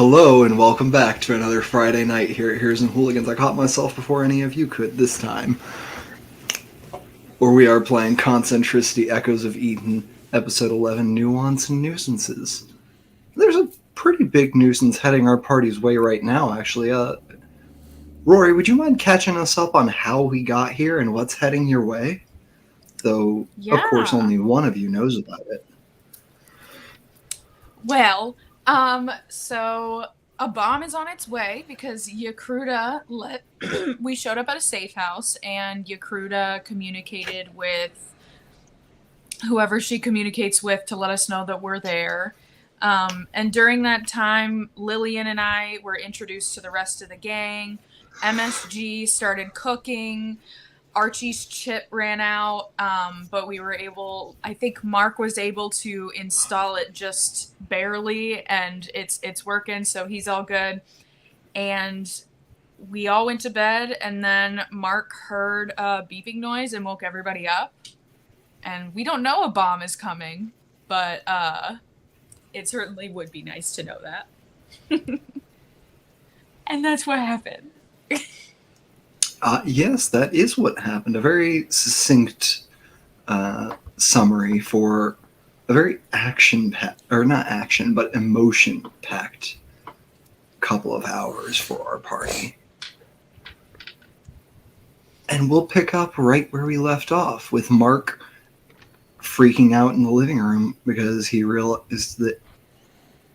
Hello and welcome back to another Friday night here at Heroes and Hooligans. I caught myself before any of you could this time. Where we are playing Concentricity Echoes of Eden, Episode 11, Nuance and Nuisances. There's a pretty big nuisance heading our party's way right now, actually. Rory, would you mind catching us up on how we got here and what's heading your way? Though, of course, only one of you knows about it. Well, so a bomb is on its way because Yakruta we showed up at a safe house and Yakruta communicated with whoever she communicates with to let us know that we're there. And during that time, Lillian and I were introduced to the rest of the gang. MSG started cooking. Archie's chip ran out, but we were able, I think Mark was able to install it just barely, and it's working, so he's all good. And we all went to bed, and then Mark heard a beeping noise and woke everybody up. And we don't know a bomb is coming, but it certainly would be nice to know that. And that's what happened. Yes, that is what happened. A very succinct summary for a very action-packed, or not action, but emotion-packed couple of hours for our party. And we'll pick up right where we left off, with Mark freaking out in the living room because he realized that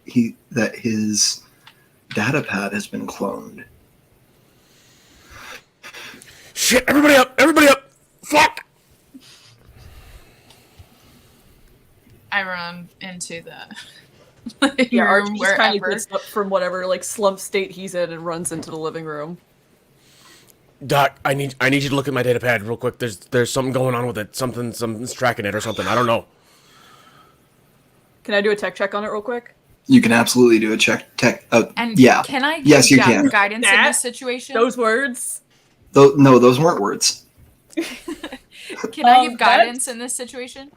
his datapad has been cloned. Shit, everybody up! Everybody up! Fuck! I run into the Yeah, room Archie wherever. kind of gets up from whatever slump state he's in and runs into the living room. Doc, I need you to look at my data pad real quick. There's something going on with it. Something's tracking it or something. I don't know. Can I do a tech check on it real quick? You can absolutely do a tech. And yeah. Can I yes, you can. guidance in this situation? Those words? No, those weren't words. Can I give guidance in this situation?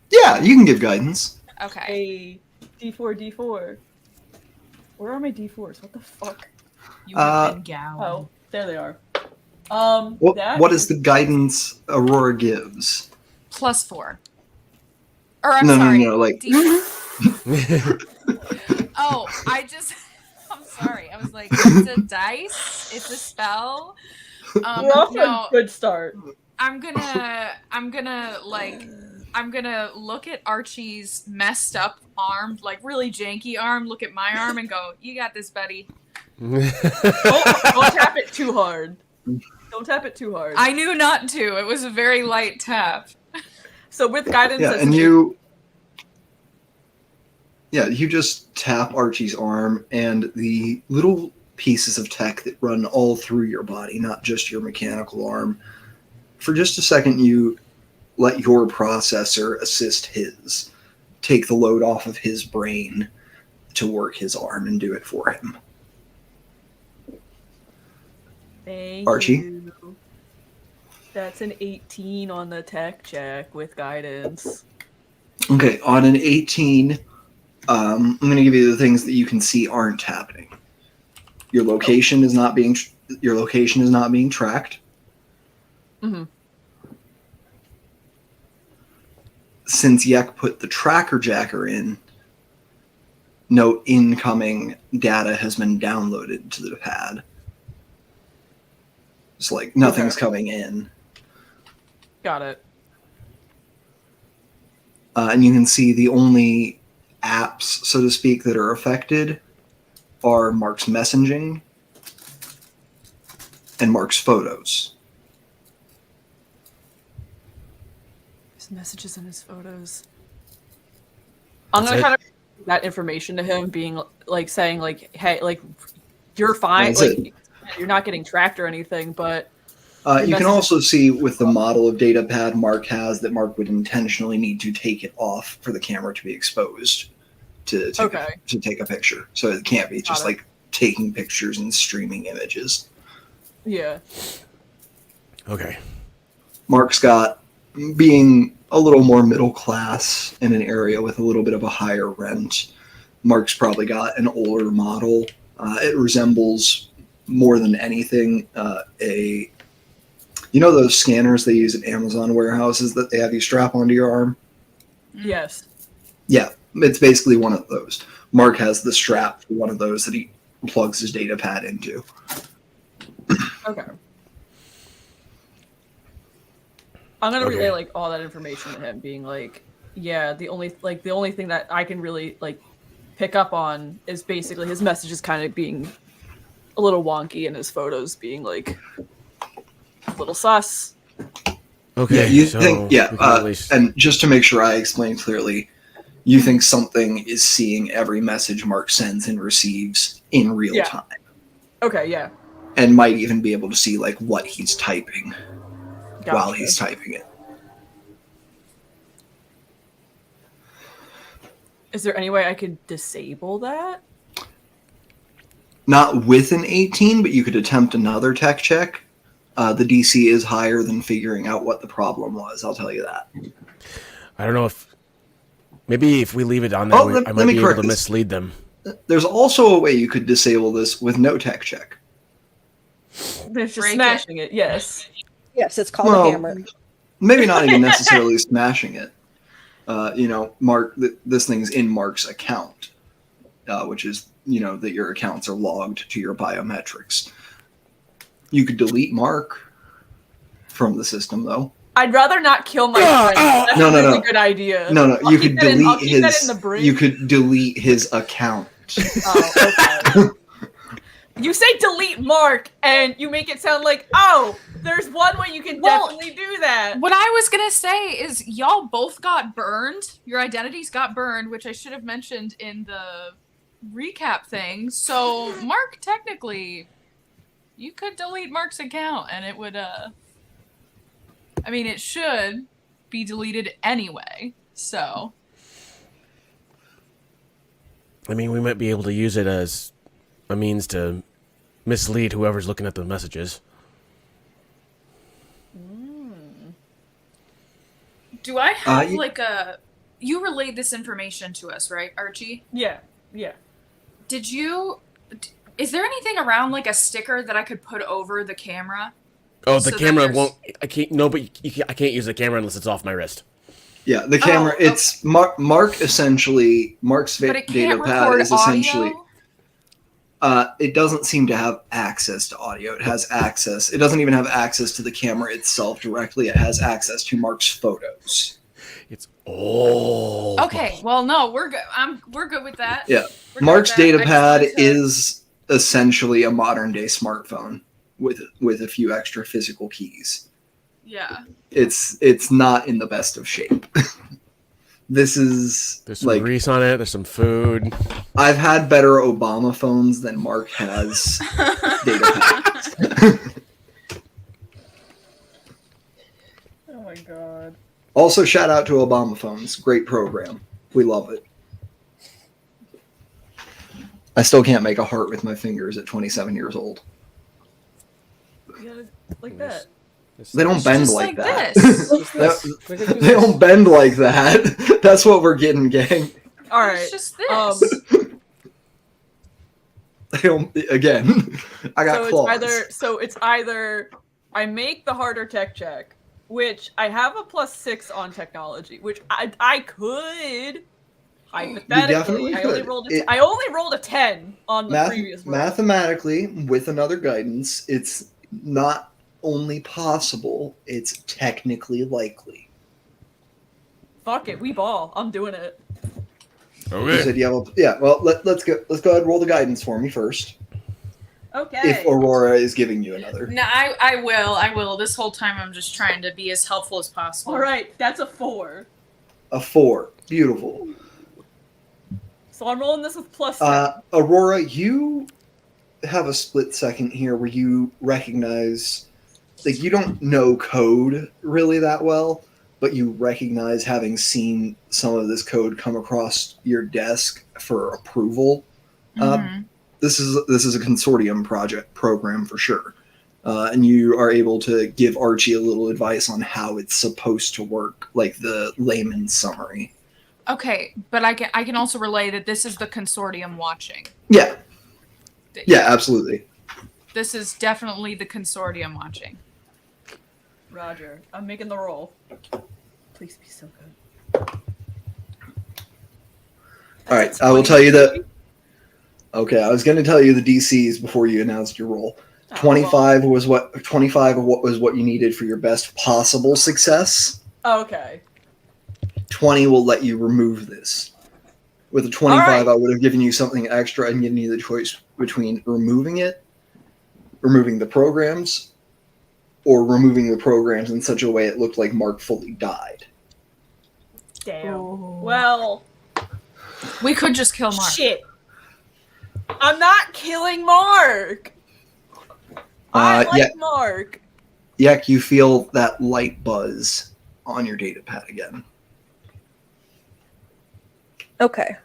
Yeah, you can give guidance. Okay. D4. Where are my D4s? What the fuck? You have been gowned. Oh, there they are. What is the guidance Aurora gives? +4. Or I'm No, sorry. like. Oh, I'm sorry. I was like, it's a dice. It's a spell. We're off to a good start. I'm gonna look at Archie's messed up arm, like really janky arm, look at my arm and go, you got this, buddy. Don't tap it too hard. Don't tap it too hard. I knew not to. It was a very light tap. So with guidance... Yeah, and you just tap Archie's arm, and the little pieces of tech that run all through your body, not just your mechanical arm. For just a second, you let your processor assist his, take the load off of his brain to work his arm and do it for him. Thank Archie? you. That's an 18 on the tech check with guidance. Okay, on an 18, I'm going to give you the things that you can see aren't happening. Your location is not being tracked. Mm-hmm. Since Yek put the tracker jacker in, no incoming data has been downloaded to the pad. It's like nothing's coming in. Got it. And you can see the only apps, so to speak, that are affected are Mark's messaging and Mark's photos. His messages and his photos. I'm gonna kind of that information to him, being like saying like, "Hey, like you're fine, like you're not getting tracked or anything." But you can also see with the model of data pad Mark has that Mark would intentionally need to take it off for the camera to be exposed to take a picture. So it can't be just like taking pictures and streaming images. Yeah. Okay. Mark's got, being a little more middle class in an area with a little bit of a higher rent, Mark's probably got an older model It resembles more than anything you know those scanners they use at Amazon warehouses that they have you strap onto your arm? Yes. Yeah, it's basically one of those. Mark has the strap for one of those that he plugs his data pad into. Okay. I'm gonna relay like all that information to him, being like, yeah, the only thing that I can really like pick up on is basically his messages kind of being a little wonky and his photos being like a little sus. Okay. Yeah, you so think and just to make sure I explain clearly, you think something is seeing every message Mark sends and receives in real time. Okay, yeah. And might even be able to see like what he's typing while Gotcha. he's typing it. Is there any way I could disable that? Not with an 18, but you could attempt another tech check. The DC is higher than figuring out what the problem was, I'll tell you that. I don't know if... Maybe if we leave it on there, I might be able to mislead them. There's also a way you could disable this with no tech check. There's just smashing it, yes. Yes, it's called a hammer. Maybe not even necessarily smashing it. Mark, this thing's in Mark's account, which is, that your accounts are logged to your biometrics. You could delete Mark from the system, though. I'd rather not kill my friend. That's a really good idea. No. You could delete his account. Oh, okay. You say delete Mark, and you make it sound like, oh, there's one way you can definitely do that. What I was gonna say is y'all both got burned. Your identities got burned, which I should have mentioned in the recap thing. So Mark, technically, you could delete Mark's account, and it would, it should be deleted anyway, so. We might be able to use it as a means to mislead whoever's looking at the messages. Do I have you relayed this information to us, right, Archie? Yeah. Is there anything around like a sticker that I could put over the camera? Oh, the camera won't, I can't use the camera unless it's off my wrist. Yeah, the camera, it's Mark essentially, Mark's data pad is essentially, it doesn't seem to have access to audio. It has access. It doesn't even have access to the camera itself directly. It has access to Mark's photos. It's old. Okay, well, no, we're good. We're good with that. Yeah, Mark's data pad is essentially a modern day smartphone with a few extra physical keys. Yeah. It's not in the best of shape. There's some grease on it. There's some food. I've had better Obama phones than Mark has data pads. Oh my god. Also, shout out to Obama phones. Great program. We love it. I still can't make a heart with my fingers at 27 years old. Yeah, like that. They don't bend like that. This. They don't bend like that. That's what we're getting, gang. All right. It's just this. They don't, again, I got claws. It's either I make the harder tech check, which I have a +6 on technology, which I could hypothetically. I only rolled a 10 on the previous roll. Mathematically, with another guidance, it's not only possible, it's technically likely. Fuck it, we ball. I'm doing it. Okay. You said well, let's go ahead and roll the guidance for me first. Okay. If Aurora is giving you another. No, I will. This whole time I'm just trying to be as helpful as possible. All right, that's a 4. A 4. Beautiful. So I'm rolling this with +7. Aurora, you have a split second here where you recognize, you don't know code really that well, but you recognize having seen some of this code come across your desk for approval. Mm-hmm. This is a consortium program for sure. And you are able to give Archie a little advice on how it's supposed to work, like the layman's summary. Okay, but I can also relay that this is the consortium watching. Yeah. Yeah, absolutely. This is definitely the consortium watching. Roger. I'm making the roll. Please be so good. All right, I will tell you that. Okay, I was going to tell you the DCs before you announced your roll. 25 was what 25 of what was what you needed for your best possible success. Okay. 20 will let you remove this. With a 25, right. I would have given you something extra and given you the choice between removing it, removing the programs, or removing the programs in such a way it looked like Mark fully died. Damn. Ooh. Well, we could just kill Mark. Shit. I'm not killing Mark. I like Mark. Yak, you feel that light buzz on your data pad again. Okay.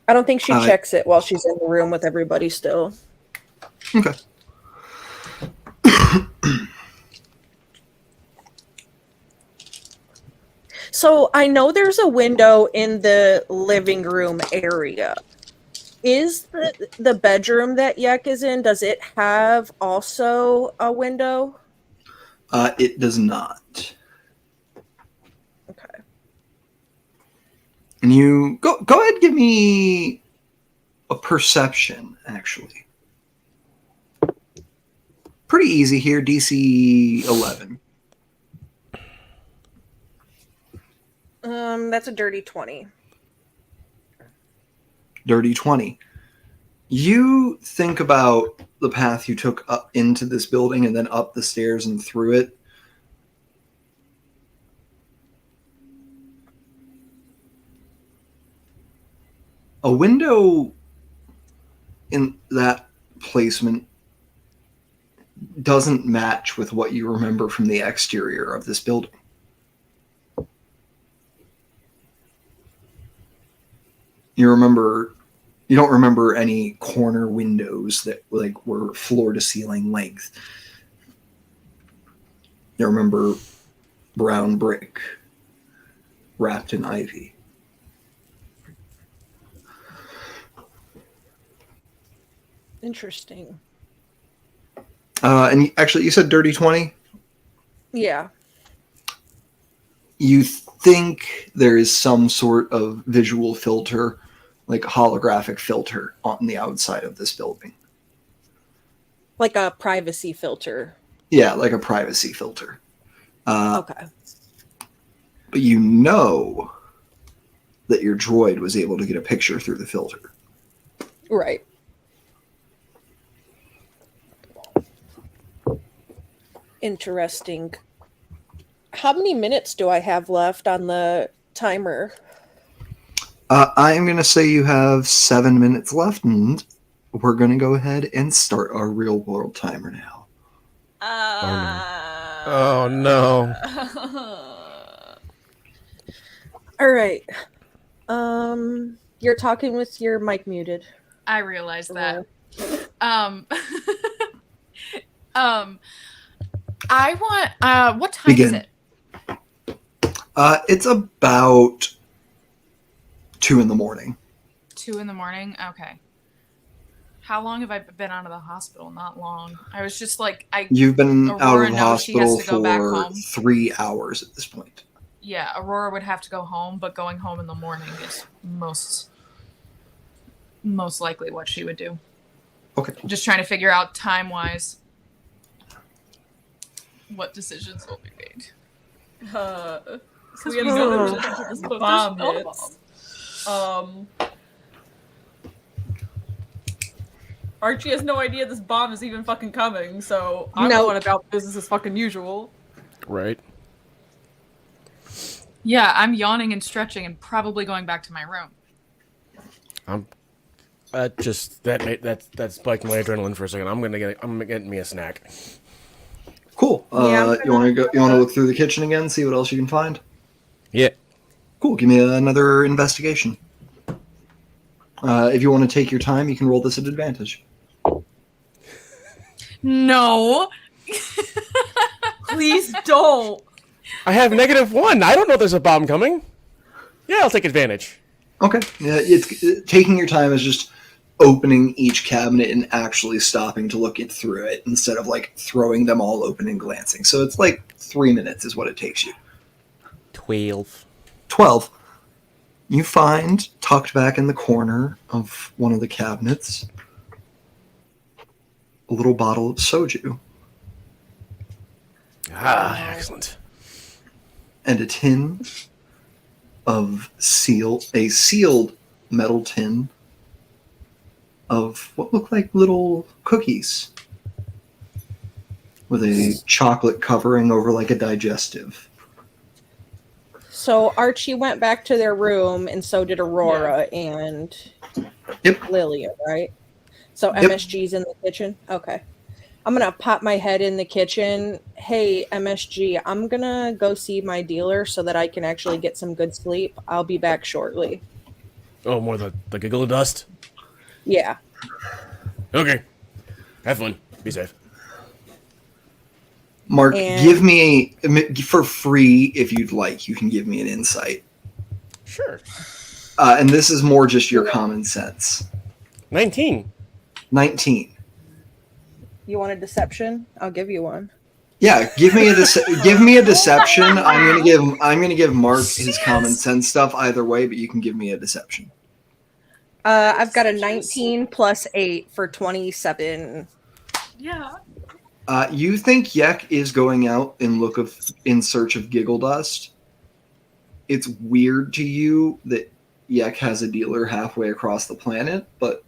I don't think she checks it while she's in the room with everybody still. Okay. So I know there's a window in the living room area. Is the bedroom that Yek is in, does it have also a window? It does not. Okay. And you go ahead and give me a perception, actually. Pretty easy here, DC 11. That's a dirty 20. Dirty 20. You think about the path you took up into this building and then up the stairs and through it. A window in that placement doesn't match with what you remember from the exterior of this building. You don't remember any corner windows that were floor to ceiling length. You remember brown brick wrapped in ivy. Interesting. And actually, you said dirty 20? Yeah. You think there is some sort of visual filter, like a holographic filter on the outside of this building. Like a privacy filter. Yeah, like a privacy filter. Okay. But you know that your droid was able to get a picture through the filter. Right. Interesting. How many minutes do I have left on the timer? I am going to say you have 7 minutes left, and we're going to go ahead and start our real world timer now. Oh no. All right. You're talking with your mic muted. I realized that. I want. What time is it? It's about 2 in the morning. 2 in the morning. Okay. How long have I been out of the hospital? Not long. I was just like, You've been Aurora out of the knows she has hospital to go back for home. 3 hours at this point. Yeah, Aurora would have to go home, but going home in the morning is most likely what she would do. Okay. Just trying to figure out time-wise what decisions will be made. So we have no this bomb hits. Archie has no idea this bomb is even fucking coming, so I'm going about business as fucking usual. Right. Yeah, I'm yawning and stretching and probably going back to my room. I'm just that spiked my adrenaline for a second. I'm getting me a snack. Cool. You want to look through the kitchen again, see what else you can find? Yeah. Cool. Give me another investigation. If you want to take your time, you can roll this at advantage. No. Please don't. I have -1. I don't know there's a bomb coming. Yeah, I'll take advantage. Okay. Yeah, taking your time is just opening each cabinet and actually stopping to look through it instead of like throwing them all open and glancing. So it's like 3 minutes is what it takes you. 12. 12. You find, tucked back in the corner of one of the cabinets, a little bottle of soju. Ah, excellent. And a tin of a sealed metal tin of what look like little cookies with a chocolate covering over like a digestive. So Archie went back to their room, and so did Aurora and Lillian, right? So Yep. MSG's in the kitchen? Okay. I'm going to pop my head in the kitchen. Hey, MSG, I'm going to go see my dealer so that I can actually get some good sleep. I'll be back shortly. Oh, more the giggle of dust? Yeah. Okay. Have fun. Be safe. Mark, give me for free if you'd like. You can give me an insight. Sure. And this is more just your common sense. 19. 19. You want a deception? I'll give you one. Yeah, give me a deception. I'm gonna give Mark his common sense stuff either way, but you can give me a deception. I've got a 19 plus 8 for 27. Yeah. You think Yek is going out in search of giggle dust? It's weird to you that Yek has a dealer halfway across the planet, but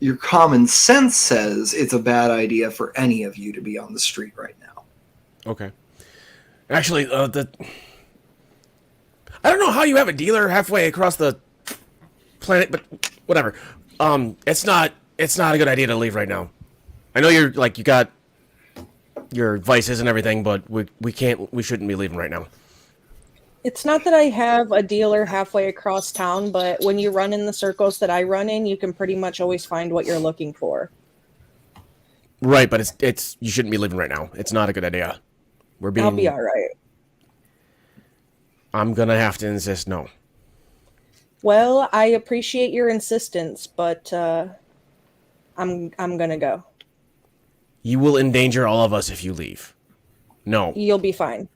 your common sense says it's a bad idea for any of you to be on the street right now. Okay. Actually, I don't know how you have a dealer halfway across the planet, but whatever. It's not a good idea to leave right now. I know you got your vices and everything, but we shouldn't be leaving right now. It's not that I have a dealer halfway across town, but when you run in the circles that I run in, you can pretty much always find what you're looking for. Right, but it's you shouldn't be leaving right now. It's not a good idea. I'll be all right. I'm gonna have to insist no. Well, I appreciate your insistence, but I'm gonna go. You will endanger all of us if you leave. No. You'll be fine.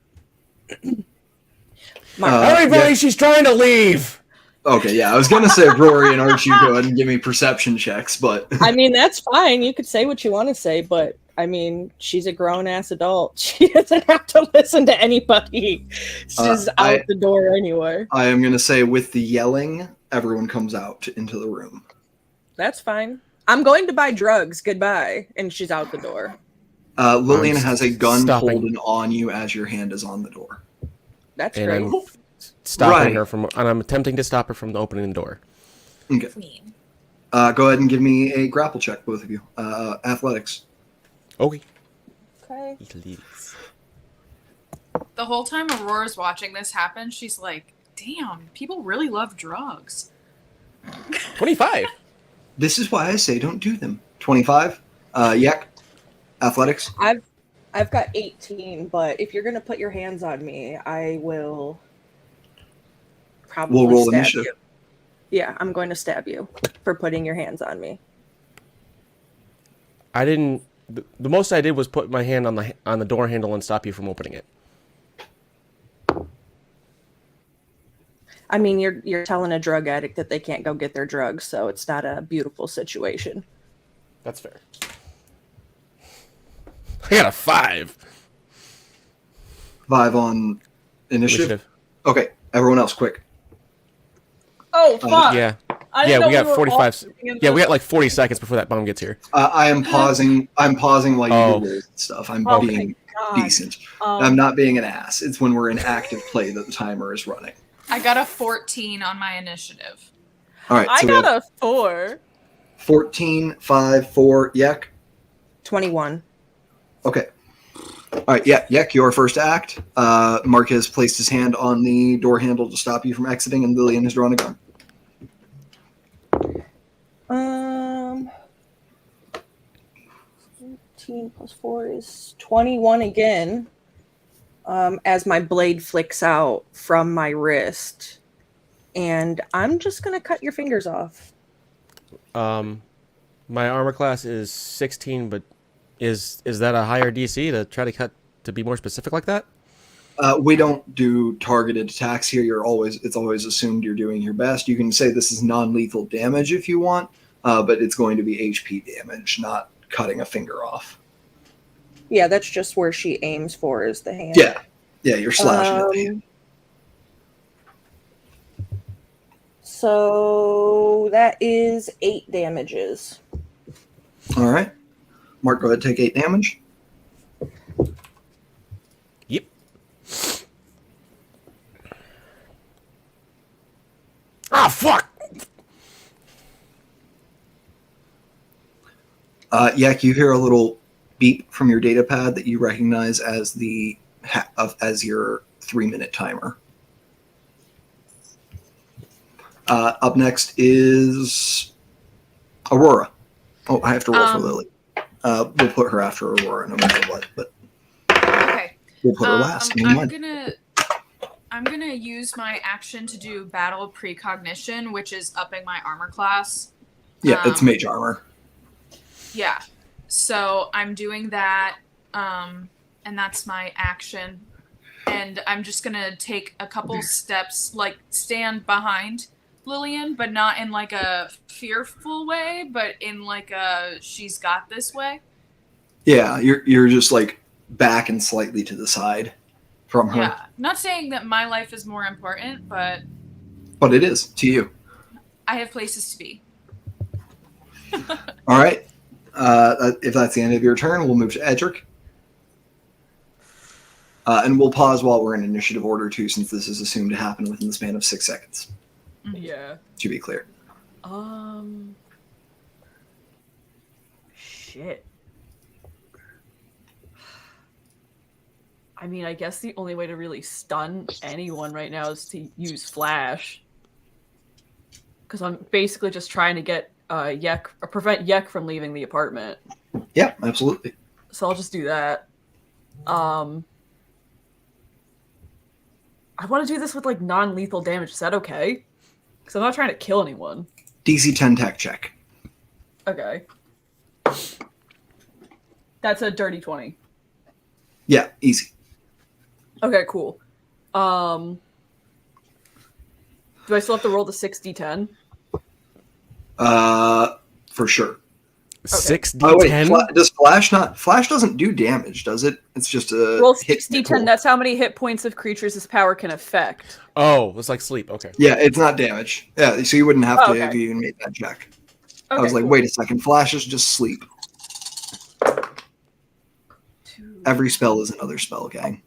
Everybody, she's trying to leave. Okay, yeah, I was gonna say Rory and Archie go ahead and give me perception checks, but I mean that's fine. You could say what you want to say, but I mean she's a grown ass adult. She doesn't have to listen to anybody. She's out the door anyway. I am gonna say with the yelling, everyone comes out into the room. That's fine. I'm going to buy drugs. Goodbye, and she's out the door. Lillian has a gun holding on you as your hand is on the door. That's and great. I'm stopping her from, and I'm attempting to stop her from opening the door. Okay. Go ahead and give me a grapple check, both of you. Athletics. Okay. Okay. The whole time Aurora's watching this happen, she's like, damn, people really love drugs. 25. This is why I say don't do them. 25. Yek. Athletics. I've got 18, but if you're gonna put your hands on me, I will probably We'll roll stab initiative. you. Yeah, I'm going to stab you for putting your hands on me. I didn't. The most I did was put my hand on the door handle and stop you from opening it. I mean, you're telling a drug addict that they can't go get their drugs, so it's not a beautiful situation. That's fair. I got a 5. 5 on initiative. Okay, everyone else, quick. Oh fuck! Yeah. I didn't Yeah, we know got were 45. all in Yeah, we this. got like 40 seconds before that bomb gets here. I am pausing. I'm pausing while you Oh. do rolls and stuff. I'm Oh being God. decent. I'm not being an ass. It's when we're in active play that the timer is running. I got a 14 on my initiative. All right, I so we got have a 4. 14, 5, 4. Yek. 21. Okay. All right, yeah, Yek, your first act. Mark has placed his hand on the door handle to stop you from exiting, and Lillian has drawn a gun. 18 plus 4 is 21 again. as my blade flicks out from my wrist. And I'm just going to cut your fingers off. My armor class is 16, but is that a higher DC to try to cut to be more specific like that? We don't do targeted attacks here. It's always assumed you're doing your best. You can say this is non-lethal damage if you want, but it's going to be HP damage, not cutting a finger off. Yeah, that's just where she aims for, is the hand. Yeah, you're slashing at the hand. So that is 8 damages. All right. Mark, go ahead and take 8 damage. Yep. Ah, fuck! Yak, you hear a little beep from your data pad that you recognize as as your 3-minute timer. Up next is Aurora. Oh, I have to roll for Lily. We'll put her after Aurora no matter what, but Okay. we'll put her last. I'm gonna use my action to do battle precognition, which is upping my armor class. Yeah, it's mage armor. Yeah. So I'm doing that, and that's my action. And I'm just gonna take a couple steps, like stand behind Lillian, but not in like a fearful way, but in like a she's got this way. Yeah, you're just like back and slightly to the side from her. Yeah. Not saying that my life is more important, but it is to you. I have places to be. All right. If that's the end of your turn, we'll move to Edric. And we'll pause while we're in initiative order too, since this is assumed to happen within the span of 6 seconds. Yeah. To be clear. Shit. I mean, I guess the only way to really stun anyone right now is to use flash. Because I'm basically just trying to get prevent Yek from leaving the apartment. Yeah, absolutely. So I'll just do that. I want to do this with like non-lethal damage. Is that okay? Because I'm not trying to kill anyone. DC 10 tech check. Okay. That's a dirty 20. Yeah, easy. Okay, cool. Do I still have to roll the 6d10? For sure. 6d10? Oh wait, does Flash not? Flash doesn't do damage, does it? It's just a roll hit 6d10. That's how many hit points of creatures this power can affect. Oh, it's like sleep. Okay. Yeah, it's not damage. Yeah, so you wouldn't have to Okay. have even made that check. Okay, I was like, cool. wait a second, Flash is just sleep. Every spell is another spell, gang.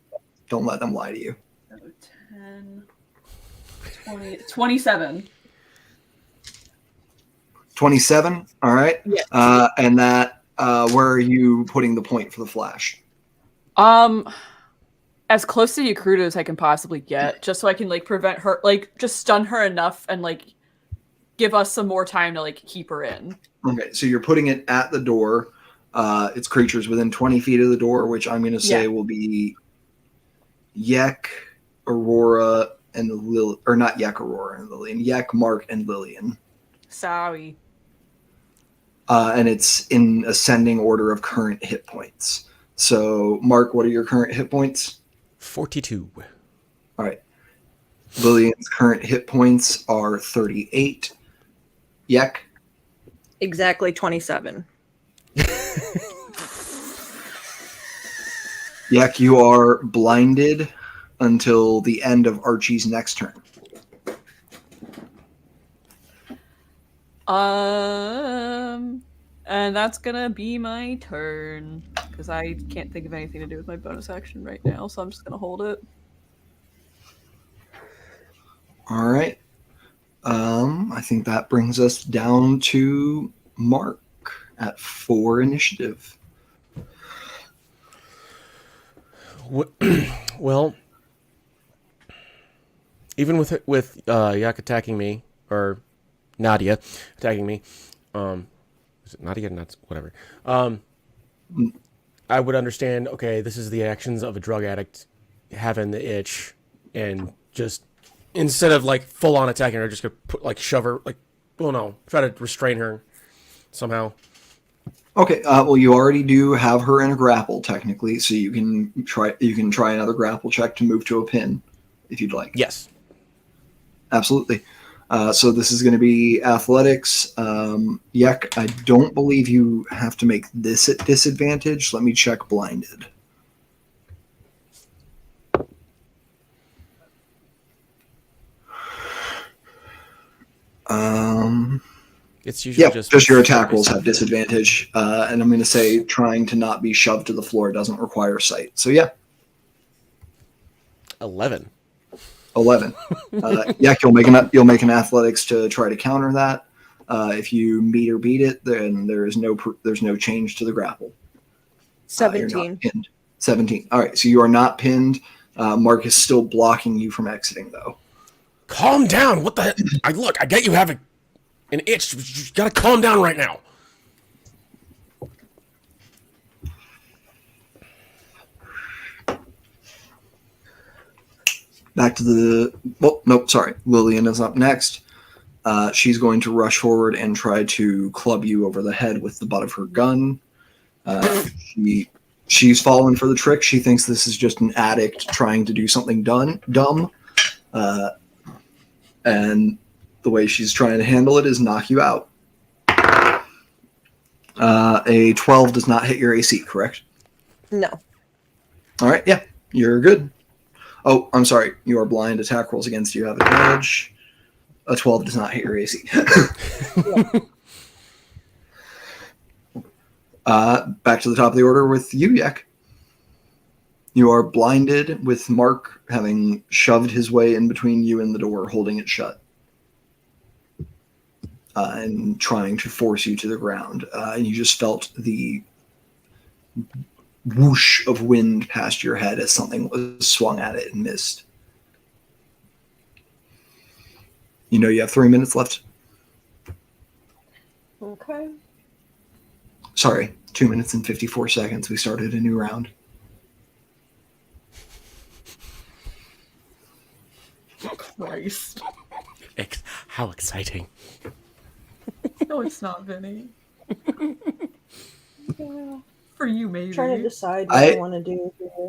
Don't let them lie to you. 10, 20, 27. 27. All right. Yeah. And that, where are you putting the point for the Flash? As close to Yakruta as I can possibly get, just so I can like prevent her, like just stun her enough and like give us some more time to like keep her in. Okay, so you're putting it at the door. It's creatures within 20 feet of the door, which I'm going to say will be Yek, Aurora, and Lil, or not Yek, Aurora, and Lillian. Yek, Mark, and Lillian. Sorry. And it's in ascending order of current hit points. So, Mark, what are your current hit points? 42. All right. Lillian's current hit points are 38. Yek? Exactly 27. Yek, you are blinded until the end of Archie's next turn. And that's gonna be my turn because I can't think of anything to do with my bonus action right now, so I'm just gonna hold it. All right. I think that brings us down to Mark at 4 initiative. Well, even with Yak attacking me, or Nadia attacking me, is it Nadia? Not whatever. I would understand. Okay, this is the actions of a drug addict. having the itch and just instead of like full on attacking her, just gonna put like shove her like try to restrain her somehow. Okay. Well, you already do have her in a grapple technically, so you can try another grapple check to move to a pin if you'd like. Yes. Absolutely. So this is going to be athletics. Yek, I don't believe you have to make this at disadvantage. Let me check blinded. It's usually just your attack rolls have disadvantage. And I'm going to say trying to not be shoved to the floor doesn't require sight. So yeah. 11. Yak, you'll make an athletics to try to counter that. If you meet or beat it, then there's no change to the grapple. 17. You're not pinned. 17. All right, so you are not pinned. Mark is still blocking you from exiting, though. Calm down. What the heck? I get you have an itch. You gotta calm down right now. Back to the... Well, nope, sorry. Lillian is up next. She's going to rush forward and try to club you over the head with the butt of her gun. She's fallen for the trick. She thinks this is just an addict trying to do something dumb. And the way she's trying to handle it is knock you out. A 12 does not hit your AC, correct? No. All right, yeah, you're good. Oh, I'm sorry. Your blind attack rolls against you have advantage. A 12 does not hit your AC. Back to the top of the order with you, Yek. You are blinded with Mark having shoved his way in between you and the door, holding it shut. And trying to force you to the ground. And you just felt the whoosh of wind past your head as something was swung at it and missed. You know you have 3 minutes left. Okay. Sorry, 2 minutes and 54 seconds. We started a new round. Christ. How exciting. No, it's not, Vinny. For you, maybe. I'm trying to decide what I want to do here.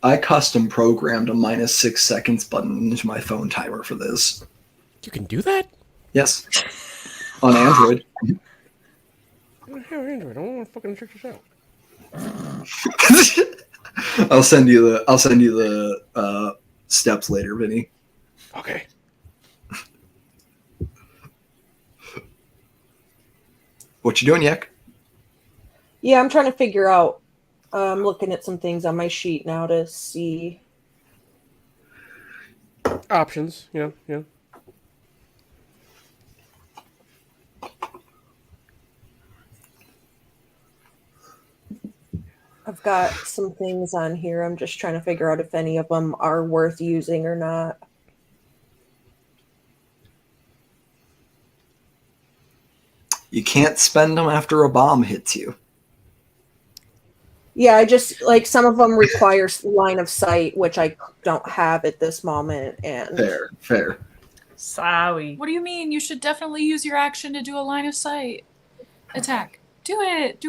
I custom programmed a -6 seconds button into my phone timer for this. You can do that? Yes. On Android. I don't have Android. I don't want to fucking check this out. I'll send you the steps later, Vinny. Okay. What you doing, Yek? Yeah, I'm trying to figure out. I'm looking at some things on my sheet now to see. Options, yeah. I've got some things on here. I'm just trying to figure out if any of them are worth using or not. You can't spend them after a bomb hits you. Yeah, I just like some of them require line of sight, which I don't have at this moment. And Fair. Sorry. What do you mean? You should definitely use your action to do a line of sight attack. Do it.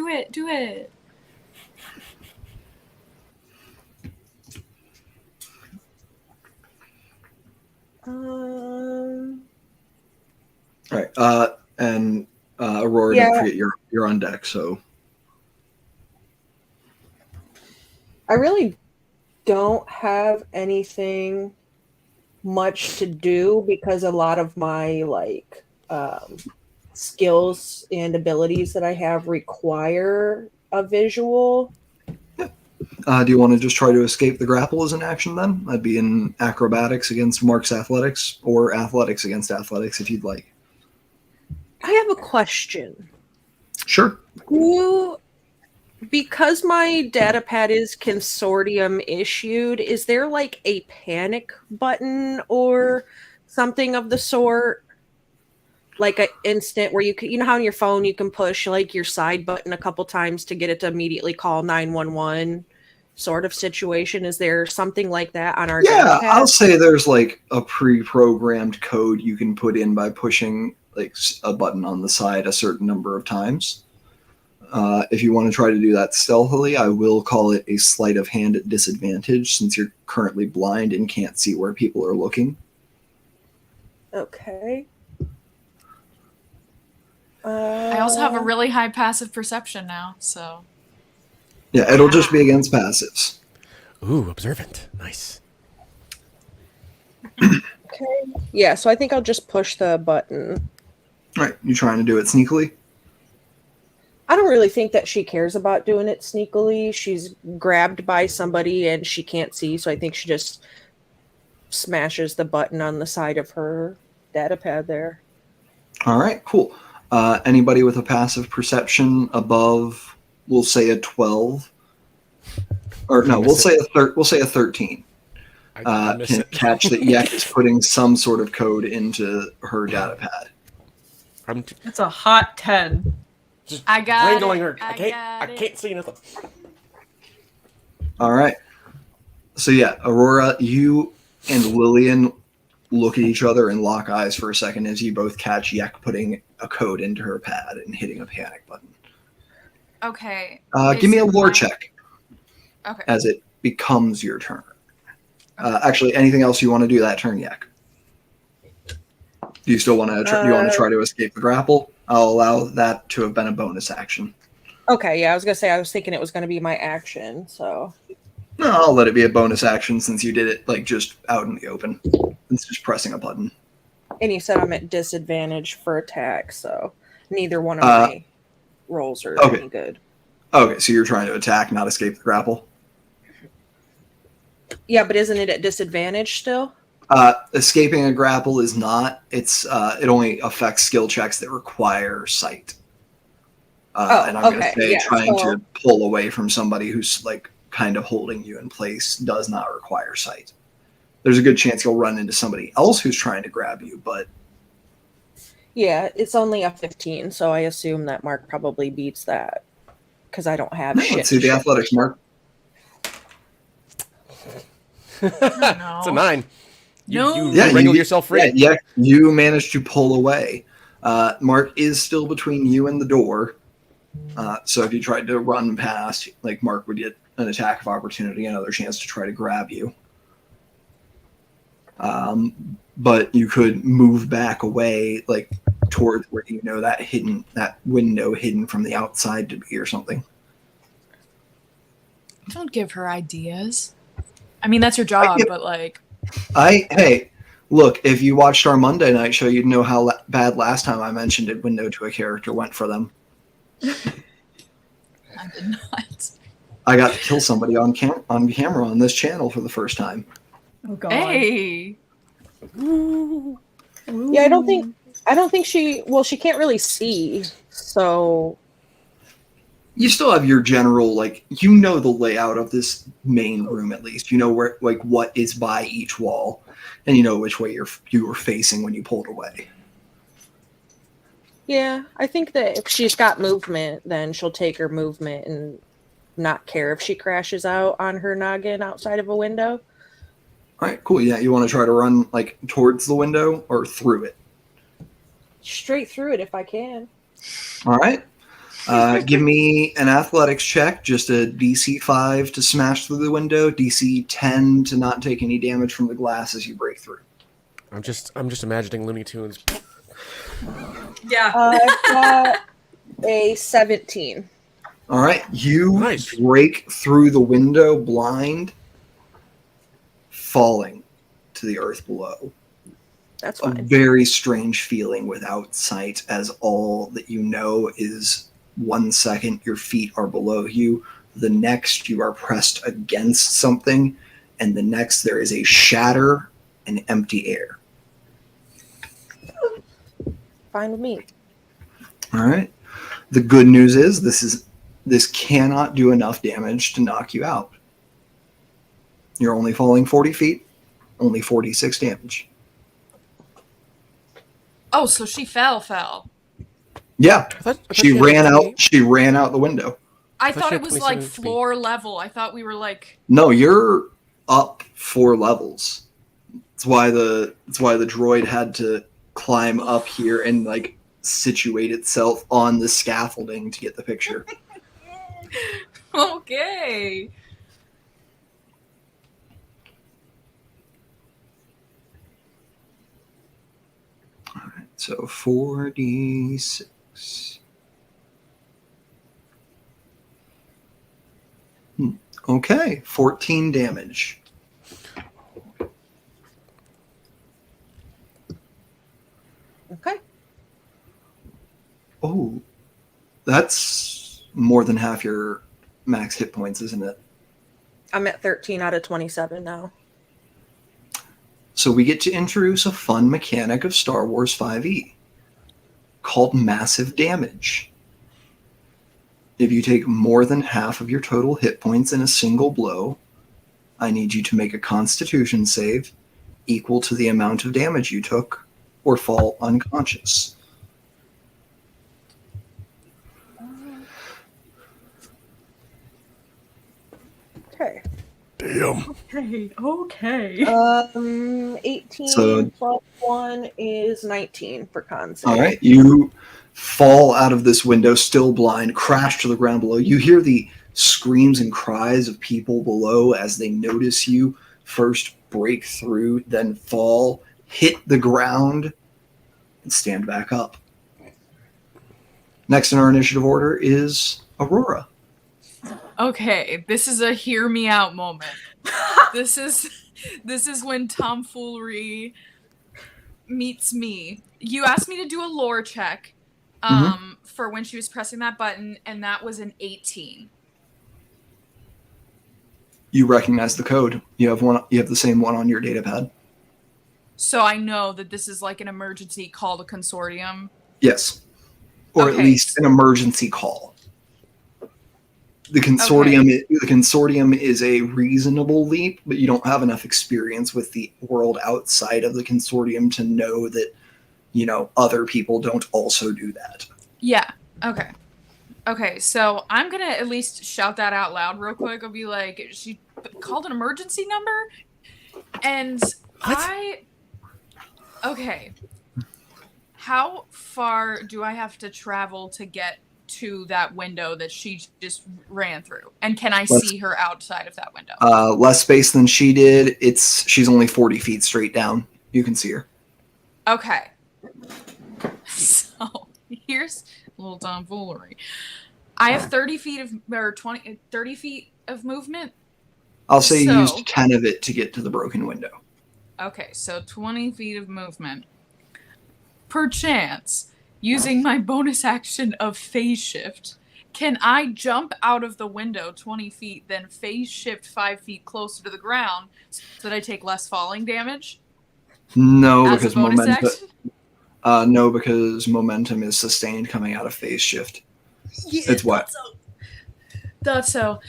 All right. And Aurora, don't forget you're on deck, so. I really don't have anything much to do because a lot of my skills and abilities that I have require a visual. Do you want to just try to escape the grapple as an action then? That'd be in acrobatics against Mark's athletics or athletics against athletics if you'd like. I have a question. Sure. Because my data pad is consortium issued, is there like a panic button or something of the sort? Like an instant where you can, you know how on your phone you can push like your side button a couple times to get it to immediately call 911 sort of situation? Is there something like that on our Yeah, data pad? I'll say there's like a pre-programmed code you can put in by pushing like a button on the side a certain number of times. If you want to try to do that stealthily, I will call it a sleight of hand at disadvantage since you're currently blind and can't see where people are looking. Okay. I also have a really high passive perception now, so. Yeah, it'll just be against passives. Ooh, observant. Nice. Okay. Yeah, so I think I'll just push the button. All right, you trying to do it sneakily? I don't really think that she cares about doing it sneakily. She's grabbed by somebody and she can't see, so I think she just smashes the button on the side of her data pad there. All right, cool. Anybody with a passive perception above, we'll say a 12, or no, we'll say a 13. Can catch that Yek is putting some sort of code into her data pad. It's a hot 10. Just I got wrangling it. her. I can't see nothing. All right. So yeah, Aurora, you and Lillian look at each other and lock eyes for a second as you both catch Yek putting a code into her pad and hitting a panic button. Okay. Give me a lore check Okay. as it becomes your turn. Actually, anything else you want to do that turn, Yek? Do you still want to? Do you want to try to escape the grapple? I'll allow that to have been a bonus action. Okay, yeah, I was gonna say I was thinking it was gonna be my action, so No, I'll let it be a bonus action since you did it like just out in the open. It's just pressing a button. and you said I'm at disadvantage for attack, so neither one of my rolls are any good. Okay, so you're trying to attack, not escape the grapple. Yeah, but isn't it at disadvantage still? Escaping a grapple is not. It's it only affects skill checks that require sight. And I'm going to say trying to pull away from somebody who's like kind of holding you in place does not require sight. There's a good chance you'll run into somebody else who's trying to grab you, but Yeah, it's only a 15, so I assume that Mark probably beats that because I don't have shit. Let's see the athletics, Mark. It's a 9. You Yeah, wrangle yourself free. Yeah, you managed to pull away. Mark is still between you and the door. So if you tried to run past, like Mark would get an attack of opportunity, another chance to try to grab you. But you could move back away, like towards where you know that window hidden from the outside to be or something. Don't give her ideas. I mean, that's your job, but like. Hey, look, if you watched our Monday night show, you'd know how bad last time I mentioned a window to a character went for them. I did not. I got to kill somebody on camera on this channel for the first time. Oh god. Hey. Yeah, I don't think she can't really see, so You still have your general, like, you know the layout of this main room at least. You know where, like, what is by each wall, and you know which way you were facing when you pulled away. yeah, I think that if she's got movement, then she'll take her movement and not care if she crashes out on her noggin outside of a window. All right, cool. Yeah, you want to try to run, like, towards the window or through it? Straight through it if I can. All right. Give me an athletics check, just a DC 5 to smash through the window, DC 10 to not take any damage from the glass as you break through. I'm just imagining Looney Tunes. Yeah. I've got a 17. All right, you Nice. break through the window blind, falling to the earth below. That's A fine. very strange feeling without sight, as all that you know is 1 second your feet are below you, the next you are pressed against something, and the next there is a shatter and empty air. Fine with me. All right. The good news is this cannot do enough damage to knock you out. You're only falling 40 feet, only 46 damage. Oh, so she fell. Yeah, I thought she had ran 28. out. She ran out the window. I thought you it had was like 27 feet. floor level. I thought we were like. No, you're up 4 levels. That's why the droid had to climb up here and like situate itself on the scaffolding to get the picture. Okay. So 4d6. Okay, 14 damage. Okay. Oh, that's more than half your max hit points, isn't it? I'm at 13 out of 27 now. So we get to introduce a fun mechanic of Star Wars 5e called massive damage. If you take more than half of your total hit points in a single blow, I need you to make a Constitution save equal to the amount of damage you took or fall unconscious. Okay. Damn. Okay. 18 So- plus 1 is 19 for con save. All right, you fall out of this window, still blind, crash to the ground below. You hear the screams and cries of people below as they notice you first break through, then fall, hit the ground, and stand back up. Next in our initiative order is Aurora. Okay, this is a hear me out moment. This is when tomfoolery meets me. You asked me to do a lore check for when she was pressing that button, and that was an 18. You recognize the code. You have one. You have the same one on your data pad. So I know that this is like an emergency call to consortium. Yes, or at Okay. least an emergency call. The consortium is a reasonable leap, but you don't have enough experience with the world outside of the consortium to know that, you know, other people don't also do that. Yeah. Okay. Okay, so I'm gonna at least shout that out loud real quick. I'll be like, she called an emergency number? And Okay. How far do I have to travel to get to that window that she just ran through? And can I see her outside of that window? Less space than she did. She's only 40 feet straight down. You can see her. Okay. So, here's a little tomfoolery. I have 30 feet of, or 30 feet of movement. I'll say you So- used 10 of it to get to the broken window. Okay, so 20 feet of movement. Perchance, using my bonus action of phase shift, can I jump out of the window 20 feet, then phase shift 5 feet closer to the ground so that I take less falling damage? No, As because a bonus momentum. action? No, because momentum is sustained coming out of phase shift. Yeah, It's what? That's so.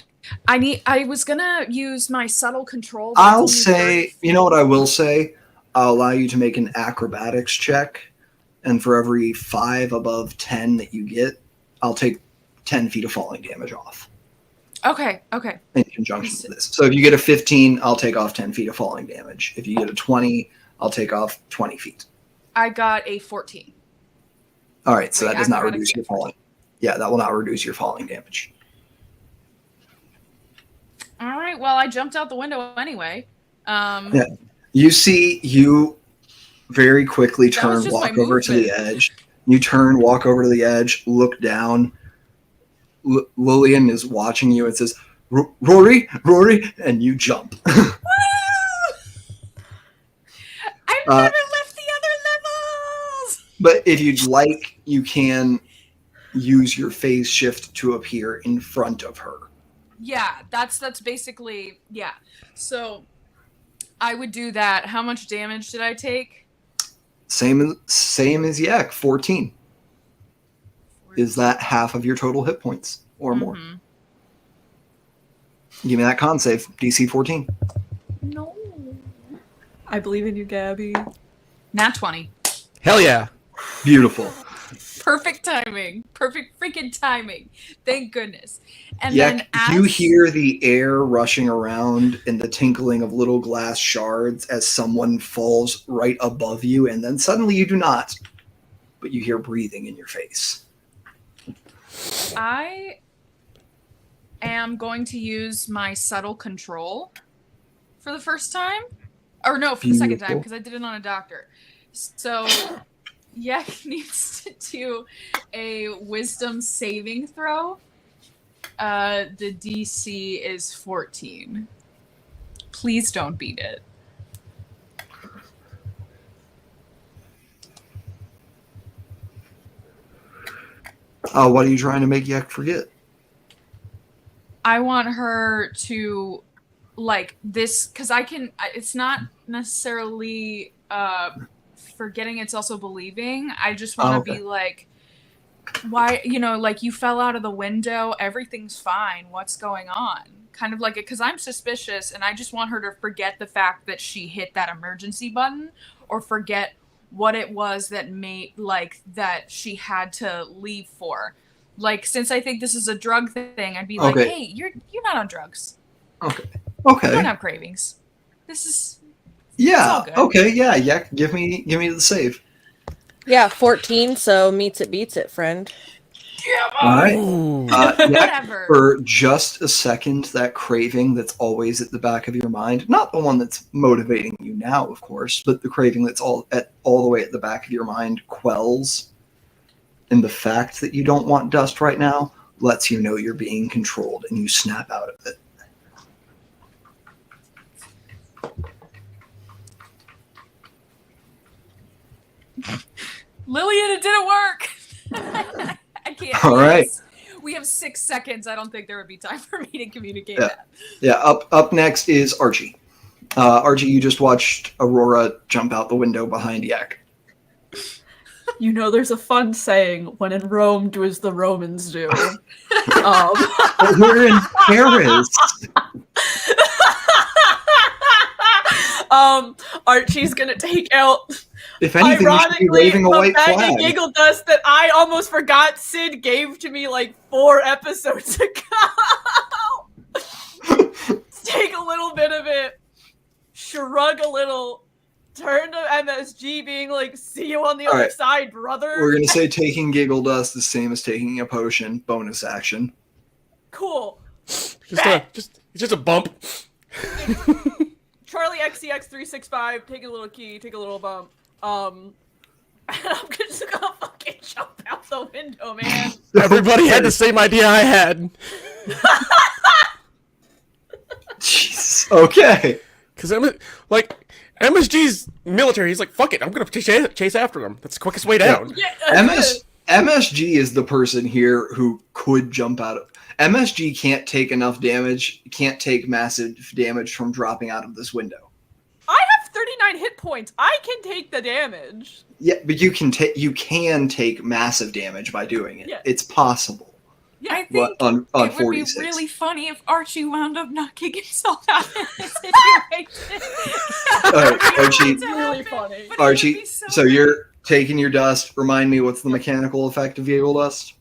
I was gonna use my subtle control. but I'll it's only 30 say, you know what I will say? I'll allow you to make an acrobatics check, and for every 5 above 10 that you get, I'll take 10 feet of falling damage off Okay. in conjunction with this. So if you get a 15, I'll take off 10 feet of falling damage. If you get a 20, I'll take off 20 feet. I got a 14. All right, so Wait, that does not acrobatics reduce your check. falling. Yeah, that will not reduce your falling damage. All right. Well, I jumped out the window anyway. Yeah. You very quickly That was turn, just my walk over to the movement. edge. You turn, walk over to the edge, look down. Lillian is watching you and says, Rory, and you jump. I've never left the other levels. But if you'd like, you can use your phase shift to appear in front of her. Yeah, that's basically, yeah. So I would do that. How much damage did I take? Same as Yak, 14. Is that half of your total hit points or more? Mhm. Give me that con save, DC 14. No. I believe in you, Gabby. Nat 20. Hell yeah. Beautiful. Perfect timing. Perfect freaking timing. Thank goodness. And Yeah, then as you hear the air rushing around and the tinkling of little glass shards as someone falls right above you, and then suddenly you do not, but you hear breathing in your face. I am going to use my subtle control for the first time. Or no, for the second time, because I did it on a doctor. So Yak needs to do a wisdom saving throw. The DC is 14. Please don't beat it. What are you trying to make Yak forget? I want her to, like, this, because it's not necessarily forgetting, it's also believing. I just want to be like, why, like, you fell out of the window, everything's fine, what's going on? Kind of like it, because I'm suspicious, and I just want her to forget the fact that she hit that emergency button, or forget what it was that made, like, that she had to leave for. Like, since I think this is a drug thing, I'd be like, hey, you're not on drugs. Okay. You don't have cravings. This is... Yeah, okay, yeah, give me the save. Yeah, 14, so meets it, beats it, friend. Yeah, all right. Whatever. For just a second, that craving that's always at the back of your mind, not the one that's motivating you now, of course, but the craving that's all the way at the back of your mind quells. And the fact that you don't want dust right now lets you know you're being controlled, and you snap out of it. Lillian, it didn't work. I can't. All right. We have 6 seconds. I don't think there would be time for me to communicate that. Yeah. Up next is Archie. Archie, you just watched Aurora jump out the window behind Yak. You know, there's a fun saying, when in Rome, do as the Romans do. We're in Paris. Archie's gonna take out... If anything, you should be waving a white bag flag. of giggle dust that I almost forgot Sid gave to me like 4 episodes ago. Take a little bit of it, shrug a little, turn to MSG being like, see you on the other side, brother. We're going to say taking giggle dust the same as taking a potion. Bonus action. Cool. Just a bump. Charlie XCX365, take a little key, take a little bump. And I'm just gonna fucking jump out the window, man. Everybody had the same idea I had. Jesus. Okay. Because MSG's military. He's like, fuck it, I'm gonna chase after him. That's the quickest way down. Yeah. MSG is the person here who could jump out of... MSG can't take enough damage, can't take massive damage from dropping out of this window. I have 39 hit points. I can take the damage. Yeah, but you can take massive damage by doing it. Yeah. It's possible. Yeah, I think on it 46. would be really funny if Archie wound up knocking himself out in this situation. All right, Archie. It's really funny. Archie, so you're taking your dust. Remind me, what's the mechanical effect of giggle dust?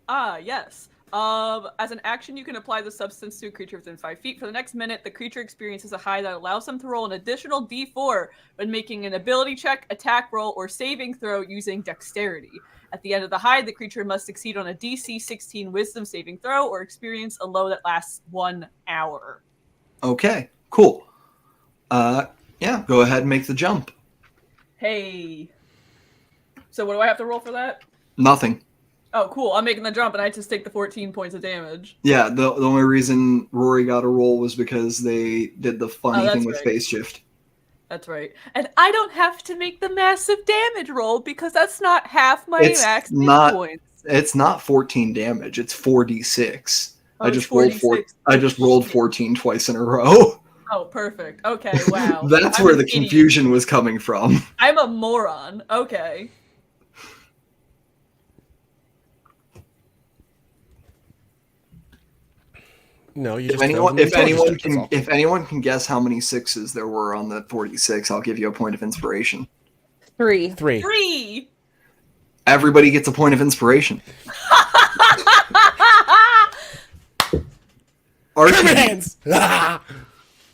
Yes. As an action, you can apply the substance to a creature within 5 feet. For the next minute, the creature experiences a high that allows them to roll an additional d4 when making an ability check, attack roll, or saving throw using dexterity. At the end of the high, the creature must succeed on a DC 16 wisdom saving throw or experience a low that lasts 1 hour. Okay, cool. Yeah, go ahead and make the jump. Hey. So what do I have to roll for that? Nothing. Oh, cool. I'm making the jump, and I just take the 14 points of damage. Yeah, the only reason Rory got a roll was because they did the funny thing with phase shift. That's right. And I don't have to make the massive damage roll because that's not half my max hit points. It's not 14 damage. It's 4d6. Oh, I just rolled 14 twice in a row. Oh, perfect. Okay, wow. That's where the confusion was coming from. I'm a moron. Okay. No, you if anyone can guess how many 6s there were on the 46, I'll give you a point of inspiration. 3. 3. Everybody gets a point of inspiration. Archie, hands.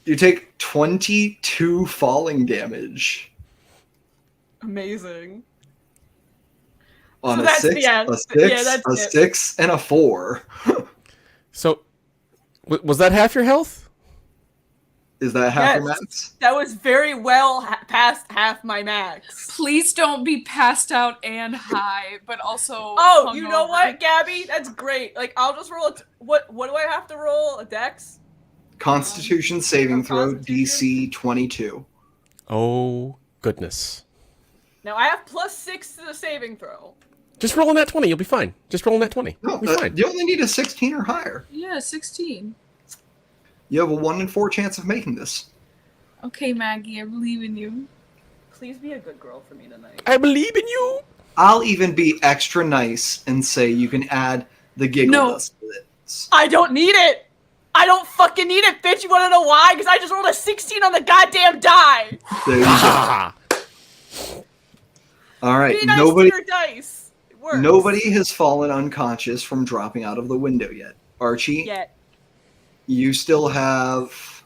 you take 22 falling damage Amazing. on So a that's 6, the end. a 6, Yeah, that's a it. 6, and a 4. So, was that half your health? Is that half your Yes. max? That was very well past half my max. Please don't be passed out and high, but also. Oh, you know hungover. what, Gabby? That's great. Like, I'll just roll. What do I have to roll? A dex? Constitution saving throw, Constitution? DC 22. Oh, goodness. Now I have +6 to the saving throw. Just roll in that 20. You'll be fine. Just roll in that 20. No, You'll be fine. you only need a 16 or higher. Yeah, 16. You have a 1 in 4 chance of making this. Okay, Maggie, I believe in you. Please be a good girl for me tonight. I believe in you. I'll even be extra nice and say you can add the giggle No. dust to it. I don't need it. I don't fucking need it, bitch. You want to know why? Because I just rolled a 16 on the goddamn die. There you go. Ah. All right, Be nice nobody, to your dice. It works. nobody has fallen unconscious from dropping out of the window yet. Archie, Yet. you still have.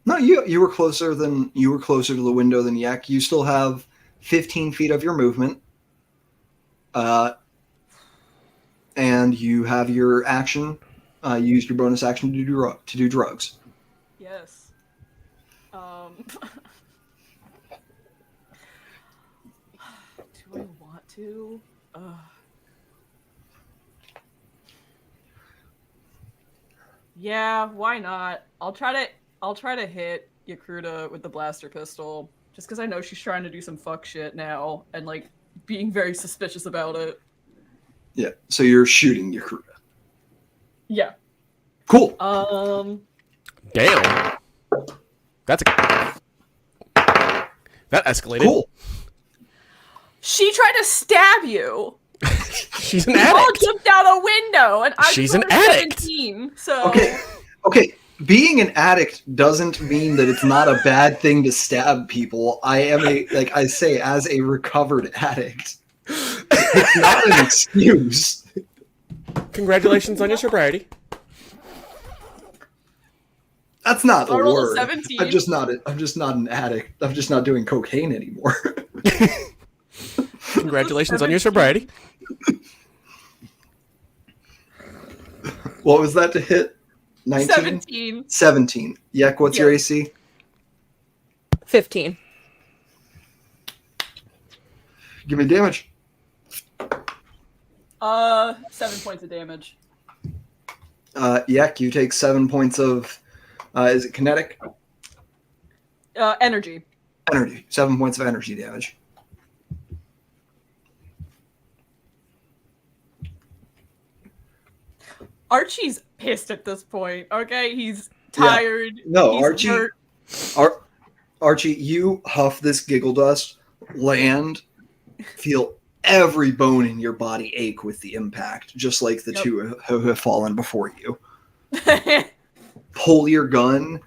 No, you were closer to the window than Yak. You still have 15 feet of your movement, and you have your action. You used your bonus action to do drugs. Yes. Do I want to? Yeah, why not? I'll try to hit Yakruta with the blaster pistol, just because I know she's trying to do some fuck shit now, and like being very suspicious about it. Yeah, so you're shooting your crew. Yeah. Cool. Damn. That escalated. Cool. She tried to stab you. She's an You all addict. jumped out a window, and I She's just an rolled a addict. 17, so Okay. Being an addict doesn't mean that it's not a bad thing to stab people. I am as a recovered addict. It's not an excuse. Congratulations on your sobriety. That's not the I rolled a word. 17. I'm just not an addict. I'm just not doing cocaine anymore. Congratulations on your sobriety. What was that to hit? 19? 17. 17. Yek, what's your AC? 15. Give me damage. 7 points of damage. Yek, you take 7 points of... is it kinetic? Energy. Energy. 7 points of energy damage. Archie's pissed at this point. Okay, he's tired. No, he's Archie. hurt. Archie, you huff this giggle dust, land, feel every bone in your body ache with the impact, just like the two who have fallen before you. Pull your gun,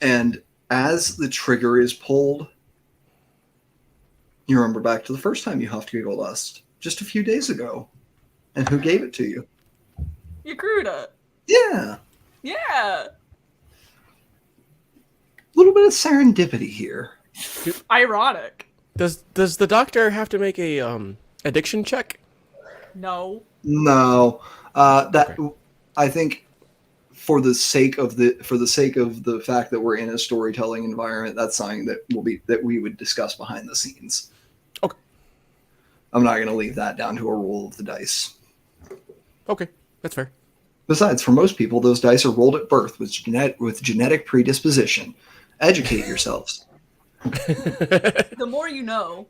and as the trigger is pulled, you remember back to the first time you huffed giggle dust, just a few days ago. And who gave it to you? Yakruta. Yeah. Yeah. A little bit of serendipity here. Ironic. Does the doctor have to make a addiction check? No. No. I think for the sake of the fact that we're in a storytelling environment, that's something that we would discuss behind the scenes. Okay. I'm not going to leave that down to a roll of the dice. Okay, that's fair. Besides, for most people, those dice are rolled at birth with genetic predisposition. Educate yourselves. The more you know.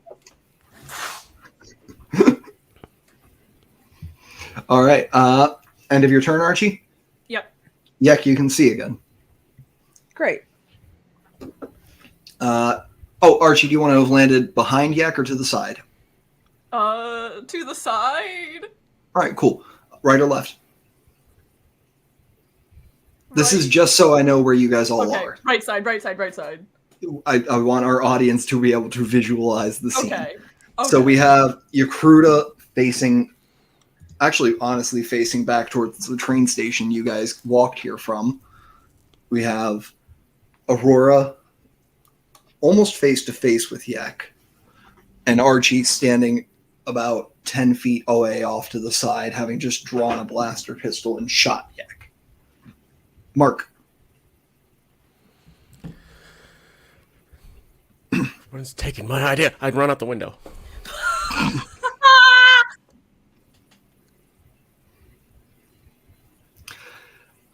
All right. End of your turn, Archie? Yep. Yek, you can see again. Great. Archie, do you want to have landed behind Yek or to the side? To the side. All right, cool. Right or left? This Right. is just so I know where you guys all Okay. are. Right side, right side, right side. I want our audience to be able to visualize the scene. Okay. So we have Yakruta facing, actually, honestly, facing back towards the train station you guys walked here from. We have Aurora almost face to face with Yak, and Archie standing about 10 feet away off to the side, having just drawn a blaster pistol and shot Yak. Mark. Everyone's taking my idea. I'd run out the window.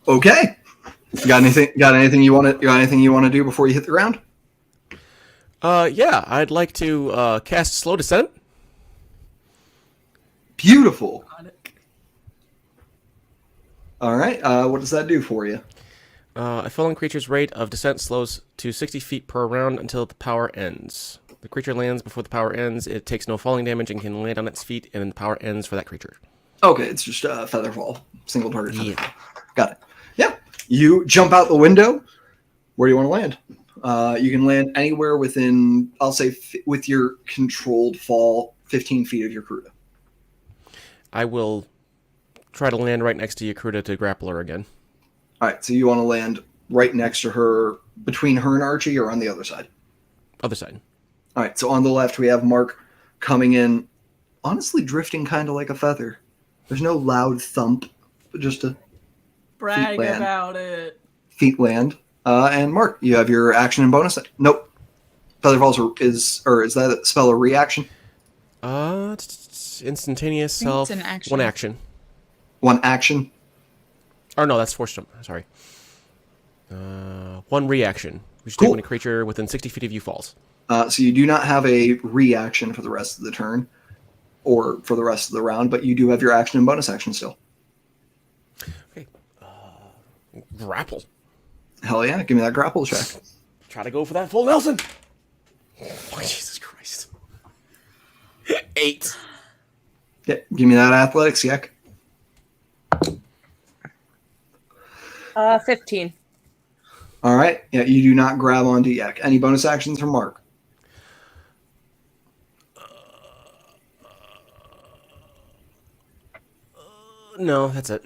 Okay. Got anything you want to do before you hit the ground? Yeah, I'd like to cast Slow Descent. Beautiful. All right. What does that do for you? A fallen creature's rate of descent slows to 60 feet per round until the power ends. The creature lands before the power ends. It takes no falling damage and can land on its feet, and the power ends for that creature. Okay, it's just a feather fall. Single target feather fall. Got it. Yeah. You jump out the window. Where do you want to land? You can land anywhere within, I'll say, with your controlled fall, 15 feet of your Yakruta. I will try to land right next to Yakruta to grapple her again. All right, so you want to land right next to her, between her and Archie, or on the other side? Other side. All right, so on the left we have Mark coming in, honestly drifting kind of like a feather. There's no loud thump, but just a brag about it. Feet land. And Mark, you have your action and bonus. Nope. Feather falls is that a spell or reaction? Instantaneous self. It's an action. One action. One action. Or no, that's forced jump. Sorry. One reaction. We should Cool. take when a creature within 60 feet of you falls. So you do not have a reaction for the rest of the turn, or for the rest of the round, but you do have your action and bonus action still. Okay. Grapple. Hell yeah! Give me that grapple check. Try to go for that full Nelson. Oh, Jesus Christ. 8. Yeah, give me that athletics, Yak. 15. All right. Yeah, you do not grab onto Yak. Any bonus actions from Mark? No, that's it.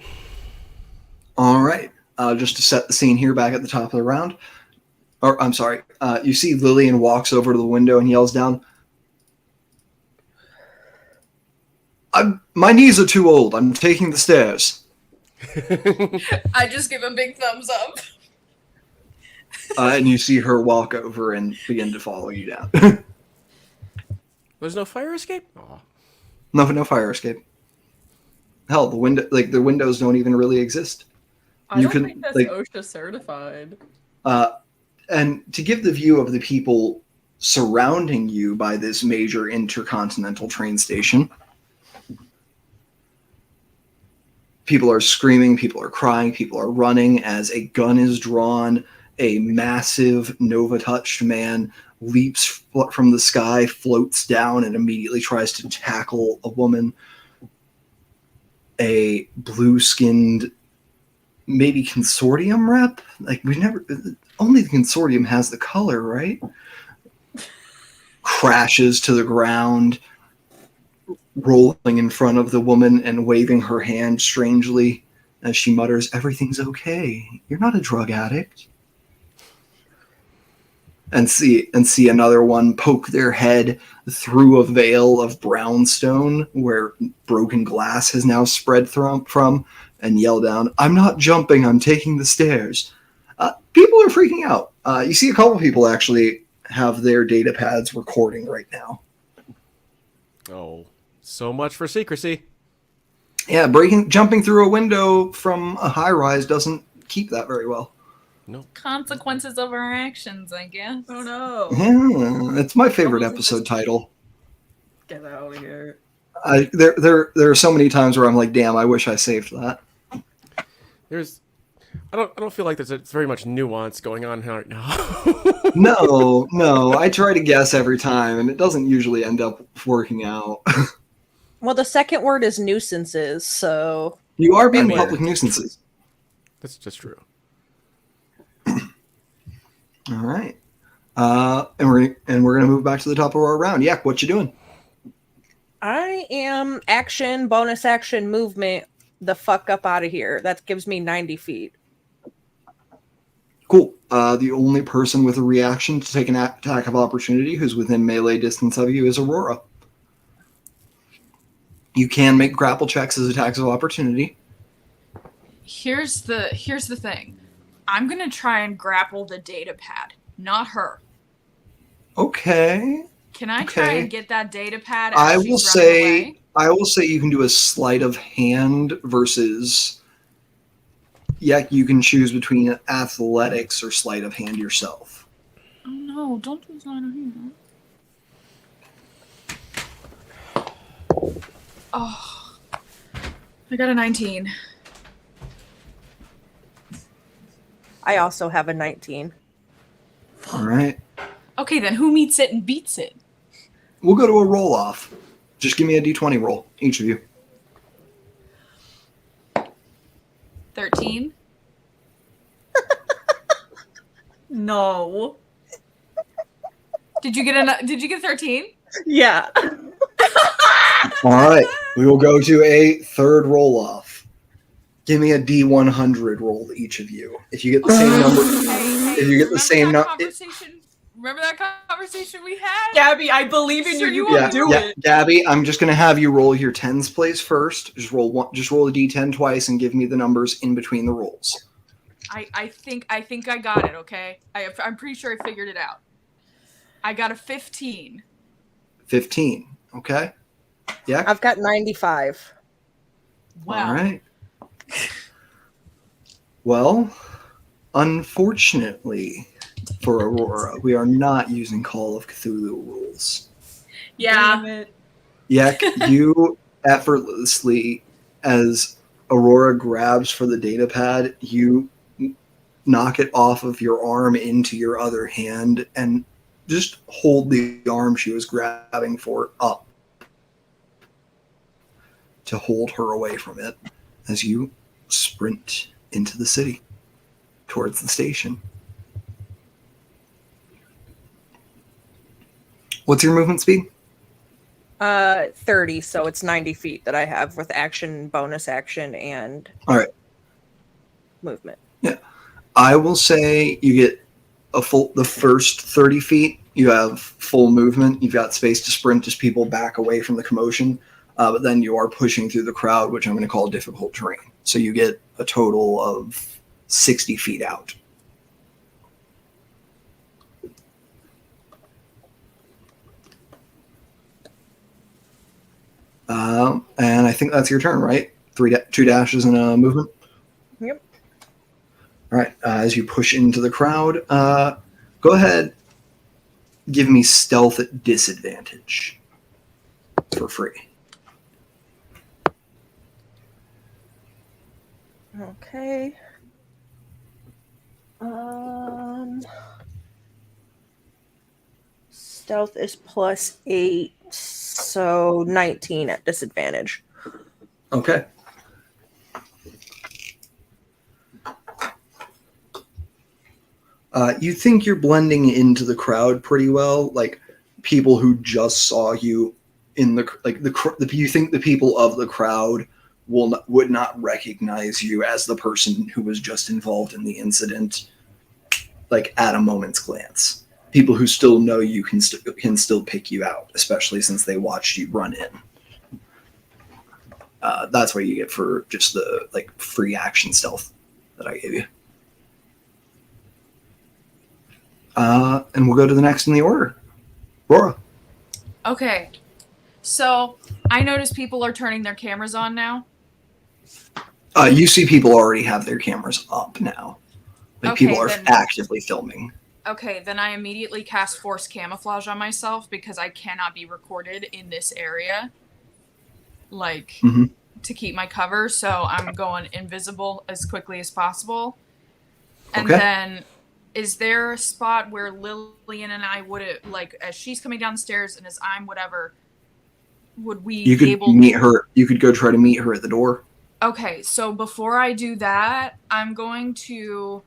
All right. Just to set the scene here back at the top of the round. Or, I'm sorry. You see Lillian walks over to the window and yells down, my knees are too old. I'm taking the stairs. I just give a big thumbs up. And you see her walk over and begin to follow you down. There's no fire escape? Aw. No fire escape. Hell, the windows don't even really exist. I don't think that's OSHA certified. And to give the view of the people surrounding you by this major intercontinental train station, people are screaming, people are crying, people are running as a gun is drawn. A massive Nova-touched man leaps from the sky, floats down, and immediately tries to tackle a woman. A blue-skinned, maybe consortium rep? Like, only the consortium has the color, right? Crashes to the ground, rolling in front of the woman and waving her hand strangely as she mutters, "Everything's okay. You're not a drug addict." And see another one poke their head through a veil of brownstone where broken glass has now spread from, and yell down, "I'm not jumping, I'm taking the stairs." People are freaking out. You see a couple people actually have their data pads recording right now. Oh, so much for secrecy. Yeah, jumping through a window from a high-rise doesn't keep that very well. No. Consequences of our actions, I guess. Oh no. Yeah, it's my favorite episode title. Get out of here. There are so many times where I'm like, damn, I wish I saved that. I don't feel like there's very much nuance going on right now. No, I try to guess every time, and it doesn't usually end up working out. Well, the second word is nuisances, so... You are being public nuisances. That's just true. All right. And we're going to move back to the top of our round. Yak, what you doing? I am action, bonus action, movement the fuck up out of here. That gives me 90 feet. Cool. The only person with a reaction to take an attack of opportunity who's within melee distance of you is Aurora. You can make grapple checks as attacks of opportunity. Here's the thing. I'm gonna try and grapple the data pad, not her. Okay. Can I try and get that data pad? As I she's will running away? say you can do a sleight of hand versus. Yeah, you can choose between athletics or sleight of hand yourself. Oh no! Don't do sleight of hand. Oh, I got a 19. I also have a 19. All right. Okay, then who meets it and beats it? We'll go to a roll off. Just give me a d20 roll, each of you. 13. No. Did you get 13? Yeah. All right. We will go to a third roll off. Give me a d100 roll, each of you. If you get the same number, Hey, if you get the same number. Remember that conversation we had? Gabby, I believe in you. Sure, You you can do it. Gabby, I'm just gonna have you roll your tens place first. Just roll one. Just roll a d10 twice and give me the numbers in between the rolls. I think I got it. Okay, I'm pretty sure I figured it out. I got a 15. 15. Okay. Yeah. I've got 95. Wow. All right. Well, unfortunately for Aurora, we are not using Call of Cthulhu rules. Yeah. Yak, you effortlessly, as Aurora grabs for the data pad, you knock it off of your arm into your other hand and just hold the arm she was grabbing for up to hold her away from it as you sprint into the city towards the station. What's your movement speed? 30, so it's 90 feet that I have with action, bonus action, and All right. movement. Yeah. I will say you get the first 30 feet, you have full movement. You've got space to sprint as people back away from the commotion. But then you are pushing through the crowd, which I'm going to call difficult terrain. So you get a total of 60 feet out. And I think that's your turn, right? Two dashes and a movement? Yep. All right. As you push into the crowd, go ahead. Give me stealth at disadvantage for free. Okay. Stealth is +8, so 19 at disadvantage. Okay. You think you're blending into the crowd pretty well, like people who just saw you in you think the people of the crowd would not recognize you as the person who was just involved in the incident, like at a moment's glance. People who still know you can still pick you out, especially since they watched you run in. That's what you get for just the free action stealth that I gave you. And we'll go to the next in the order. Laura. Okay. So I notice people are turning their cameras on now. You see people already have their cameras up now. People are actively filming. Okay, then I immediately cast Force Camouflage on myself because I cannot be recorded in this area. To keep my cover, so I'm going invisible as quickly as possible. And then, is there a spot where Lillian and I would, as she's coming down the stairs and as I'm whatever, would we be able to meet her? You could go try to meet her at the door. Okay, so before I do that, I'm going to...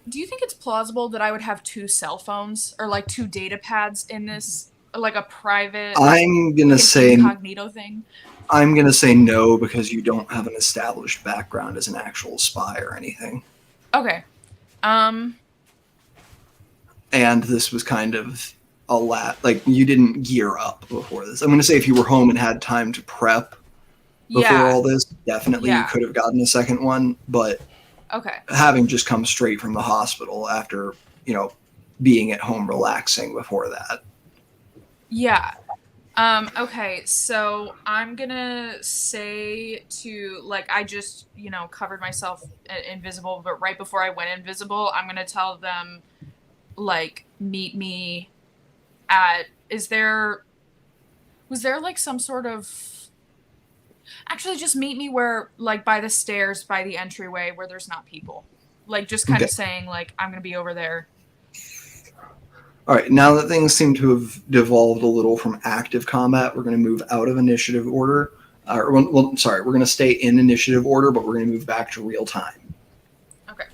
Do you think it's plausible that I would have 2 cell phones or 2 data pads in this like a private I'm gonna say incognito thing? I'm gonna say no because you don't have an established background as an actual spy or anything. Okay. And this was kind of a lot. Like you didn't gear up before this. I'm gonna say if you were home and had time to prep before all this, definitely you could have gotten a second one. But having just come straight from the hospital after being at home relaxing before that. Yeah. Okay, so I'm gonna say to, like, I just, covered myself invisible, but right before I went invisible, I'm gonna tell them, like, meet me at, was there, like, some sort of, actually just meet me where, like, by the stairs, by the entryway where there's not people. Like, just kind of saying, like, I'm gonna be over there. All right, now that things seem to have devolved a little from active combat, we're going to move out of initiative order. We're going to stay in initiative order, but we're going to move back to real time. Okay.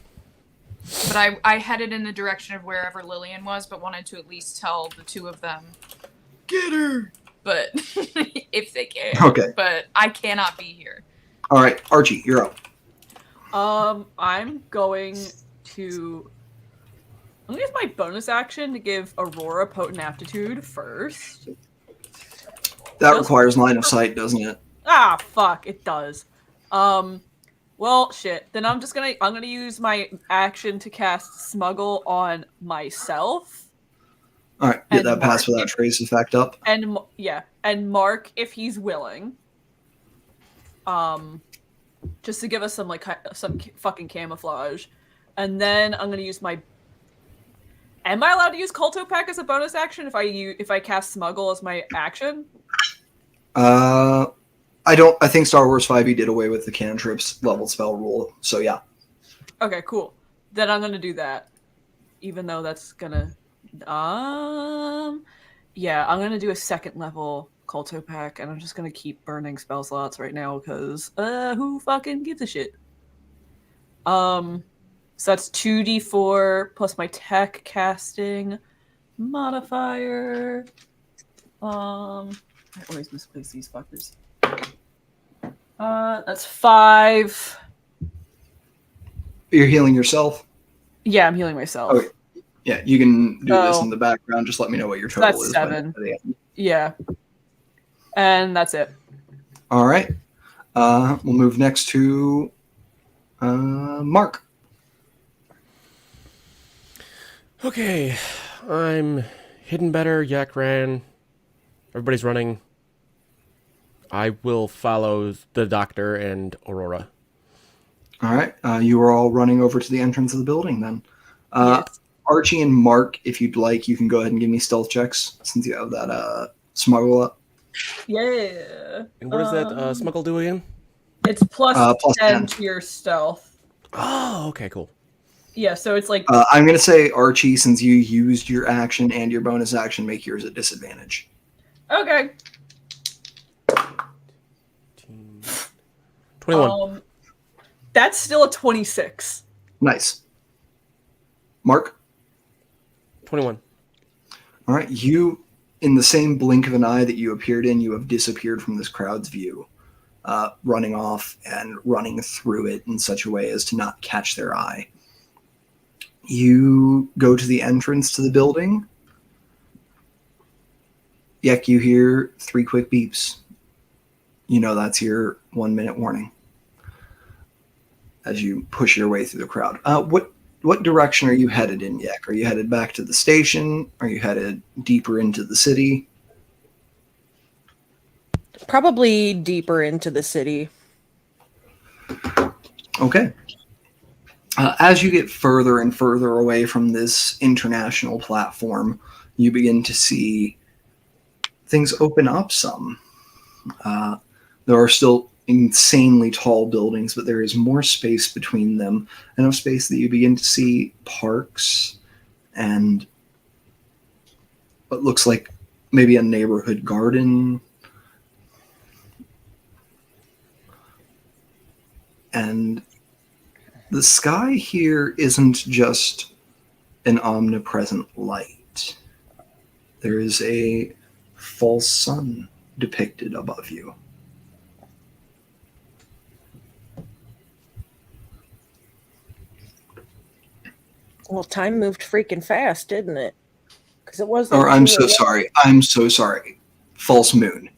But I headed in the direction of wherever Lillian was, but wanted to at least tell the two of them, get her! But, if they can. Okay. But I cannot be here. All right, Archie, you're up. I'm going to use my bonus action to give Aurora potent aptitude first. That requires line of sight, doesn't it? Ah, fuck, it does. Well, shit. Then I'm gonna use my action to cast Smuggle on myself. All right, get that pass without trace effect up. And Mark if he's willing. Just to give us some fucking camouflage, and then I'm gonna use my. Am I allowed to use Culto Pack as a bonus action if I cast Smuggle as my action? I don't. I think Star Wars 5e did away with the cantrips level spell rule. So yeah. Okay, cool. Then I'm gonna do that, even though that's gonna. Yeah, I'm gonna do a second level Culto Pack, and I'm just gonna keep burning spell slots right now because who fucking gives a shit? So that's 2d4 plus my tech casting modifier. I always misplace these fuckers. That's 5. You're healing yourself? Yeah, I'm healing myself. Okay. Yeah, you can do this in the background. Just let me know what your total is. That's 7. Yeah. And that's it. All right. We'll move next to Mark. Okay, I'm hidden better. Yak ran. Everybody's running. I will follow the doctor and Aurora. All right. You are all running over to the entrance of the building then. Yes. Archie and Mark, if you'd like, you can go ahead and give me stealth checks since you have that smuggle up. Yeah. And what does that smuggle do again? It's plus 10 10 to your stealth. Oh, okay, cool. Yeah, so it's like... I'm going to say, Archie, since you used your action and your bonus action, make yours a disadvantage. Okay. 21. That's still a 26. Nice. Mark? 21. All right. You, in the same blink of an eye that you appeared in, you have disappeared from this crowd's view, running off and running through it in such a way as to not catch their eye. You go to the entrance to the building. Yek, you hear 3 quick beeps. You know that's your 1-minute warning as you push your way through the crowd. What direction are you headed in, Yek? Are you headed back to the station? Are you headed deeper into the city? Probably deeper into the city. Okay. As you get further and further away from this international platform, you begin to see things open up some. There are still insanely tall buildings, but there is more space between them, enough space that you begin to see parks and what looks like maybe a neighborhood garden. And the sky here isn't just an omnipresent light. There is a false sun depicted above you. Well, time moved freaking fast, didn't it? Because it wasn't. Or I'm 2 so a.m. sorry. I'm so sorry. False moon.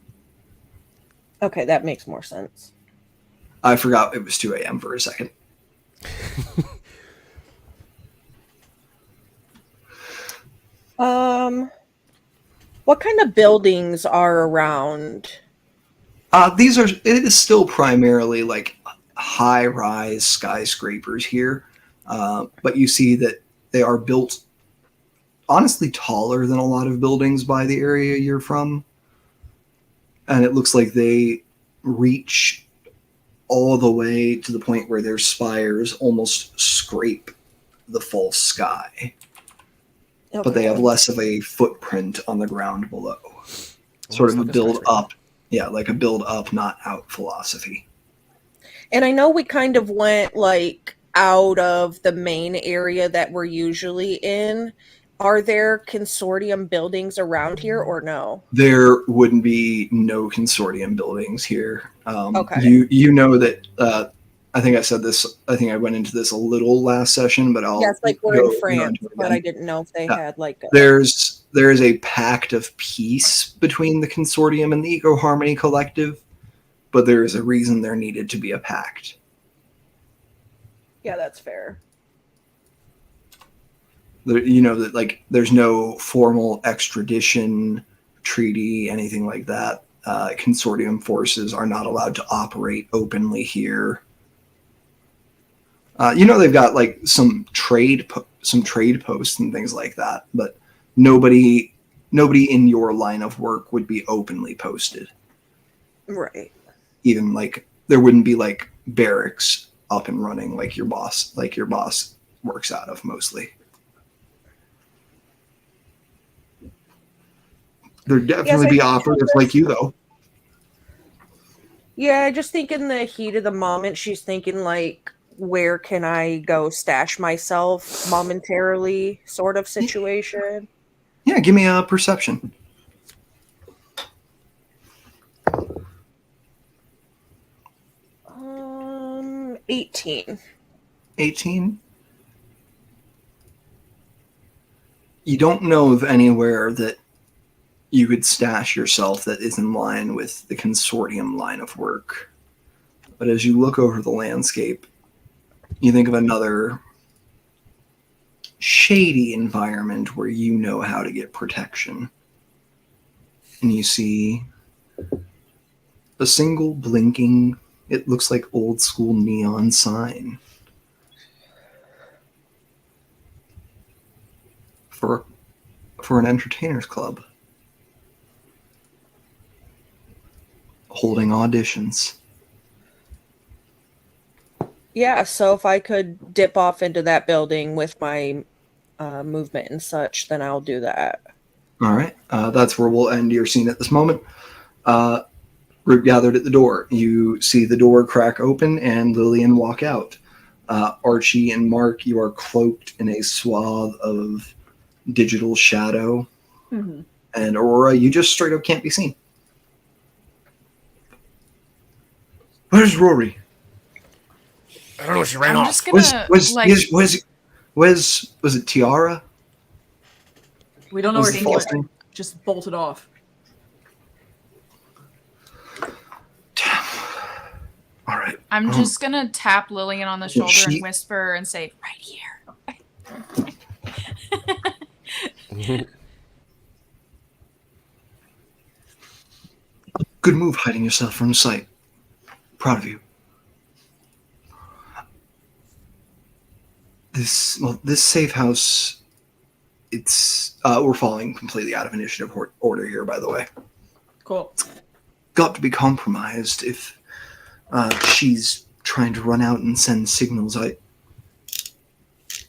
Okay, that makes more sense. I forgot it was 2 a.m. for a second. What kind of buildings are around? It is still primarily like high-rise skyscrapers here, but you see that they are built honestly taller than a lot of buildings by the area you're from, and it looks like they reach all the way to the point where their spires almost scrape the false sky. Okay. But they have less of a footprint on the ground below. Sort of like a a build skyscraper. up. Yeah, like a build up, not out philosophy. And I know we kind of went like out of the main area that we're usually in. Are there consortium buildings around here or no? There wouldn't be no consortium buildings here. Okay. You know that I think I said this. I think I went into this a little last session, but I'll Yes, like we're go in France, into it but again. I didn't know if they Yeah. had like a... There is a pact of peace between the consortium and the Eco Harmony Collective, but there is a reason there needed to be a pact. Yeah, that's fair. You know that like there's no formal extradition treaty, anything like that. Consortium forces are not allowed to operate openly here. You know they've got like some trade posts and things like that, but nobody in your line of work would be openly posted. Right. Even like there wouldn't be like barracks up and running like your boss works out of mostly. There'd definitely be operatives like you though. Yeah, I just think in the heat of the moment, she's thinking like, where can I go stash myself momentarily sort of situation. Yeah, give me a perception. 18. 18. You don't know of anywhere that you could stash yourself that is in line with the consortium line of work. But as you look over the landscape, you think of another shady environment where you know how to get protection. And you see a single blinking, it looks like old school neon sign for an entertainers club holding auditions. Yeah, so if I could dip off into that building with my movement and such, then I'll do that. All right, that's where we'll end your scene at this moment. Group gathered at the door. You see the door crack open and Lillian walk out. Archie and Mark, you are cloaked in a swath of digital shadow. Mm-hmm. And Aurora, you just straight up can't be seen. Where's Rory? I don't know. She ran I'm off. just gonna Was it Tiara? We don't know Was where the she false went. name? Just bolted off. All right. I'm just gonna tap Lillian on the shoulder she- and whisper and say, "Right here." Good move hiding yourself from sight. Proud of you. This safe house, it's we're falling completely out of initiative order here, by the way. Cool. Got to be compromised if she's trying to run out and send signals.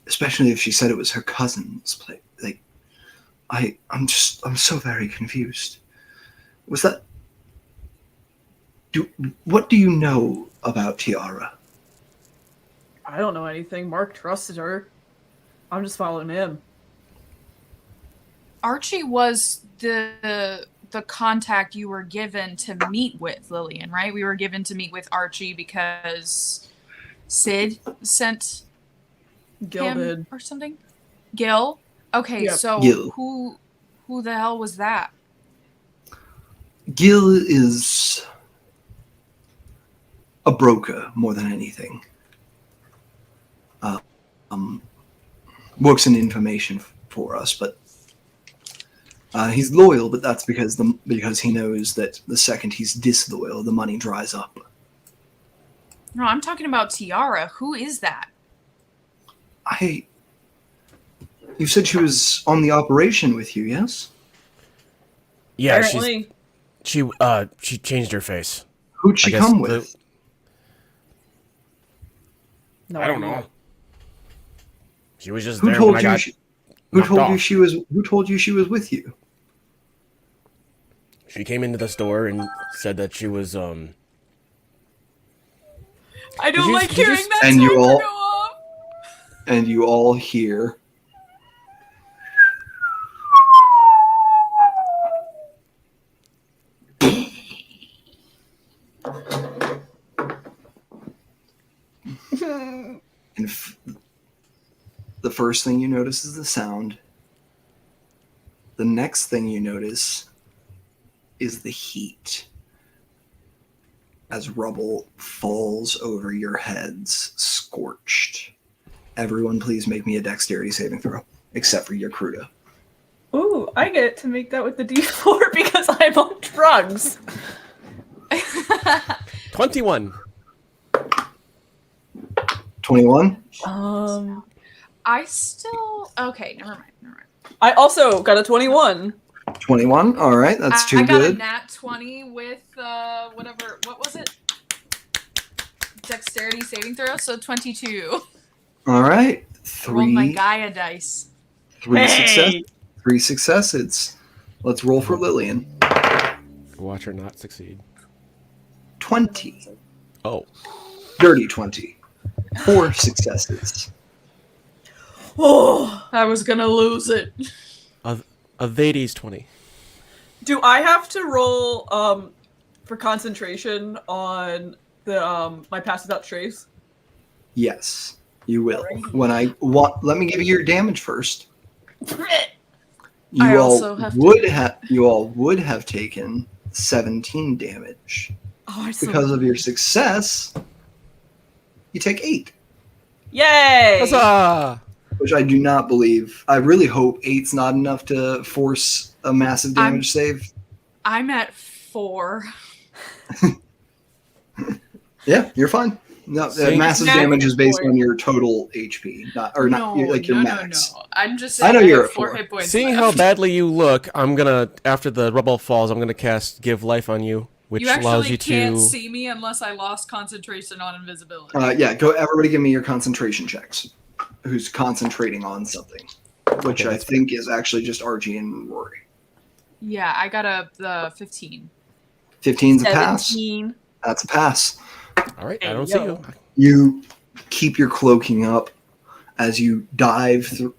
Especially if she said it was her cousin's place. Like, I'm so very confused. Was that? What do you know about Tiara? I don't know anything. Mark trusted her. I'm just following him. Archie was the the contact you were given to meet with Lillian, right? We were given to meet with Archie because Sid sent Gil him did. or something. Gil? Okay, Yep. so Gil. who the hell was that? Gil is a broker more than anything. Works in information for us, but he's loyal. But that's because he knows that the second he's disloyal, the money dries up. No, I'm talking about Tiara. Who is that? You said she was on the operation with you, yes? Yeah, Apparently. she changed her face. Who'd she come with? No, I don't know. She was just Who there told when you? I got Who told knocked you off. she was? Who told you she was with you? She came into the store and said that she was I Did don't you- like did you hearing s- that and you timer all- go off. And you all hear. And the first thing you notice is the sound. The next thing you notice is the heat as rubble falls over your heads, scorched. Everyone, please make me a dexterity saving throw, except for Yakruta. Ooh, I get to make that with the D4 because I'm on drugs. 21. 21? I still okay. Never mind. I also got a 21. 21? All right, that's too I got a good. nat 20 with whatever. What was it? Dexterity saving throw. So 22. All right, Rolled my three Gaia dice. successes. Let's roll for Lillian. Watch her not succeed. 20. Oh. Dirty 20. 4 successes. Oh, I was gonna lose it. A Vades 20. do I have to roll for concentration on the my passes out trace? Yes, you will. Let me give you your damage first. I You also all have would have taken 17 damage. Oh, I Because of your success, you take 8. Yay! Huzzah! Which I do not believe. I really hope 8's not enough to force a massive damage save. I'm at 4. Yeah, you're fine. No, massive damage is based on your total HP, your max. No. I'm just I saying know I you're have at 4 4. hit points. Seeing left. how badly you look, I'm gonna, after the rubble falls, I'm gonna cast Give Life on you, which you allows actually you can't to... see me unless I lost concentration on invisibility. Everybody give me your concentration checks. Who's concentrating on something. Which I think is actually just Archie and Rory. Yeah, I got the 15. 15's a pass. 17. That's a pass. All right, I Hey, don't yo. see you. You keep your cloaking up as you dive through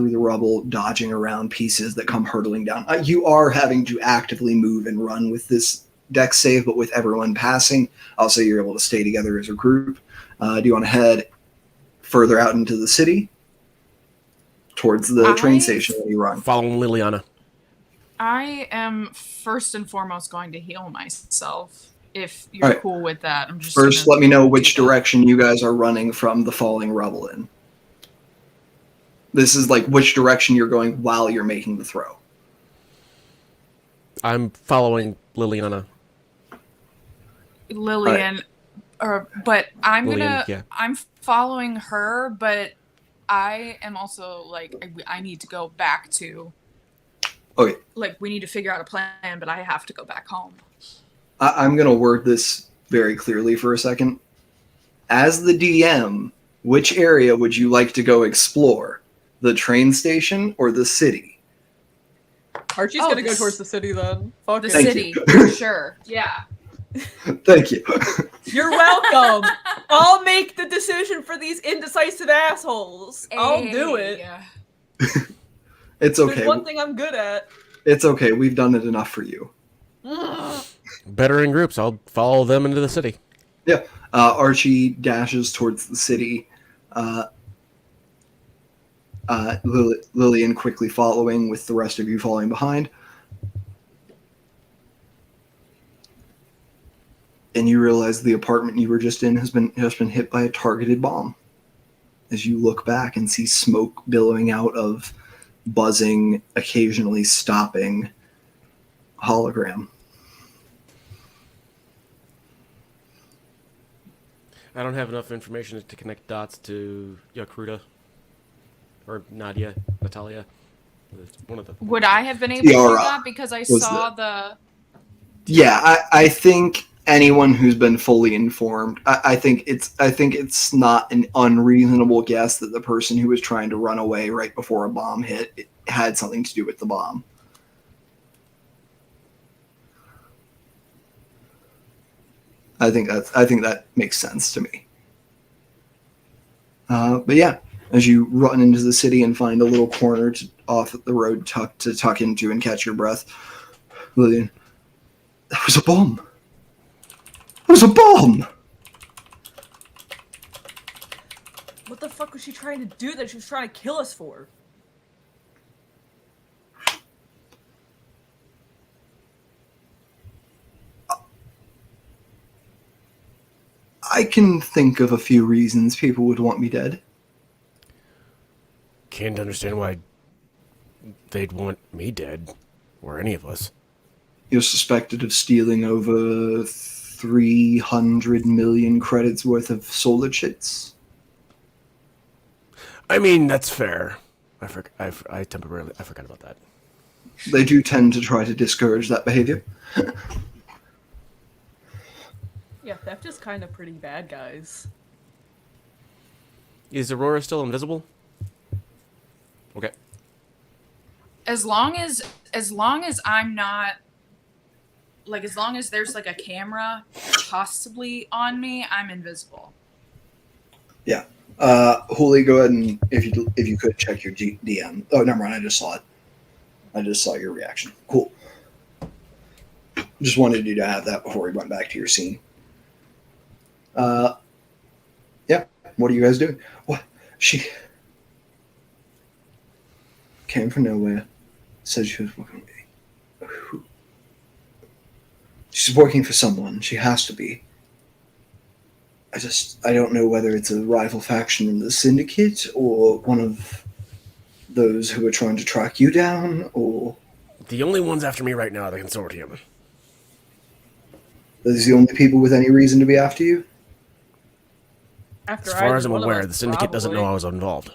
the rubble, dodging around pieces that come hurtling down. You are having to actively move and run with this dex save, but with everyone passing, I'll say you're able to stay together as a group. Do you want to head further out into the city? Towards the train station where you run. Following Liliana. I am first and foremost going to heal myself. If you're cool with that, I'm just First, let me know which direction you guys are running from the falling rubble in. This is like which direction you're going while you're making the throw. I'm following Liliana. Lillian, but I'm Lillian, yeah. I'm following her, but I am also I need to go back to. Okay. We need to figure out a plan, but I have to go back home. I'm going to word this very clearly for a second. As the DM, which area would you like to go explore? The train station or the city? Archie's gonna go towards the city then. Fuck The it. city, for sure. Yeah. Thank you. You're welcome. I'll make the decision for these indecisive assholes. I'll do it. It's okay. There's one thing I'm good at. It's okay. We've done it enough for you. Better in groups. I'll follow them into the city. Yeah. Archie dashes towards the city. Lillian quickly following, with the rest of you following behind. And you realize the apartment you were just in has been hit by a targeted bomb. As you look back and see smoke billowing out of buzzing, occasionally stopping hologram. I don't have enough information to connect dots to Yakruta or Natalia. It's one of the. Would I have been able to do Tiara that because I was saw the? Yeah, I think anyone who's been fully informed, I think it's not an unreasonable guess that the person who was trying to run away right before a bomb hit it had something to do with the bomb. I think that makes sense to me. But yeah, as you run into the city and find a little corner off the road to tuck into and catch your breath, Lillian, that was a bomb. It was a bomb! What the fuck was she trying to do that she was trying to kill us for? I can think of a few reasons people would want me dead. Can't understand why they'd want me dead, or any of us. You're suspected of stealing over 300 million credits worth of solar chits. I mean, that's fair. I forgot about that. They do tend to try to discourage that behavior. Yeah, theft is kind of pretty bad, guys. Is Aurora still invisible? Okay. As long as I'm not, like, as long as there's like a camera possibly on me, I'm invisible. Yeah. Hooli, go ahead and if you could check your DM. Oh, never mind. I just saw it. I just saw your reaction. Cool. Just wanted you to have that before we went back to your scene. Yeah. What are you guys doing? What? She came from nowhere. Said she was working with me. Who? She's working for someone. She has to be. I don't know whether it's a rival faction in the Syndicate or one of those who are trying to track you down, or... The only ones after me right now are the Consortium. Those the only people with any reason to be after you? As far as I'm aware, the Syndicate doesn't know I was involved.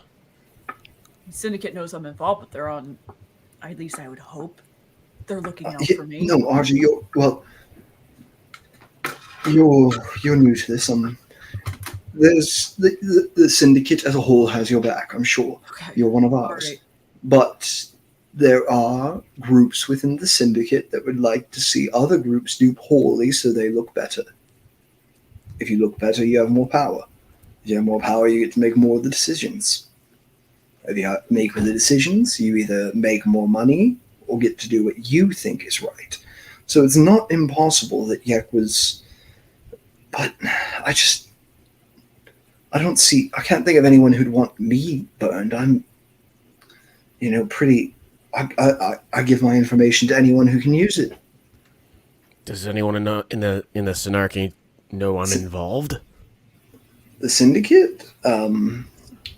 The Syndicate knows I'm involved, but they're on... At least I would hope. They're looking out for me. No, Archie, you're new to this. There's the Syndicate as a whole has your back, I'm sure. Okay. You're one of ours. Right. But there are groups within the Syndicate that would like to see other groups do poorly so they look better. If you look better, you have more power. If you have more power, you get to make more of the decisions. If you make the decisions, you either make more money or get to do what you think is right. So it's not impossible that Yek was... But I can't think of anyone who'd want me burned. I'm, pretty... I give my information to anyone who can use it. Does anyone in the Synarchy know I'm involved? The Syndicate?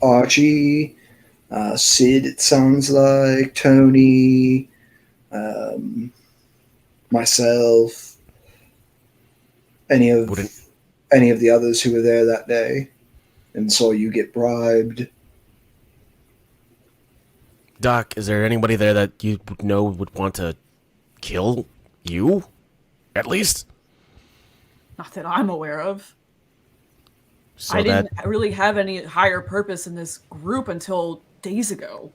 Archie... Sid, it sounds like, Tony, myself, any of the others who were there that day and saw you get bribed. Doc, is there anybody there that you know would want to kill you? At least? Not that I'm aware of. So I didn't really have any higher purpose in this group until days ago.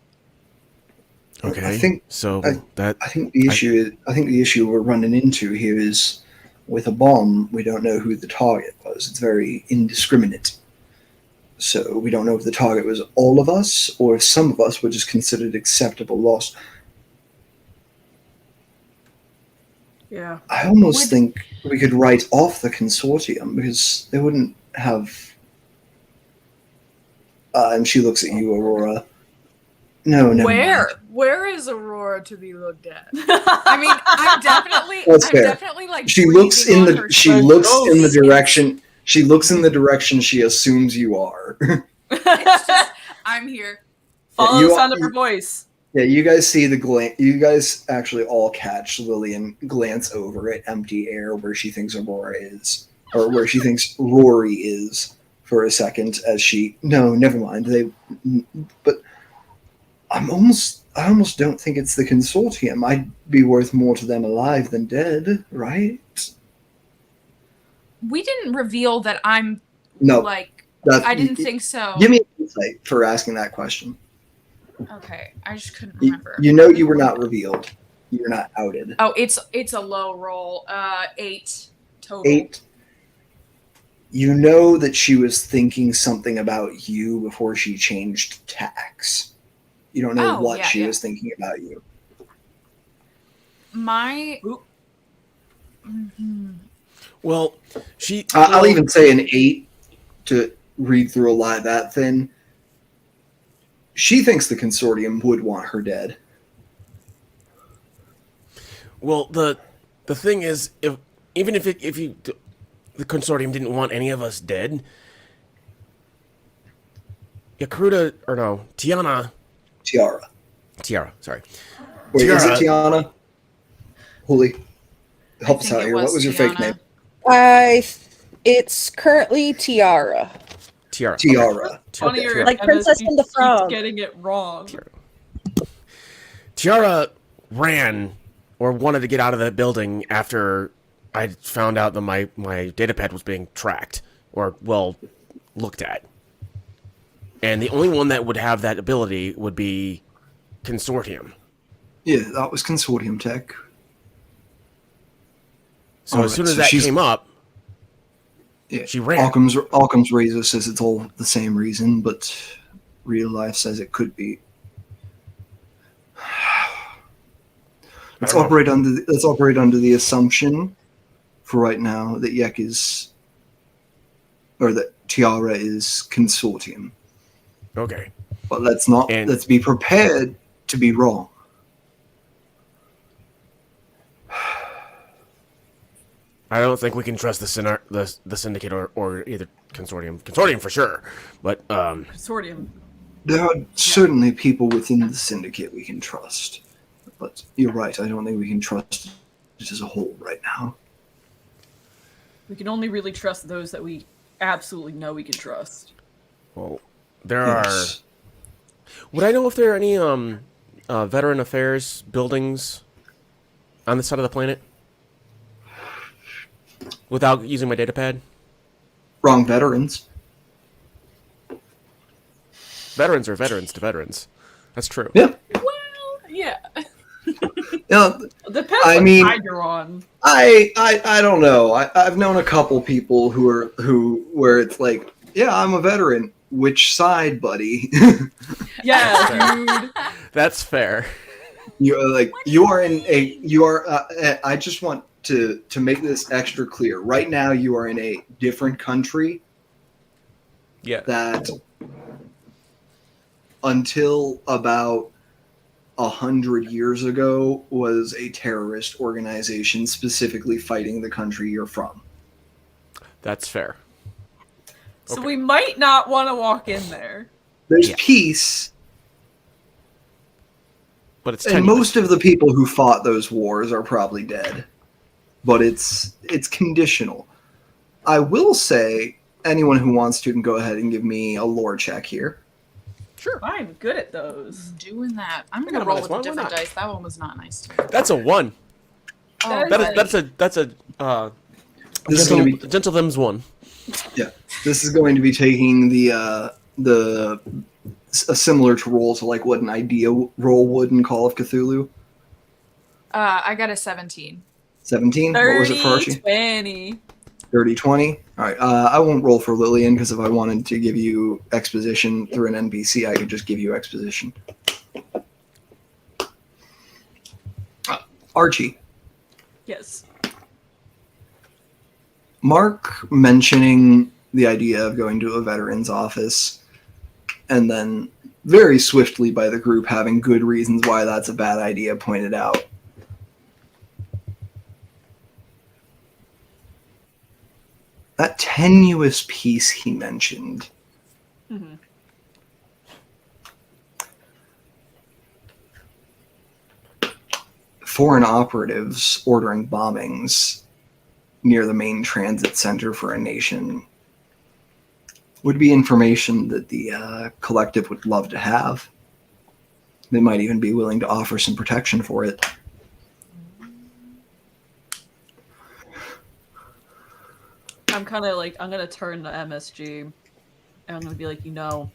Okay. I think the issue we're running into here is with a bomb, we don't know who the target was. It's very indiscriminate. So we don't know if the target was all of us or if some of us were just considered acceptable loss. Yeah. I almost think we could write off the consortium because they wouldn't have. And she looks at you, Aurora. No, never mind. Where is Aurora to be looked at? I mean, I'm That's fair. definitely like She looks in the direction. She looks in the direction she assumes you are. It's just, I'm here. Follow the sound of her voice. Yeah, you guys see the glance. You guys actually all catch Lillian glance over at empty air where she thinks Aurora is, or where she thinks Rory is for a second. As she, no, never mind. But I almost don't think it's the consortium. I'd be worth more to them alive than dead, right? We didn't reveal that I'm I didn't think so. Give me an insight for asking that question. Okay, I just couldn't remember. You know you were not revealed. You were not outed. Oh, it's a low roll. 8 total. 8. You know that she was thinking something about you before she changed tacks. You don't know what she was thinking about you. Well, I'll even say an 8 to read through a lie that thin. She thinks the consortium would want her dead. Well, the thing is, the consortium didn't want any of us dead, Tiara. Sorry. Wait, is it Tiana? Holy, help us out here. What was your fake name? It's currently Tiara. Tiara. Funnier, like Princess and the Frog. Getting it wrong. Tiara ran or wanted to get out of the building after I found out that my datapad was being tracked or looked at. And the only one that would have that ability would be Consortium. Yeah, that was Consortium tech. So as soon as that came up, she ran. Occam's razor says it's all the same reason, but real life says it could be. Let's operate under the assumption for right now that that Tiara is Consortium. Okay. But let's be prepared to be wrong. I don't think we can trust the syndicate or either consortium. Consortium for sure, but Consortium. There are certainly people within the syndicate we can trust, but you're right. I don't think we can trust it as a whole right now. We can only really trust those that we absolutely know we can trust. Well, there are. Would I know if there are any veteran affairs buildings on this side of the planet? Without using my datapad? Wrong veterans. Veterans are veterans to veterans. That's true. Yeah. Well, yeah. Yeah. Depends what side you're on. I don't know. I've known a couple people where it's like, yeah, I'm a veteran. Which side, buddy? Yeah, dude. That's fair. I just want to make this extra clear. Right now, you are in a different country. Yeah. That until about 100 years ago was a terrorist organization specifically fighting the country you're from. That's fair. So we might not want to walk in there. There's peace. But it's and most of the people who fought those wars are probably dead. But it's conditional. I will say, anyone who wants to can go ahead and give me a lore check here. Sure. I'm good at those. Doing that. I'm going to roll with a different dice. That one was not nice to me. That's a 1. Oh, that's a gentle them's 1. Yeah. This is going to be taking the similar to roll to like what an idea roll would in Call of Cthulhu. I got a 17. 17? What was it for Archie? 20. 30-20. All right. I won't roll for Lillian because if I wanted to give you exposition through an NPC, I could just give you exposition. Archie, Yes. Mark mentioning the idea of going to a veteran's office, and then very swiftly by the group having good reasons why that's a bad idea pointed out. That tenuous piece he mentioned. Mm-hmm. Foreign operatives ordering bombings near the main transit center for a nation would be information that the collective would love to have. They might even be willing to offer some protection for it. I'm kind of like, I'm going to turn to MSG and I'm going to be like, I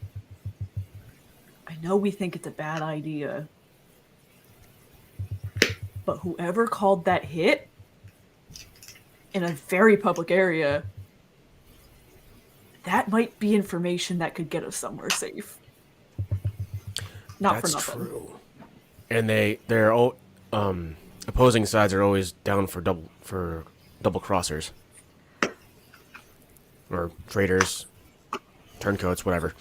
know we think it's a bad idea, but whoever called that hit in a very public area, that might be information that could get us somewhere safe. Not That's for nothing. true. And they're all opposing sides are always down for double crossers or traitors, turncoats, whatever.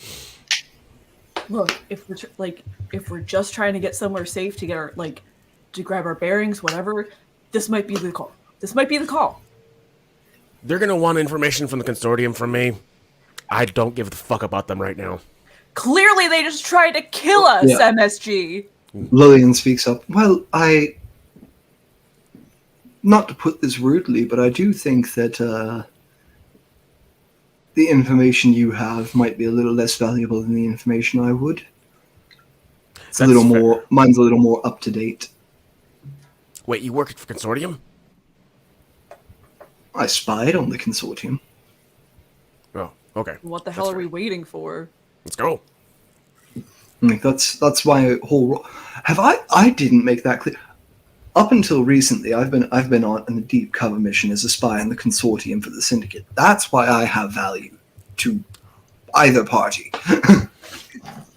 Look, if we're just trying to get somewhere safe to get our to grab our bearings, whatever, this might be the call. This might be the call. They're gonna want information from the consortium from me. I don't give a fuck about them right now. Clearly, they just tried to kill us, Yeah. MSG. Lillian speaks up. Well, not to put this rudely, but I do think that the information you have might be a little less valuable than the information I would. It's a little more. Mine's a little more up to date. Wait, you work for consortium? I spied on the consortium. Oh, okay. What the hell are we waiting for? Let's go. Like that's my whole. I didn't make that clear. Up until recently, I've been on a deep cover mission as a spy in the consortium for the syndicate. That's why I have value to either party.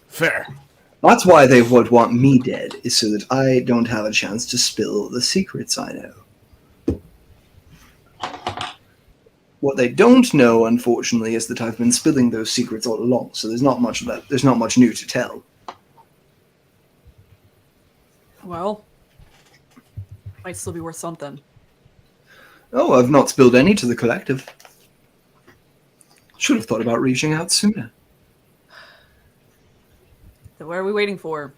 Fair. That's why they would want me dead, is so that I don't have a chance to spill the secrets I know. What they don't know, unfortunately, is that I've been spilling those secrets all along. So there's not much new to tell. Well, might still be worth something. Oh, I've not spilled any to the collective. Should have thought about reaching out sooner. So what are we waiting for?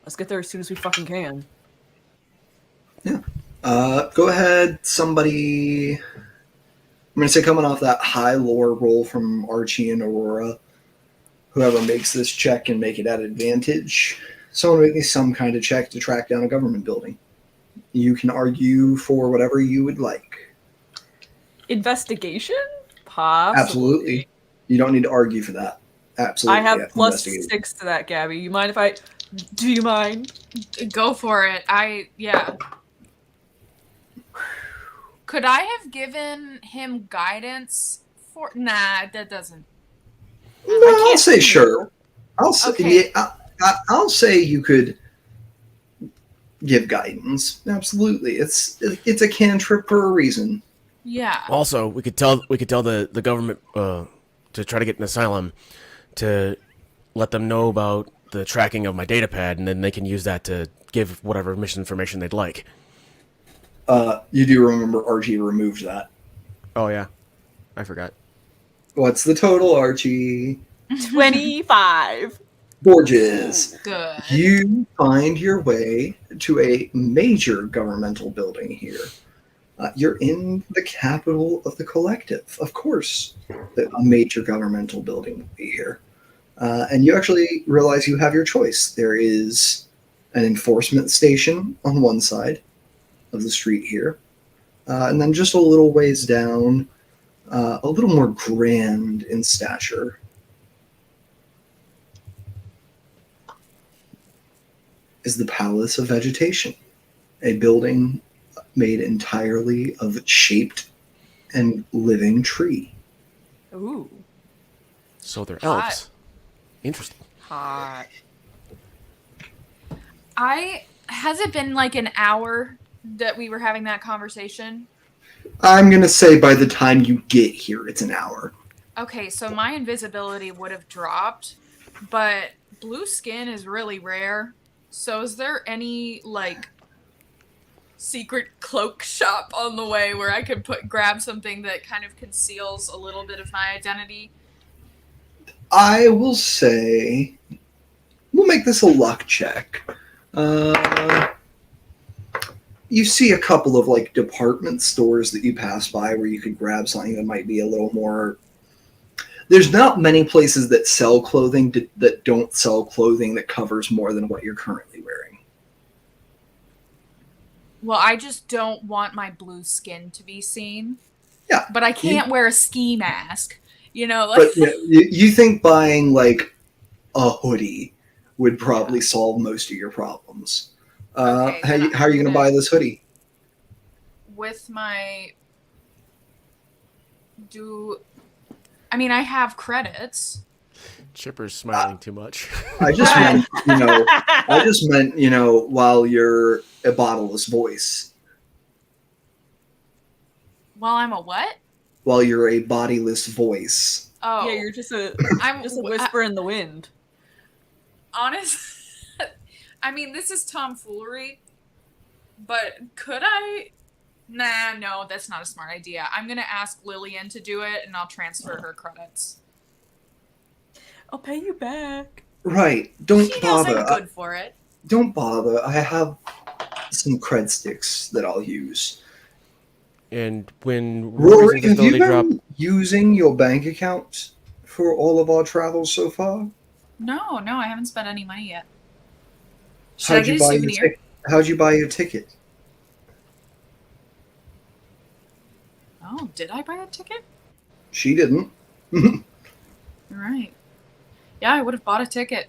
Let's get there as soon as we fucking can. Yeah. Go ahead, somebody. I'm going to say coming off that high lore roll from Archie and Aurora, whoever makes this check can make it at advantage. Someone make me some kind of check to track down a government building. You can argue for whatever you would like. Investigation? Possibly. Absolutely. You don't need to argue for that. Absolutely. I have yeah, plus 6 to that, Gabby. You mind if I... Do you mind? Go for it. Yeah. Could I have given him guidance for... Nah, that doesn't... No, I'll say sure. I'll say, Okay. yeah, I'll say you could give guidance. Absolutely. It's a cantrip for a reason. Yeah. Also, we could tell the government to try to get an asylum to let them know about the tracking of my data pad, and then they can use that to give whatever mission information they'd like. You do remember Archie removed that. Oh yeah, I forgot. What's the total, Archie? 25. Gorgeous. Good. You find your way to a major governmental building here. You're in the capital of the collective. Of course, a major governmental building will be here. And you actually realize you have your choice. There is an enforcement station on one side of the street here. And then just a little ways down, a little more grand in stature, is the Palace of Vegetation, a building made entirely of shaped and living tree. Ooh. So they're Hot. elves. Interesting. Hot. Has it been like an hour that we were having that conversation? I'm gonna say by the time you get here, it's an hour. Okay, so my invisibility would have dropped, but blue skin is really rare. So is there any, like, secret cloak shop on the way where I could grab something that kind of conceals a little bit of my identity? I will say we'll make this a luck check. You see a couple of like department stores that you pass by where you could grab something that might be a little more. There's not many places that sell clothing that don't sell clothing that covers more than what you're currently wearing. Well, I just don't want my blue skin to be seen. Yeah. But I can't wear a ski mask. You know, like... But you think buying like a hoodie would probably solve most of your problems. Okay, how are you going to buy this hoodie? With my... I mean, I have credits. Chipper's smiling too much. I just meant, while you're a bodiless voice. While I'm a what? While you're a bodiless voice. Oh. Yeah, you're just a I'm whisper in the wind. Honest. I mean, this is tomfoolery, but could I? Nah, no, that's not a smart idea. I'm gonna ask Lillian to do it, and I'll transfer her credits. I'll pay you back. Right. Don't She knows bother. I'm good for it. Don't bother. I have some cred sticks that I'll use. And when Rory, have you invisibility been using your bank account for all of our travels so far? No, I haven't spent any money yet. Should I get a souvenir? How'd you buy your ticket? Oh, did I buy a ticket? She didn't. You're right. Yeah, I would have bought a ticket.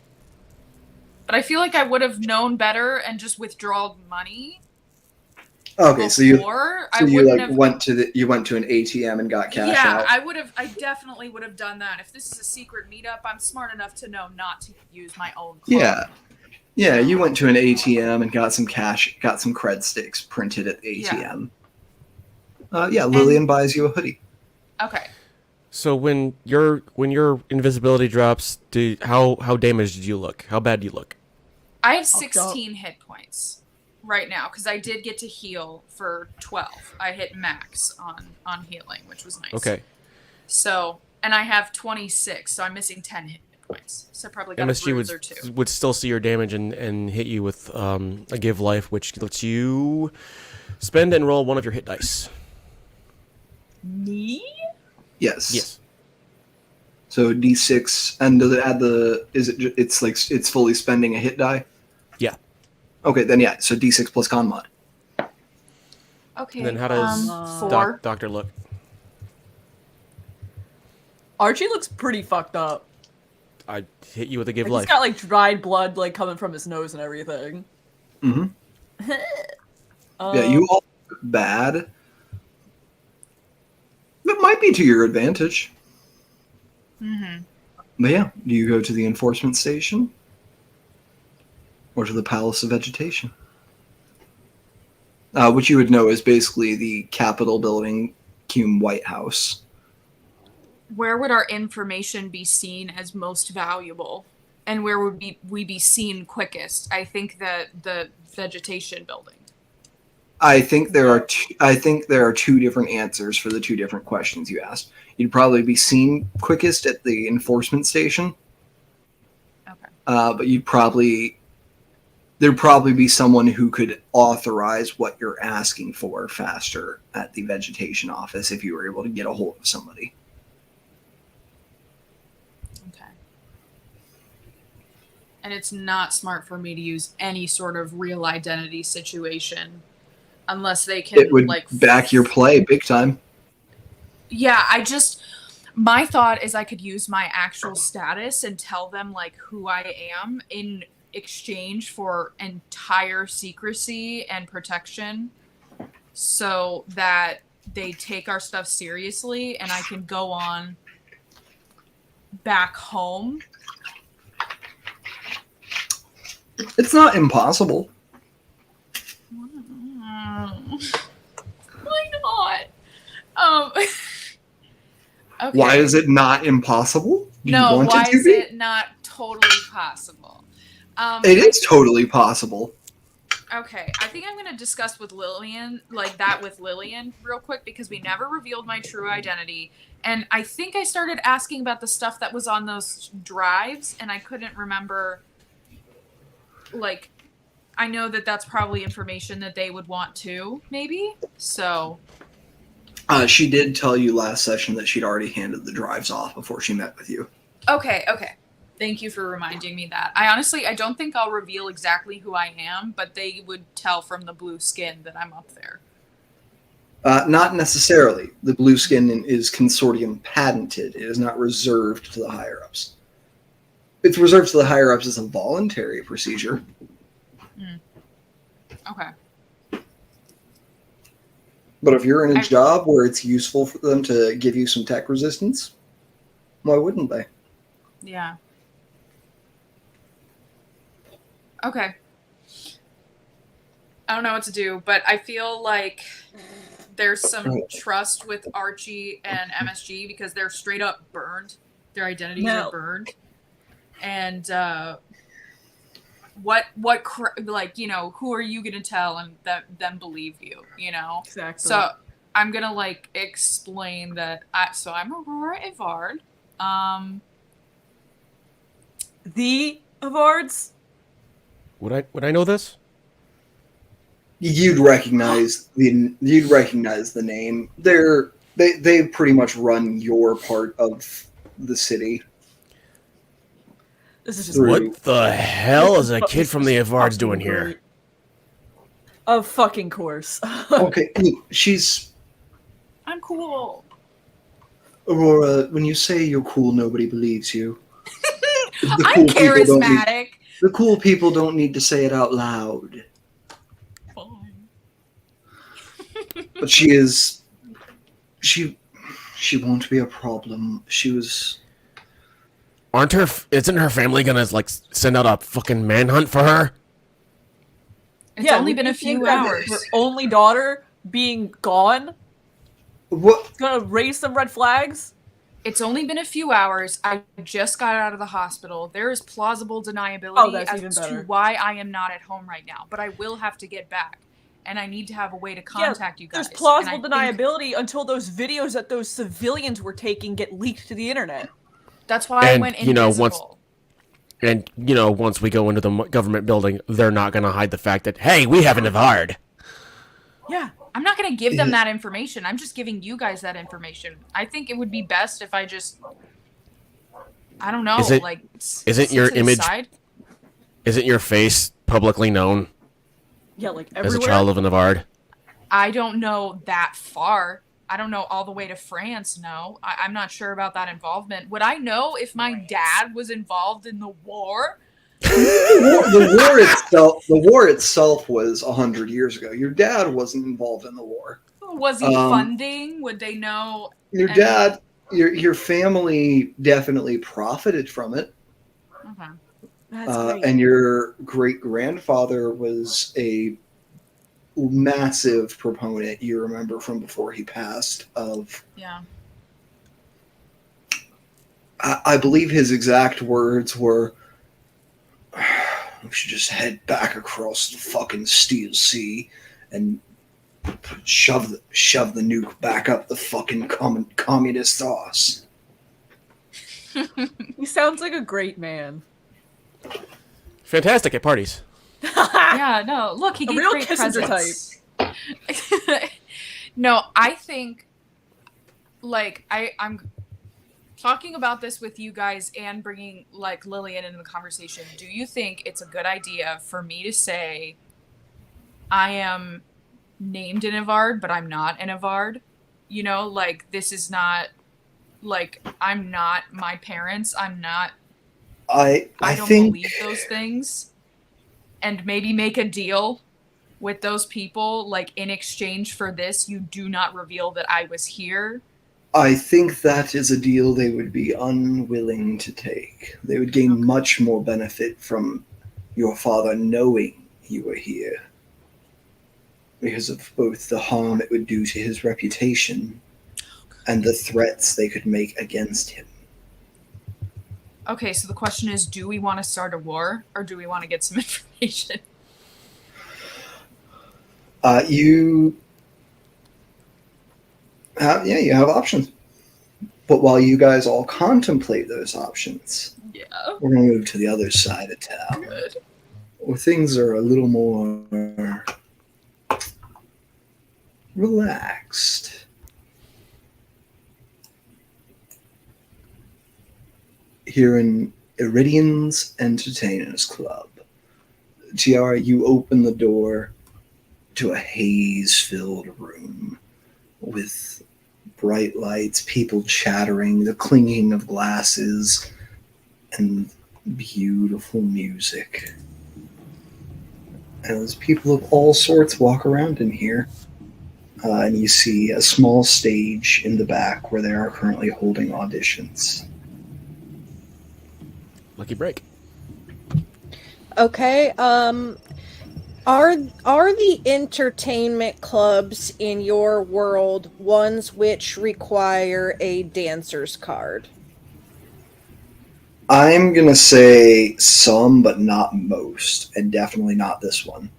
But I feel like I would have known better and just withdrawn money. Okay, so you went to an ATM and got cash out. I definitely would have done that. If this is a secret meetup, I'm smart enough to know not to use my own clothes. Yeah, you went to an ATM and got some cash, got some cred sticks printed at the ATM. Lillian buys you a hoodie. Okay. So when your invisibility drops, how damaged did you look? How bad do you look? I have 16 hit points right now because I did get to heal for 12. I hit max on healing, which was nice. Okay. So, and I have 26, so I'm missing 10 hit points. So probably got MSG a bruise or two. would still see your damage and hit you with a give life, which lets you spend and roll one of your hit dice. Me? Yes. So D6, and does it add it's fully spending a hit die? Yeah. Okay, then so D6 plus con mod. Okay. And then how does 4? Doctor look? Archie looks pretty fucked up. I hit you with a give He's life. got like dried blood like coming from his nose and everything. Mm-hmm. Yeah, you all look bad. That might be to your advantage. Mm-hmm. But yeah, do you go to the enforcement station? Or to the Palace of Vegetation? Which you would know is basically the Capitol building, Cume White House. Where would our information be seen as most valuable? And where would we be seen quickest? I think that the Vegetation building. I think there are two different answers for the two different questions you asked. You'd probably be seen quickest at the enforcement station. Okay. But there'd probably be someone who could authorize what you're asking for faster at the vegetation office if you were able to get a hold of somebody. Okay. And it's not smart for me to use any sort of real identity situation unless they can It would back your play big time. Yeah, my thought is I could use my actual status and tell them like who I am in exchange for entire secrecy and protection so that they take our stuff seriously and I can go on back home. It's not impossible. Okay. Why is it not impossible? Do you No, want why it to is be? it not totally possible? It is totally possible. Okay, I think I'm going to discuss with Lillian real quick because we never revealed my true identity. And I think I started asking about the stuff that was on those drives, and I couldn't remember. Like, I know that that's probably information that they would want too, maybe? So. She did tell you last session that she'd already handed the drives off before she met with you. Okay. Thank you for reminding me that. I don't think I'll reveal exactly who I am, but they would tell from the blue skin that I'm up there. Not necessarily. The blue skin is consortium patented. It is not reserved to the higher-ups. It's reserved to the higher-ups as a voluntary procedure. Okay. But if you're in a job where it's useful for them to give you some tech resistance, why wouldn't they? Yeah. Okay. I don't know what to do, but I feel like there's some trust with Archie and MSG because they're straight up burned. Their identities are burned. And who are you gonna tell and them believe you, you know? Exactly. So I'm gonna explain that I'm Aurora Evard. The Evards? Would I know this? You'd recognize the name. They pretty much run your part of the city. This is just What the hell is a kid from the Evards doing here? Of fucking course. Okay, she's I'm cool. Aurora. When you say you're cool, nobody believes you. I'm charismatic. The cool people don't need to say it out loud. Fine. But she won't be a problem. Isn't her family gonna send out a fucking manhunt for her? It's only been a few hours. Her only daughter being gone? What? Gonna raise some red flags? It's only been a few hours. I just got out of the hospital. There is plausible deniability as to why I am not at home right now. But I will have to get back. And I need to have a way to contact you guys. There's plausible deniability until those videos that those civilians were taking get leaked to the internet. That's why I went invisible. Once we go into the government building, they're not going to hide the fact that, hey, we have an Evard. Yeah. I'm not going to give them that information. I'm just giving you guys that information. I think it would be best if I just, I don't know, isn't your image, isn't your face publicly known? Yeah, everywhere. As a child of an Evard? I don't know that far. I don't know all the way to France, no. I'm not sure about that involvement. Would I know if my dad was involved in the war? The war itself was 100 years ago. Your dad wasn't involved in the war. Was he funding? Would they know? Your dad, your family definitely profited from it. Okay. That's great. And your great-grandfather was a massive proponent, you remember from before he passed, of... Yeah. I believe his exact words were, we should just head back across the fucking Steel Sea and shove the nuke back up the fucking communist ass. He sounds like a great man. Fantastic at parties. Yeah, no. Look, he gave real great Kissinger presents. No, I think, I'm talking about this with you guys and bringing, Lillian into the conversation. Do you think it's a good idea for me to say I am named an Evard, but I'm not an Evard? You know, this is not, I'm not my parents. I'm not... I don't believe those things, and maybe make a deal with those people, in exchange for this, you do not reveal that I was here. I think that is a deal they would be unwilling to take. They would gain much more benefit from your father knowing you were here, because of both the harm it would do to his reputation and the threats they could make against him. Okay, so the question is, do we want to start a war, or do we want to get some information? You have options. But while you guys all contemplate those options, Yeah. we're going to move to the other side of town. Good. Where things are a little more relaxed. Here in Iridian's Entertainers Club. Tiara, you open the door to a haze-filled room with bright lights, people chattering, the clinking of glasses, and beautiful music. As people of all sorts walk around in here, and you see a small stage in the back where they are currently holding auditions. Lucky break. Okay. Are the entertainment clubs in your world ones which require a dancer's card? I'm going to say some, but not most, and definitely not this one.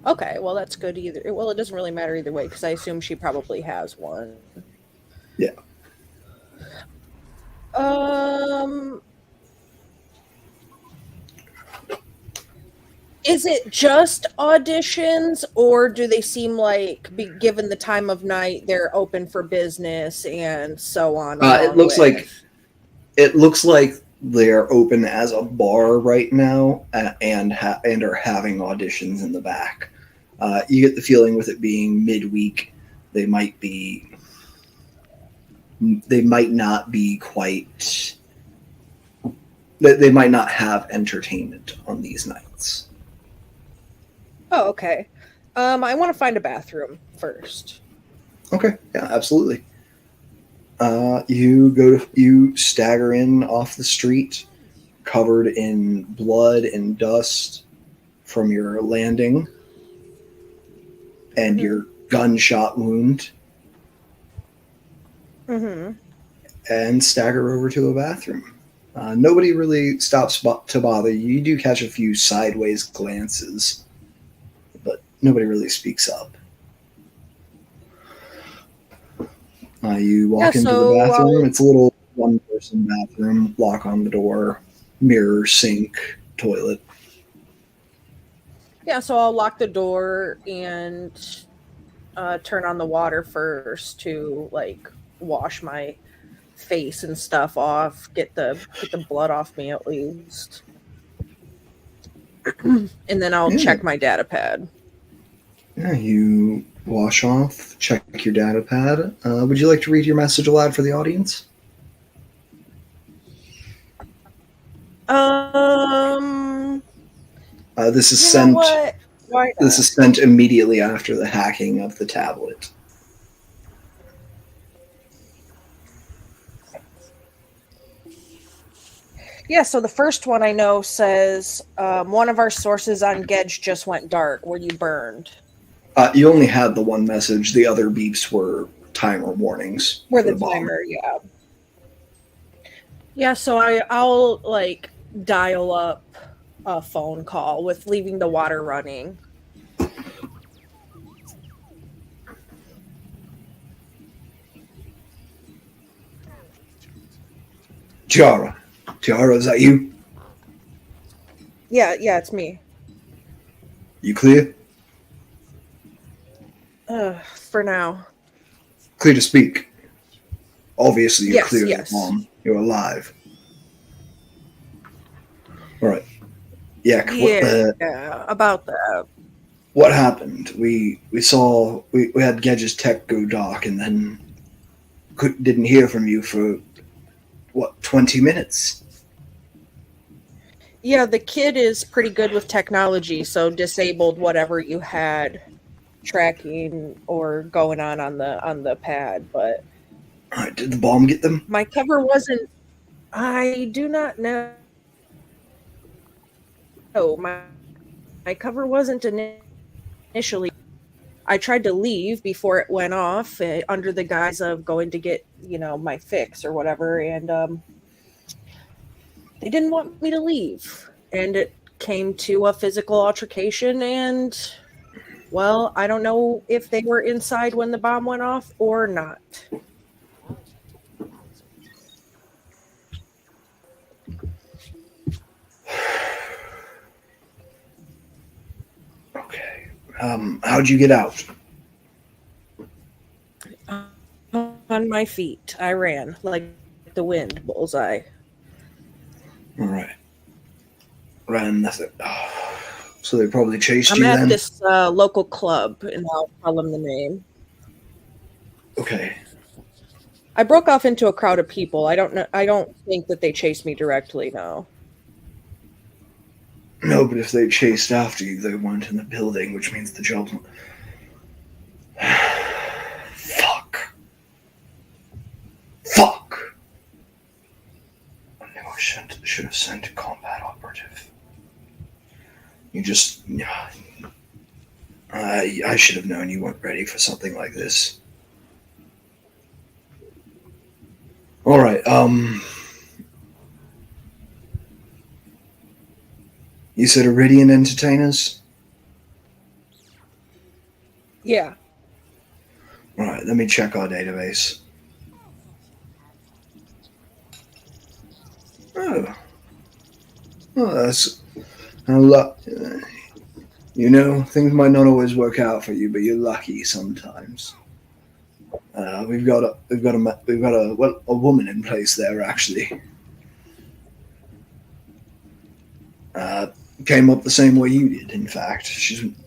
Okay, well that's good either. Well, it doesn't really matter either way because I assume she probably has one. Yeah. Is it just auditions, or do they seem like, given the time of night, they're open for business and so on? It looks like they're open as a bar right now, and are having auditions in the back. You get the feeling with it being midweek, they might not be quite. They might not have entertainment on these nights. Oh, okay. I want to find a bathroom first. Okay, yeah, absolutely. You stagger in off the street, covered in blood and dust from your landing and your gunshot wound, and stagger over to a bathroom. Nobody really stops to bother you. You do catch a few sideways glances, but nobody really speaks up. You walk into the bathroom. It's a little one-person bathroom. Lock on the door. Mirror, sink, toilet. Yeah, so I'll lock the door and turn on the water first to wash my face and stuff off, get the blood off me at least, and then I'll check my data pad. Yeah, you wash off, check your data pad. Would you like to read your message aloud for the audience? This is sent. This is sent immediately after the hacking of the tablet. Yeah, so the first one I know says, one of our sources on Gedge just went dark. Were you burned? You only had the one message. The other beeps were timer warnings. Were the timer, yeah. Yeah, so I'll dial up a phone call with leaving the water running. Tiara, is that you? Yeah, it's me. You clear? For now. Clear to speak. Obviously, you're clear. Yes. Mom. You're alive. All right. Yeah. About that. What happened? We saw we had Gedge's tech go dark, and then didn't hear from you for 20 minutes. Yeah, the kid is pretty good with technology, so disabled whatever you had tracking or going on the pad, but all right, did the bomb get them? My cover wasn't. I do not know. No, my cover wasn't initially. I tried to leave before it went off under the guise of going to get, my fix or whatever. And they didn't want me to leave. And it came to a physical altercation. And, well, I don't know if they were inside when the bomb went off or not. Okay. How'd you get out? On my feet. I ran like the wind, bullseye. All right. Ran nothing. So they probably chased I'm you at then? this local club, and I'll tell them the name. Okay. I broke off into a crowd of people. I don't think that they chased me directly, no. No, but if they chased after you, they weren't in the building, which means the job... Fuck. I knew I should have sent a combat operative. You just... I should have known you weren't ready for something like this. Alright, you said Iridian Entertainers? Yeah. Alright, let me check our database. Oh. Well, that's a lot. Things might not always work out for you, but you're lucky sometimes. We've got a woman in place there actually. Came up the same way you did, in fact.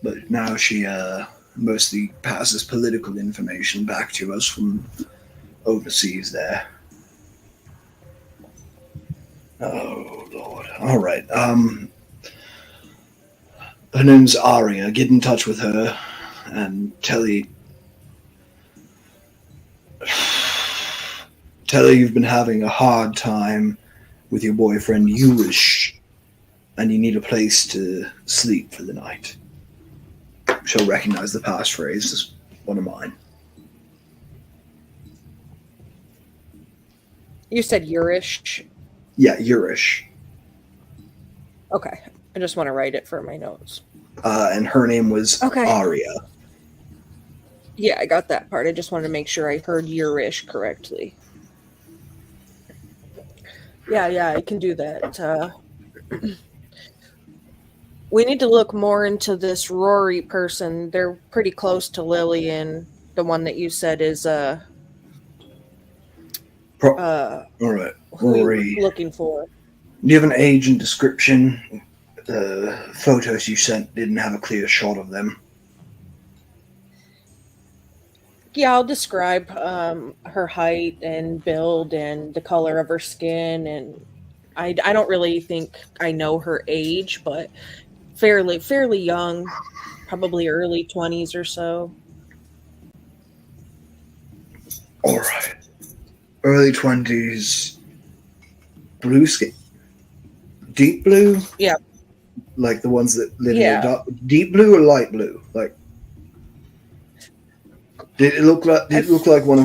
But now she mostly passes political information back to us from overseas there. Oh Lord! All right. Her name's Aria. Get in touch with her and tell her you've been having a hard time with your boyfriend Yulish, and you need a place to sleep for the night. She'll recognize the passphrase as one of mine. You said Urish? Yeah, Yurish. Okay. I just want to write it for my notes. And her name was Aria. Yeah, I got that part. I just wanted to make sure I heard Urish correctly. Yeah, I can do that. We need to look more into this Rory person. They're pretty close to Lillian, the one that you said is all right, Rory. Looking for. Do you have an age and description? The photos you sent didn't have a clear shot of them. Yeah, I'll describe her height and build and the color of her skin, and I don't really think I know her age, but fairly young, probably early 20s or so. All right, early 20s, blue skin, deep blue. Yeah, like the ones that live in the deep blue or light blue. Like, did it look like one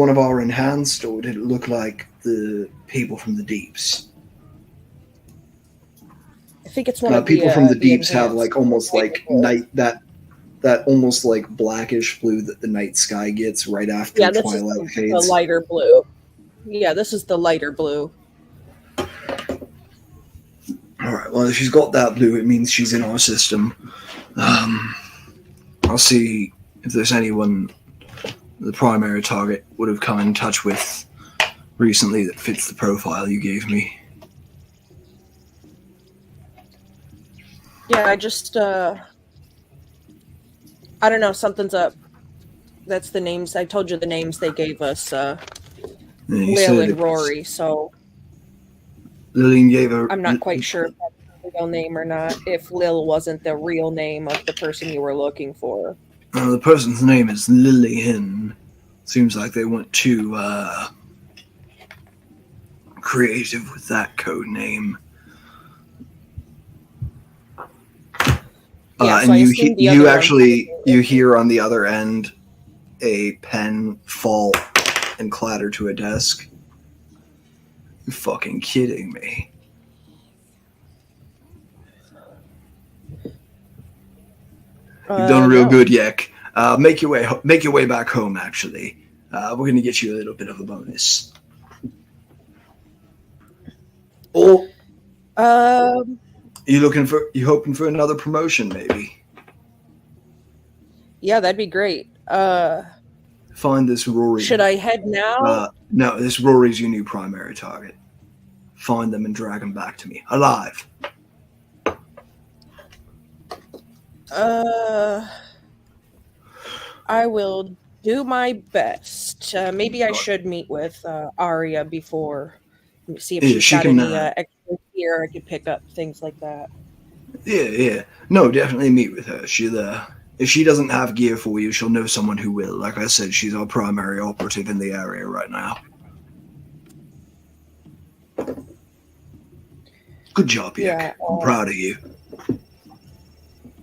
of our enhanced, or did it look like the people from the deeps? I think it's one of people the from the deeps enhanced. have like almost like night that almost like blackish blue that the night sky gets right after twilight fades. The lighter blue. Yeah, this is the lighter blue. All right. Well, if she's got that blue, it means she's in our system. I'll see if there's anyone the primary target would have come in touch with recently that fits the profile you gave me. Yeah, I just I don't know, something's up. That's the names. I told you the names they gave us, Lil and Rory, so Lillian gave her... I'm not quite sure if that's the real name or not, if Lil wasn't the real name of the person you were looking for. The person's name is Lillian. Seems like they went too creative with that code name. Yeah, so and I you assume the you other actually one- you hear on the other end a pen fall and clatter to a desk. You're fucking kidding me. You've done real no. good, Yek. Make your way back home. Actually, we're gonna get you a little bit of a bonus. Or you hoping for another promotion, maybe? Yeah, that'd be great. Find this Rory. Should I head now? No, this Rory's your new primary target. Find them and drag them back to me alive. I will do my best. Maybe I should meet with Arya before, see if Yeah, she's she got can, any extra gear I could pick up, things like that. Yeah. No, definitely meet with her. If she doesn't have gear for you, she'll know someone who will. Like I said, she's our primary operative in the area right now. Good job, Yek. Yeah, I'm proud of you.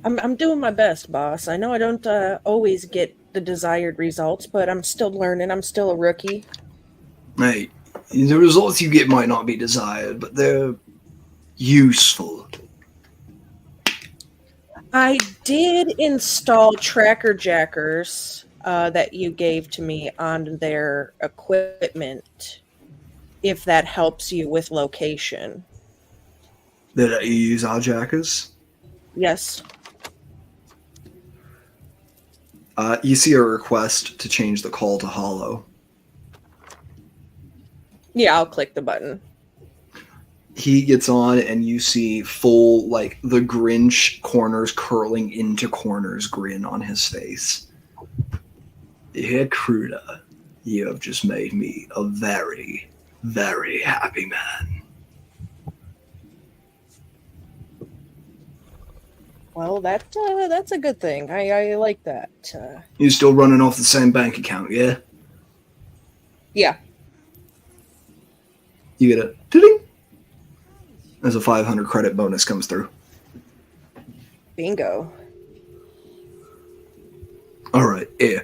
I'm doing my best, boss. I know I don't always get the desired results, but I'm still learning. I'm still a rookie. Hey, the results you get might not be desired, but they're useful. I did install tracker jackers that you gave to me on their equipment, if that helps you with location. Did you use our jackers? Yes. You see a request to change the call to hollow. Yeah, I'll click the button. He gets on, and you see full, like, the Grinch corners curling into corners grin on his face. Yeah, Cruda, you have just made me a very, very happy man. Well, that's a good thing. I like that. You still running off the same bank account, yeah? Yeah. You get a ding. As a 500 credit bonus comes through. Bingo. All right, yeah.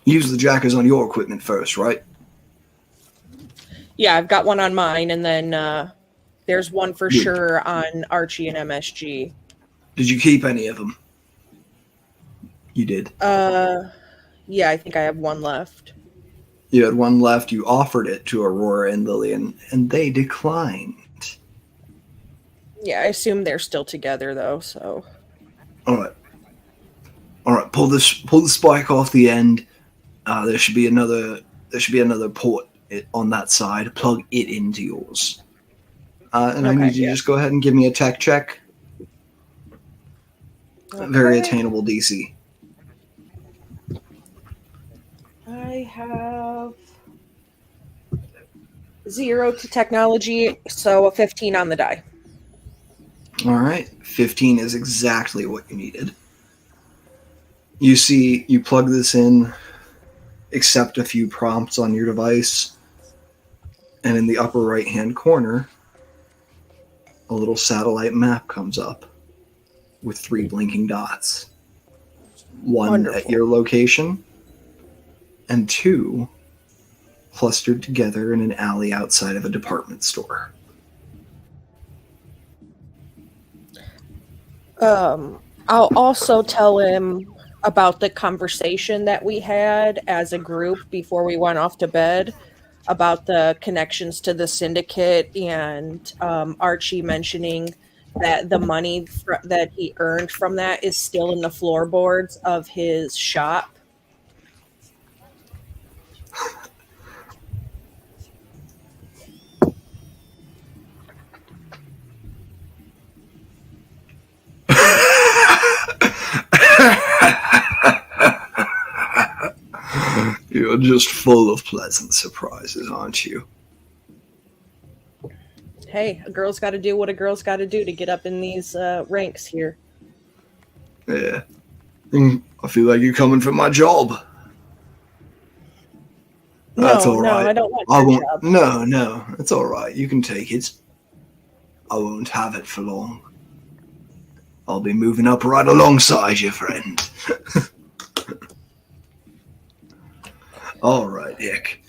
Use the jackers on your equipment first, right? Yeah, I've got one on mine, and then there's one for Yeah. sure on Archie and MSG. Did you keep any of them? You did. Yeah, I think I have one left. You had one left. You offered it to Aurora and Lillian, and they declined. Yeah, I assume they're still together though. So. All right. Pull the spike off the end. There should be another port on that side. Plug it into yours. And I need you to just go ahead and give me a tech check. Okay. Very attainable DC. I have 0 to technology, so a 15 on the die. All right. 15 is exactly what you needed. You plug this in, accept a few prompts on your device, and in the upper right-hand corner, a little satellite map comes up with 3 blinking dots. One Wonderful. at your location, and 2 clustered together in an alley outside of a department store. I'll also tell him about the conversation that we had as a group before we went off to bed about the connections to the syndicate, and Archie mentioning that the money that he earned from that is still in the floorboards of his shop. You're just full of pleasant surprises, aren't you? Hey, a girl's got to do what a girl's got to do to get up in these ranks here. Yeah. I feel like you're coming for my job. That's all right. No, I don't want I your won't. job. No, it's all right. You can take it. I won't have it for long. I'll be moving up right alongside you, friend. All right, Dick.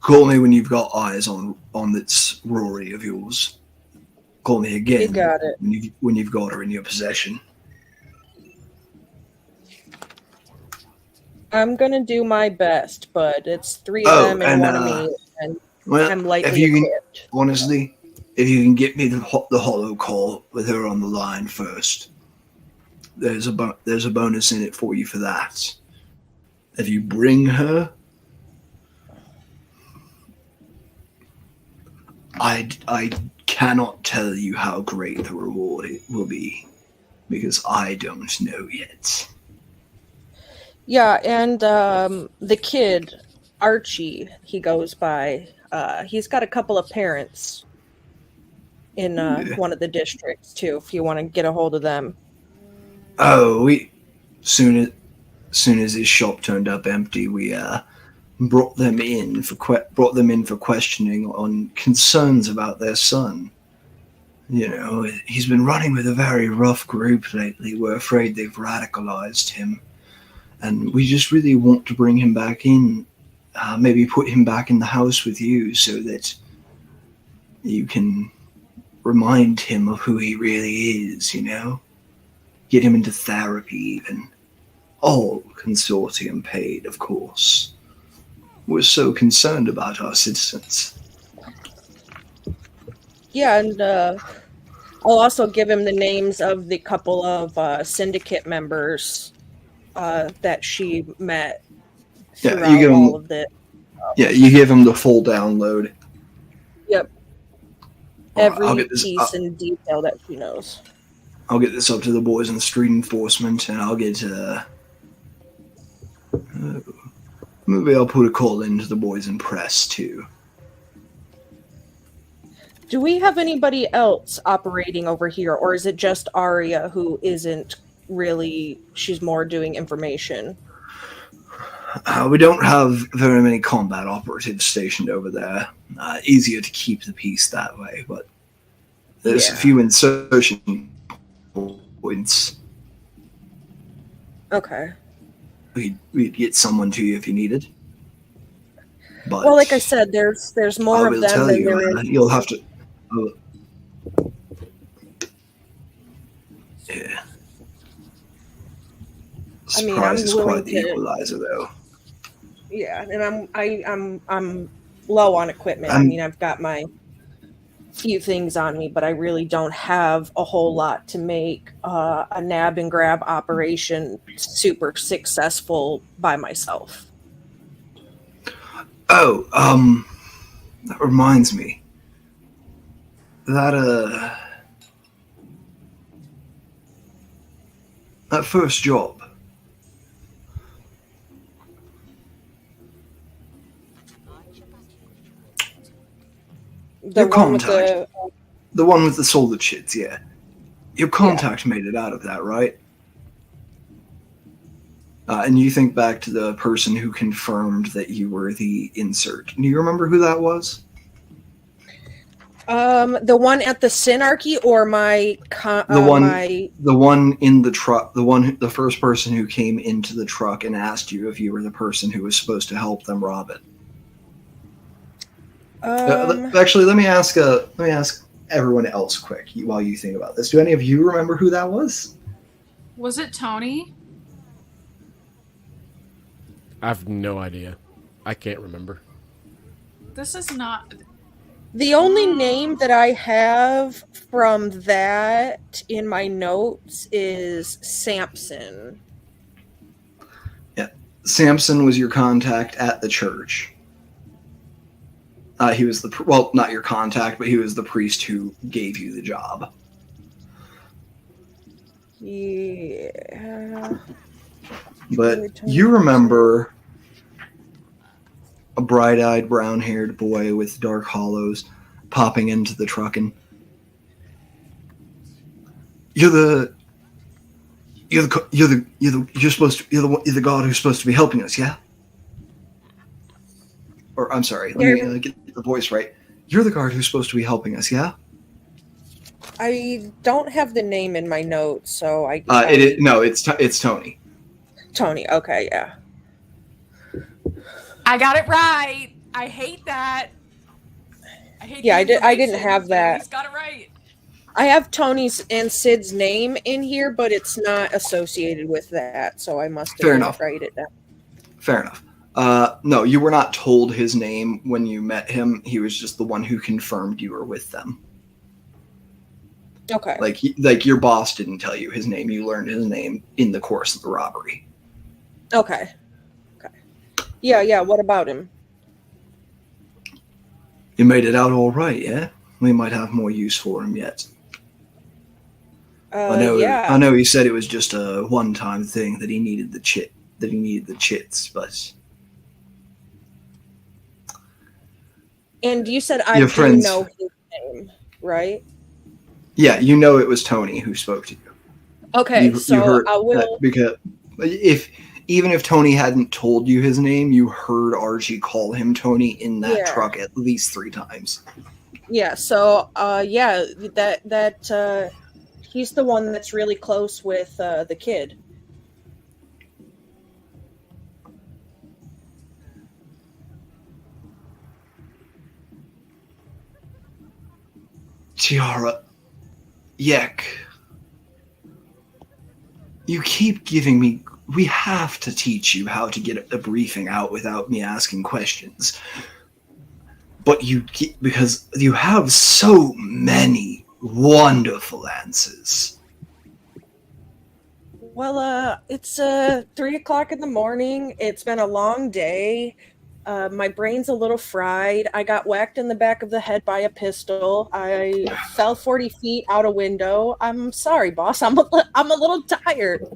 Call me when you've got eyes on this Rory of yours. Call me again. You got it. When you've got her in your possession. I'm gonna do my best, but it's 3 of them and 1 of me, and I'm lightly equipped. Honestly, if you can get me the hollow call with her on the line first, there's a bonus in it for you for that. If you bring her, I cannot tell you how great the reward it will be, because I don't know yet. Yeah, and the kid, Archie, he goes by, he's got a couple of parents in one of the districts, too, if you want to get a hold of them. Oh, soon as his shop turned up empty, we brought them in for questioning on concerns about their son. You know, he's been running with a very rough group lately. We're afraid they've radicalized him. And we just really want to bring him back in, maybe put him back in the house with you so that you can remind him of who he really is, you know? Get him into therapy even. All consortium paid, of course. We're so concerned about our citizens. Yeah, and I'll also give him the names of the couple of syndicate members that she met throughout all of this. Yeah, you give him the full download. Yep. Every piece and detail that she knows. I'll get this up to the boys in the street enforcement, and I'll get maybe I'll put a call into the boys in press too. Do we have anybody else operating over here, or is it just Arya who isn't really, she's more doing information? We don't have very many combat operatives stationed over there. Easier to keep the peace that way, but there's a few insertion points. Okay. We'd get someone to you if you needed. But well, like I said, there's more of them than there is. You'll have to. Yeah. I mean, Surprise is I'm quite the willing to. equalizer, though. Yeah, and I'm low on equipment. I mean, I've got my few things on me, but I really don't have a whole lot to make a nab and grab operation super successful by myself. Oh, that reminds me. That first job. The one with the one with the solder chits, yeah. Your contact made it out of that, right? And you think back to the person who confirmed that you were the insert. Do you remember who that was? The one at the Synarchy, or the one in the truck, the first person who came into the truck and asked you if you were the person who was supposed to help them rob it. Actually, let me ask everyone else quick while you think about this. Do any of you remember who that was? Was it Tony? I have no idea. I can't remember. This is not. The only name that I have from that in my notes is Samson. Yeah, Samson was your contact at the church. He was not your contact, but he was the priest who gave you the job. Yeah. But you remember a bright-eyed, brown-haired boy with dark hollows popping into the truck, and you're the god who's supposed to be helping us, yeah? Or I'm sorry, let me get the voice right. You're the guard who's supposed to be helping us, yeah? I don't have the name in my notes, so It's Tony. Tony. Okay, yeah. I got it right. I hate that. Yeah, I didn't have that. He's got it right. I have Tony's and Sid's name in here, but it's not associated with that, so I must have write it down. Fair enough. No, you were not told his name when you met him. He was just the one who confirmed you were with them. Okay. Like your boss didn't tell you his name. You learned his name in the course of the robbery. Okay. Yeah. What about him? You made it out all right, yeah? We might have more use for him yet. Yeah. I know he said it was just a one-time thing that he needed the chits, but. And you said I do know his name, right? Yeah, you know it was Tony who spoke to you. Okay, you heard I will. Because even if Tony hadn't told you his name, you heard Archie call him Tony in that truck at least 3 times. Yeah. So, that he's the one that's really close with the kid. Tiara, Yek, you keep giving me. We have to teach you how to get a briefing out without me asking questions. But because you have so many wonderful answers. Well, it's 3:00 in the morning. It's been a long day. My brain's a little fried. I got whacked in the back of the head by a pistol. I fell 40 feet out a window. I'm sorry, boss. I'm a little tired.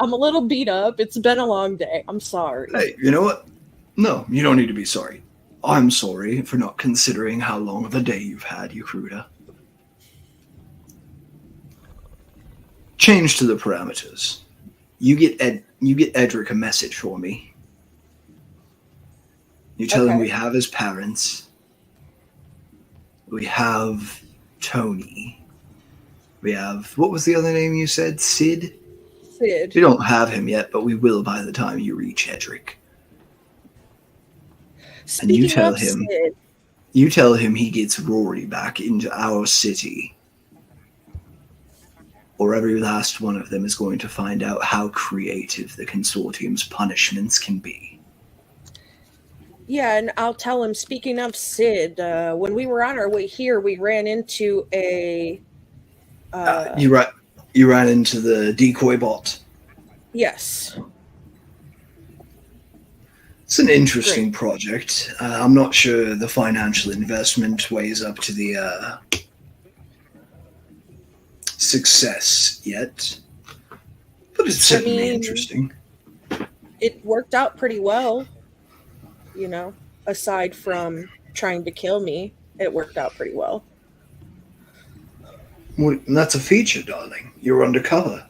I'm a little beat up. It's been a long day. I'm sorry. Hey, you know what? No, you don't need to be sorry. I'm sorry for not considering how long of a day you've had, Yakruda. Change to the parameters. You get Edric a message for me. You tell him we have his parents. We have Tony. We have, what was the other name you said? Sid? Sid. You don't have him yet, but we will by the time you reach Edric. And you tell him he gets Rory back into our city. Or every last one of them is going to find out how creative the consortium's punishments can be. Yeah, and I'll tell him, speaking of Sid, when we were on our way here, we ran into a... You ran into the decoy bot. Yes. It's an interesting project. I'm not sure the financial investment weighs up to the success yet. But it's certainly interesting. It worked out pretty well. You know, aside from trying to kill me, it worked out pretty well. Well, that's a feature, darling. You're undercover.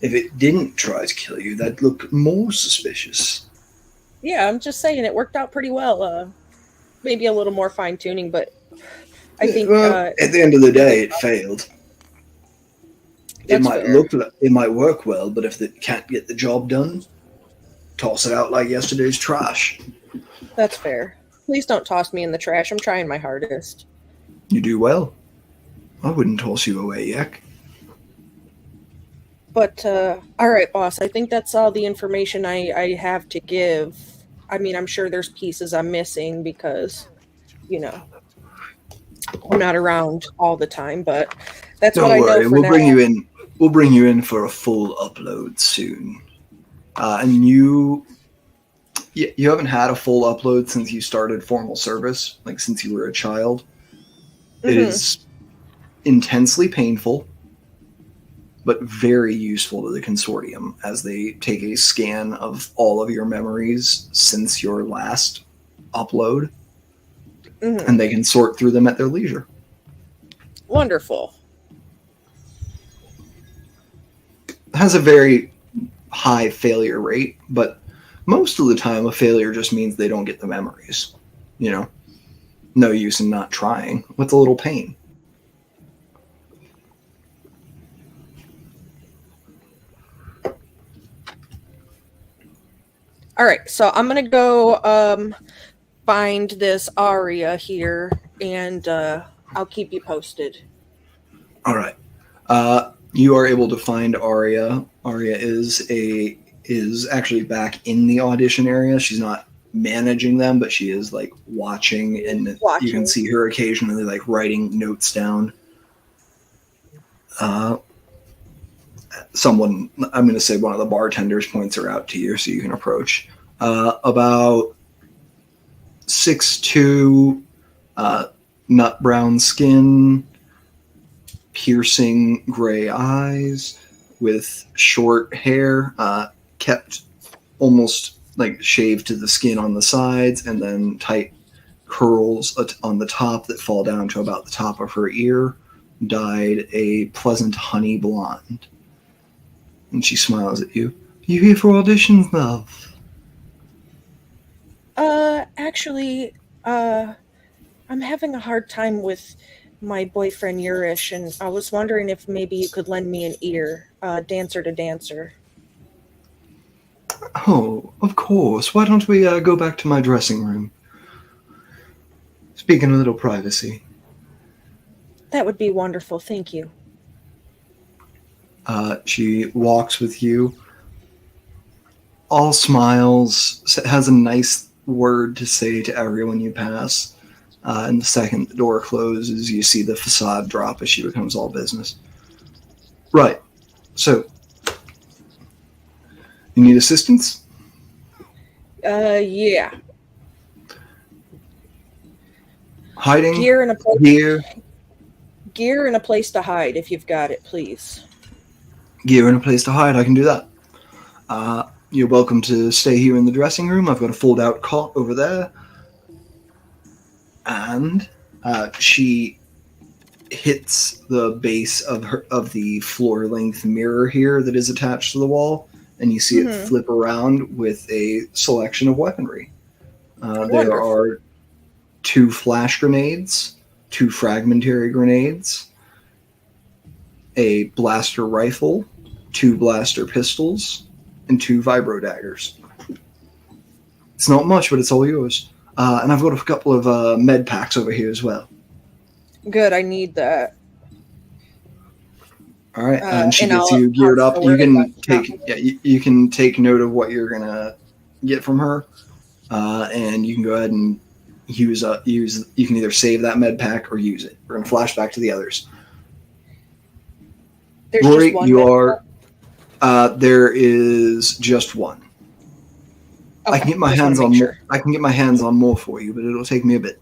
If it didn't try to kill you, that'd look more suspicious. Yeah, I'm just saying it worked out pretty well. Maybe a little more fine-tuning, but I think... at the end of the day, it failed. It might work well, but if it can't get the job done, toss it out like yesterday's trash. That's fair. Please don't toss me in the trash. I'm trying my hardest. You do well. I wouldn't toss you away, Yak. But, all right, boss. I think that's all the information I have to give. I mean, I'm sure there's pieces I'm missing because, you know, I'm not around all the time, but that's what I know for now. We'll bring you in for a full upload soon. And you haven't had a full upload since you started formal service, like since you were a child. Mm-hmm. It is intensely painful, but very useful to the consortium as they take a scan of all of your memories since your last upload, and they can sort through them at their leisure. Wonderful. It has a very high failure rate, but most of the time a failure just means they don't get the memories. You know, no use in not trying. What's a little pain? All right, so I'm gonna go find this Aria here, and I'll keep you posted. All right. You are able to find Arya. Arya is actually back in the audition area. She's not managing them, but she is like watching, and you can see her occasionally like writing notes down. Someone, I'm going to say one of the bartenders points her out to you so you can approach. About 6'2", nut brown skin, piercing gray eyes, with short hair, kept almost like shaved to the skin on the sides, and then tight curls on the top that fall down to about the top of her ear, dyed a pleasant honey blonde. And she smiles at you. You here for auditions, love? Actually, I'm having a hard time with my boyfriend Yurish, and I was wondering if maybe you could lend me an ear, dancer to dancer. Oh, of course. Why don't we go back to my dressing room? Speaking of a little privacy. That would be wonderful, thank you. She walks with you, all smiles, has a nice word to say to everyone you pass. And the second the door closes, you see the facade drop as she becomes all business. Right. So, you need assistance? Yeah. Hiding? Gear and a place. Gear and a place to hide, if you've got it, please. Gear and a place to hide, I can do that. You're welcome to stay here in the dressing room. I've got a fold-out cot over there. And she hits the base of the floor-length mirror here that is attached to the wall, and you see it flip around with a selection of weaponry. There are 2 flash grenades, 2 fragmentary grenades, a blaster rifle, 2 blaster pistols, and 2 vibro daggers. It's not much, but it's all yours. And I've got a couple of med packs over here as well. Good, I need that. All right, and she gets you geared up. You can you can take note of what you're gonna get from her, and you can go ahead and use. You can either save that med pack or use it. We're gonna flash back to the others. There's Rory, just one you are. There is just one. Okay, I can get my hands on more. I can get my hands on more for you, but it'll take me a bit.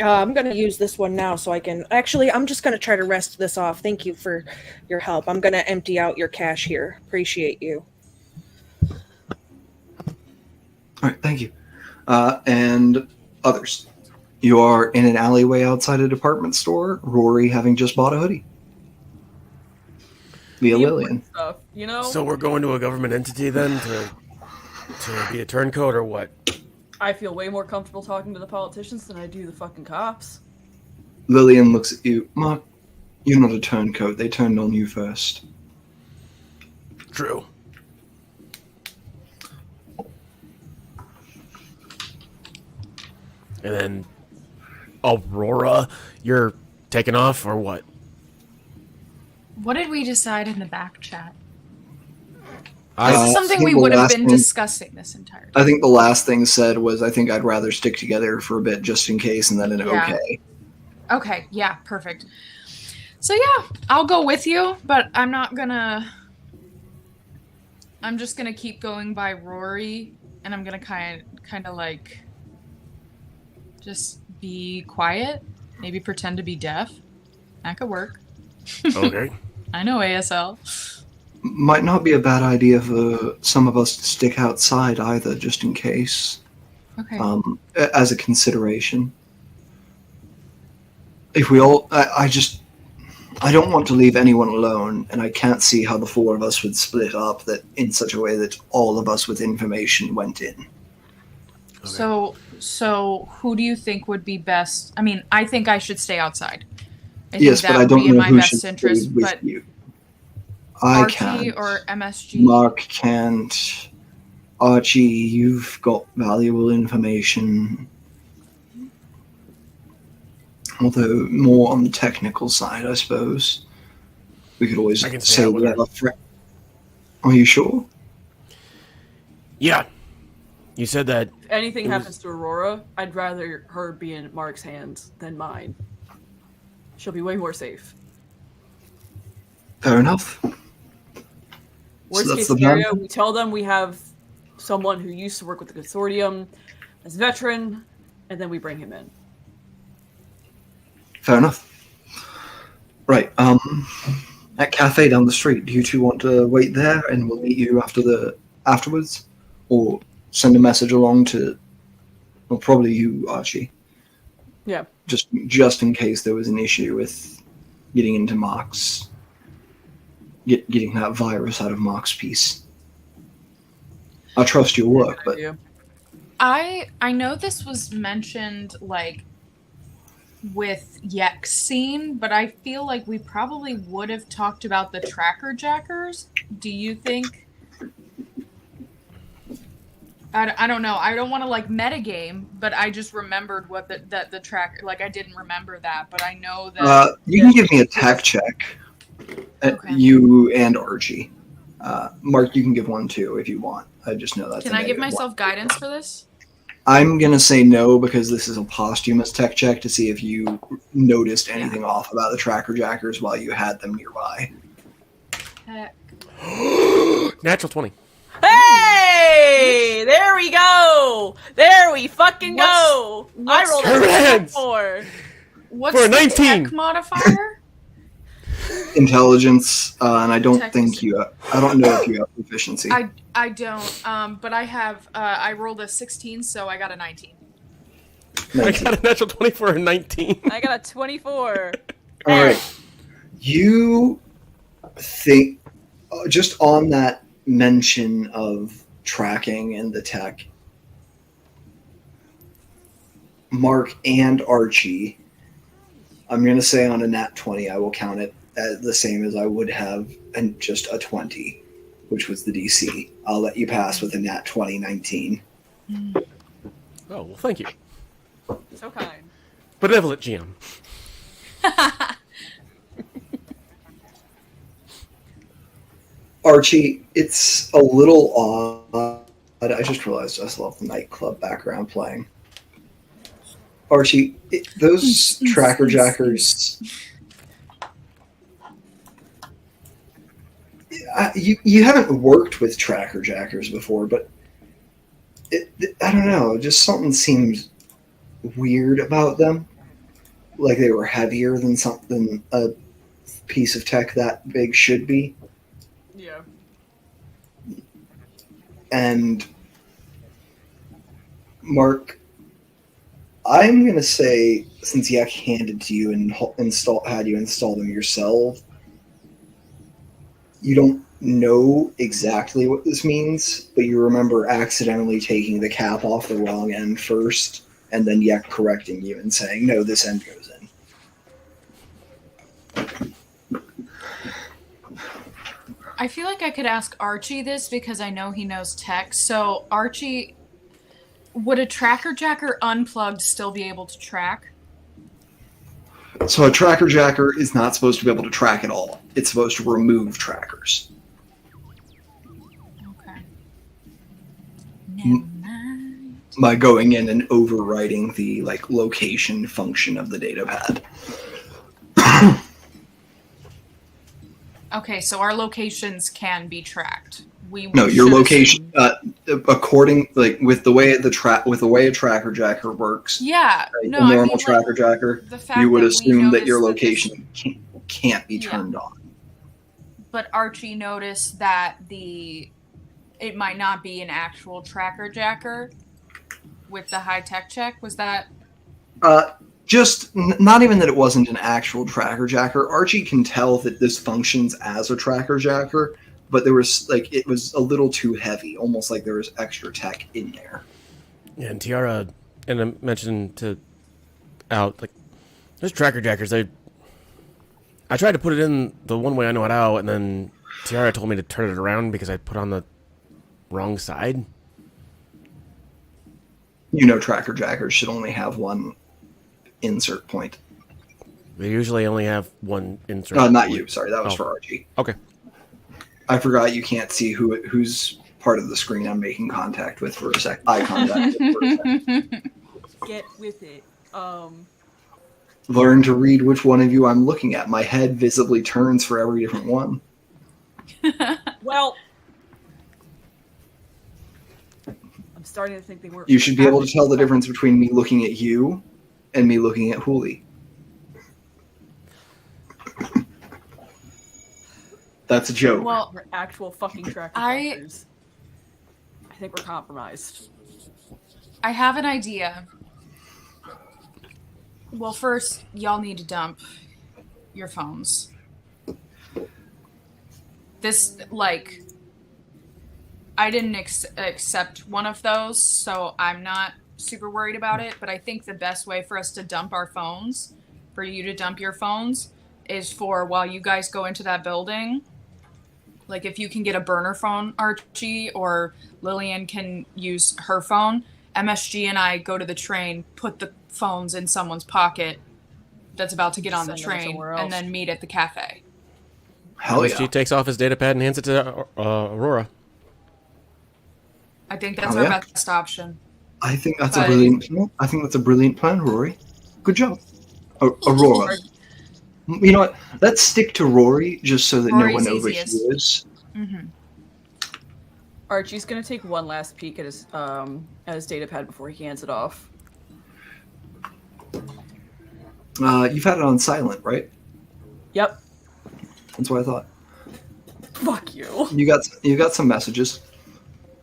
I'm going to use this one now so I can... Actually, I'm just going to try to rest this off. Thank you for your help. I'm going to empty out your cash here. Appreciate you. All right, thank you. And others. You are in an alleyway outside a department store, Rory having just bought a hoodie. Via Lillian. Stuff, you know? So we're going to a government entity then to be a turncoat or what? I feel way more comfortable talking to the politicians than I do the fucking cops. Lillian looks at you. Mark, you're not a turncoat. They turned on you first. True. And then, Aurora, you're taking off or what? What did we decide in the back chat? I This is something we would have been discussing this entire time. I think the last thing said was, I think I'd rather stick together for a bit just in case, and then an okay. Okay, yeah, perfect. So yeah, I'll go with you, but I'm not gonna... I'm just gonna keep going by Rory, and I'm gonna kind of like... just be quiet. Maybe pretend to be deaf. That could work. Okay. I know ASL. Might not be a bad idea for some of us to stick outside either, just in case. Okay. As a consideration. If we all... I don't want to leave anyone alone, and I can't see how the 4 of us would split up that in such a way that all of us with information went in. Okay. So who do you think would be best? I mean, I think I should stay outside. I think Yes, that but I would don't be in know my who best should stay interest, with but you. I RT can't. or MSG? Mark can't. Archie, you've got valuable information, although more on the technical side, I suppose. We could always I can stay say out with we her. have a friend. Are you sure? Yeah. You said that. If anything It was- happens to Aurora, I'd rather her be in Mark's hands than mine. She'll be way more safe. Fair enough. Worst that's case the plan? scenario, we tell them we have someone who used to work with the consortium as a veteran, and then we bring him in. Fair enough. Right. That cafe down the street. Do you two want to wait there, and we'll meet you afterwards, or send a message along to? Well, probably you, Archie. Yeah. Just in case there was an issue with getting into Mark's, getting that virus out of Mark's piece. I trust your work, but Yeah. I know this was mentioned like with Yek's scene, but I feel like we probably would have talked about the tracker jackers. Do you think? I don't know. I don't want to like metagame, but I just remembered what the tracker. Like I didn't remember that, but I know that. you can give me a tech check. Okay. You and Archie. Mark, you can give one too if you want. I just know that's. Can I give myself guidance for this? I'm gonna say no because this is a posthumous tech check to see if you noticed anything off about the tracker jackers while you had them nearby. Heck. Natural 20. Hey! There we go! There we fucking go! I rolled a Correct! 4. What's For a the 19. tech modifier? Intelligence, and I don't Tech. think you. I don't know if you have proficiency. I don't. But I have. I rolled a 16, so I got a 19. I got a natural 20 for a 19. I got a 24. All right. You think just on that mention of tracking and the tech, Mark and Archie, I'm going to say on a nat 20, I will count it as the same as I would have and just a 20, which was the DC. I'll let you pass with a nat 20 19. Oh, well, thank you. So kind. Benevolent GM. Archie, it's a little odd. I just realized I still have the nightclub background playing. Archie, those tracker jackers. You haven't worked with tracker jackers before, but I don't know. Just something seems weird about them. Like they were heavier than something a piece of tech that big should be. Yeah. And Mark, I'm gonna say since Yak handed to you and had you install them yourself, you don't know exactly what this means, but you remember accidentally taking the cap off the wrong end first, and then Yak correcting you and saying, "No, this end goes in." I feel like I could ask Archie this because I know he knows tech. So, Archie, would a tracker jacker unplugged still be able to track? So a tracker jacker is not supposed to be able to track at all. It's supposed to remove trackers. Okay. Never mind. By going in and overriding the location function of the data pad. Okay, so our locations can be tracked. No, your should location, assume- according with the way a tracker jacker works. Yeah, Right, no, a I normal mean, tracker jacker, the fact you would that we assume that your noticed that location can't be turned on. but Archie noticed that it might not be an actual tracker jacker with the high tech check. Was that? Not even that it wasn't an actual tracker jacker. Archie can tell that this functions as a tracker jacker, but there was it was a little too heavy, almost like there was extra tech in there. Yeah, and Tiara, and I mentioned out those tracker jackers. I tried to put it in the one way I know it out, and then Tiara told me to turn it around because I put on the wrong side. You know, tracker jackers should only have one insert point. They usually only have one insert. Not you. Sorry, that was for RG. Okay. I forgot you can't see who's part of the screen I'm making contact with for a sec. Eye contact with for a second. Get with it. Learn to read which one of you I'm looking at. My head visibly turns for every different one. Well, I'm starting to think they weren't. You should be able to tell the difference between me looking at you and me looking at Hooli. That's a joke. Well, We're actual fucking trackers. I think we're compromised. I have an idea. Well, first, y'all need to dump your phones. This, like, I didn't accept one of those, so I'm not super worried about it, but I think the best way for us to dump our phones, for you to dump your phones, is for while you guys go into that building, like if you can get a burner phone, Archie, or Lillian can use her phone, MSG and I go to the train, put the phones in someone's pocket that's about to get on the train, and then meet at the cafe. Hell yeah. MSG takes off his data pad and hands it to Aurora. I think that's our best option. I think that's a brilliant plan. I think that's a brilliant plan, Rory. Good job. Aurora. You know what? Let's stick to Rory just so that Rory's no one easiest. overhears. Mm-hmm. Archie's gonna take one last peek at his data pad before he hands it off. You've had it on silent, right? Yep. That's what I thought. Fuck you. You got some messages.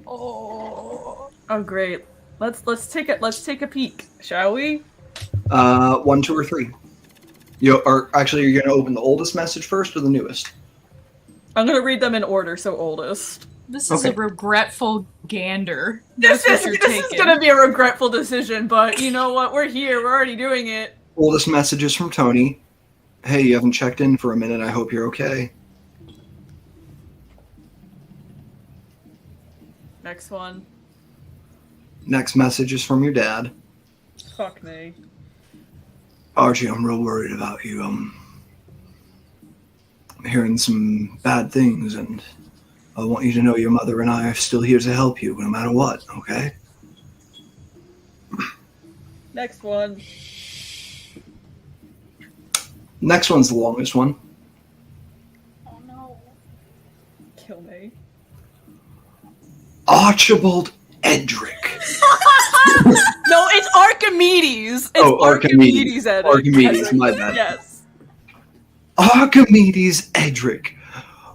Oh great. Let's take a peek, shall we? 1, 2, or 3. You're going to open the oldest message first or the newest? I'm gonna read them in order, so oldest. This is a regretful gander. This is gonna be a regretful decision, but you know what? We're here. We're already doing it. Oldest message is from Tony. Hey, you haven't checked in for a minute. I hope you're okay. Next one. Next message is from your dad. Fuck me. Archie, I'm real worried about you. I'm hearing some bad things, and I want you to know your mother and I are still here to help you, no matter what, okay? Next one. Next one's the longest one. Oh no. Kill me. Archibald Edric. No, it's Archimedes. It's Archimedes. Edric. Archimedes, my bad. Yes. Archimedes Edric.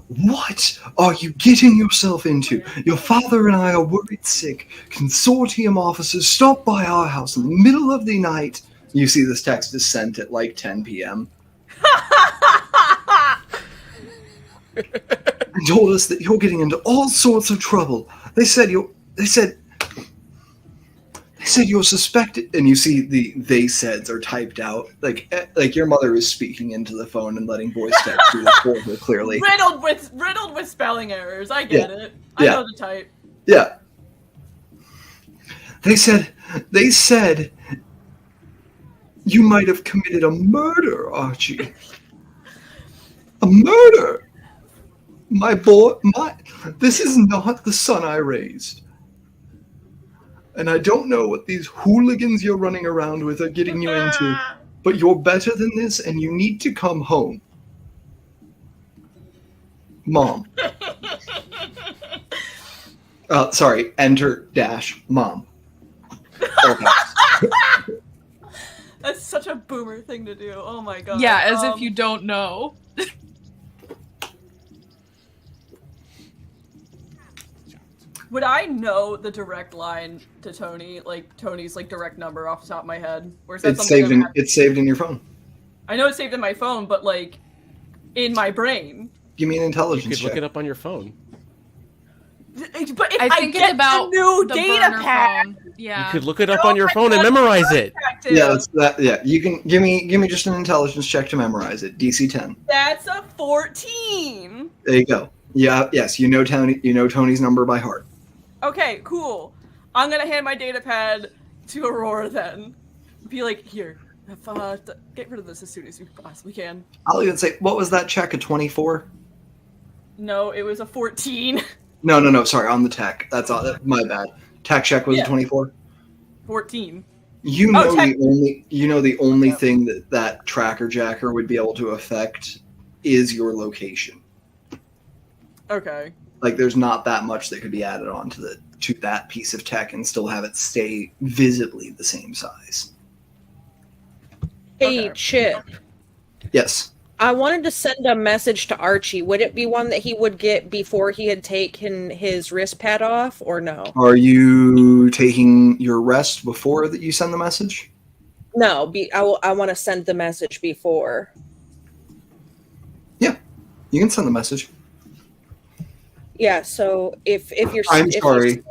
What are you getting yourself into? Your father and I are worried sick. Consortium officers stopped by our house in the middle of the night. You see this text is sent at like 10 p.m. and told us that you're getting into all sorts of trouble. They said you're suspected, and you see the "they saids" are typed out. Like your mother is speaking into the phone and letting voice text through the folder clearly. Riddled with spelling errors. I get it. I know the type. Yeah. They said you might have committed a murder, Archie. A murder. My boy, this is not the son I raised. And I don't know what these hooligans you're running around with are getting you into, but you're better than this, and you need to come home. Mom. Sorry, enter dash mom. Okay. That's such a boomer thing to do. Oh my god. Yeah, as if you don't know. Would I know the direct line to Tony, like Tony's like direct number off the top of my head? Or is that It's saved in your phone. I know it's saved in my phone, but like in my brain. Give me an intelligence You could check. look it up on your phone. But if I think it's about the new the data burner pad, phone. Yeah. You could look it up on your phone and memorize it. Yeah, that's that. Yeah, you can give me just an intelligence check to memorize it. DC 10. That's a 14. There you go. Yeah, yes, you know Tony. You know Tony's number by heart. Okay, cool. I'm gonna hand my data pad to Aurora then. Be like, here, get rid of this as soon as you possibly can. I'll even say, what was that check? A 24? No, it was a 14. No. Sorry, on the tech. That's all. My bad. Tech check was a 24. 14. You know the only thing that tracker jacker would be able to affect is your location. Okay. Like, there's not that much that could be added on to that piece of tech and still have it stay visibly the same size. Hey, Okay. Chip. Yes. I wanted to send a message to Archie. Would it be one that he would get before he had taken his wrist pad off, or no? Are you taking your rest before that you send the message? No, I want to send the message before. Yeah, you can send the message. Yeah, so if you're... I'm sorry.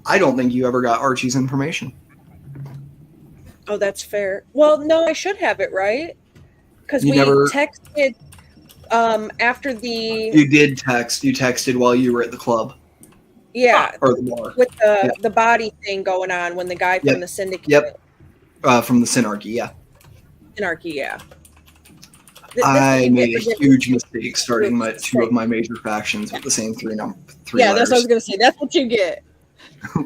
I don't think you ever got Archie's information. Oh, that's fair. Well, no, I should have it, right? Because we never texted after the... You did text. You texted while you were at the club. Yeah, Or the bar. with the body thing going on when the guy from the syndicate... Yep. From the Synarchy, yeah. Synarchy, yeah. I made a huge mistake starting two of my major factions with the same three Yeah, letters. that's what I was going to say. That's what you get.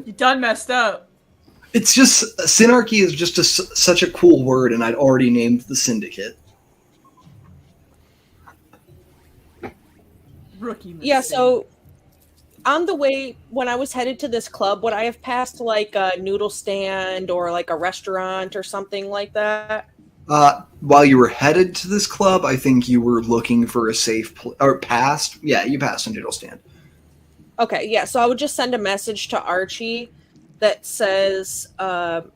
You done messed up. It's just, Synarchy is just such a cool word, and I'd already named the syndicate. Rookie mistake. Yeah, so on the way, when I was headed to this club, would I have passed like a noodle stand or like a restaurant or something like that? While you were headed to this club, I think you were looking for a safe place, or passed. Yeah, you passed a noodle stand. Okay, yeah, so I would just send a message to Archie that says,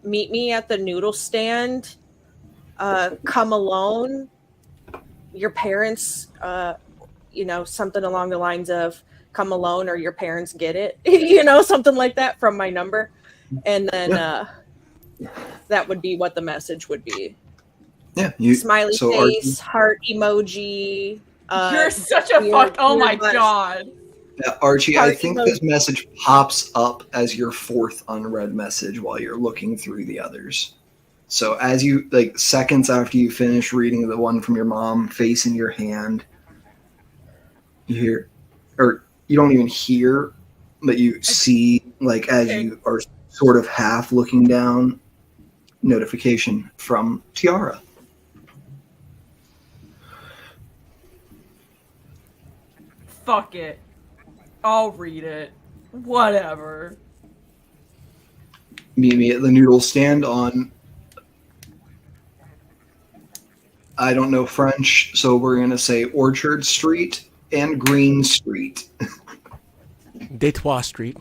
meet me at the noodle stand, come alone, your parents, something along the lines of come alone or your parents get it, something like that from my number. And then that would be what the message would be. Yeah, Smiley face, heart emoji. You're such a fuck. Oh my god. Yeah, Archie, I think this message pops up as your fourth unread message while you're looking through the others. So as you, seconds after you finish reading the one from your mom, face in your hand, you hear, or you don't even hear, but you see, as you are sort of half looking down, notification from Tiara. Fuck it. I'll read it. Whatever. Meet me at the noodle stand on, I don't know French, so we're going to say Orchard Street and Green Street. Détroit Street.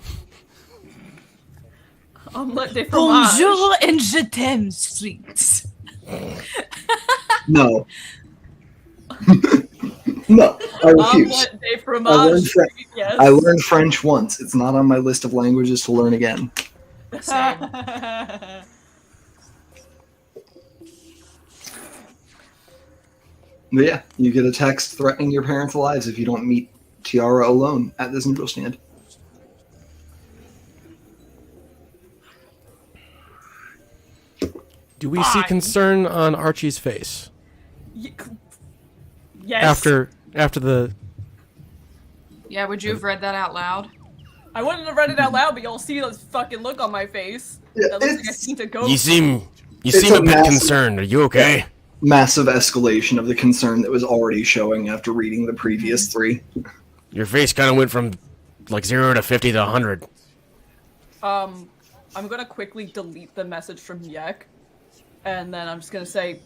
Omelette de fromage. Bonjour and je t'aime streets. No. No, I refuse. Omelette de fromage. Yes. I learned French once. It's not on my list of languages to learn again. But yeah, you get a text threatening your parents' lives if you don't meet Tiara alone at this noodle stand. Do we see concern on Archie's face? Yes. After the... Yeah, would you have read that out loud? I wouldn't have read it out loud, but you'll see this fucking look on my face. Yeah, that looks like I seem to go. You seem a bit concerned. Are you okay? Massive escalation of the concern that was already showing after reading the previous three. Your face kind of went from 0 to 50 to 100. I'm gonna quickly delete the message from Yek, and then I'm just gonna say,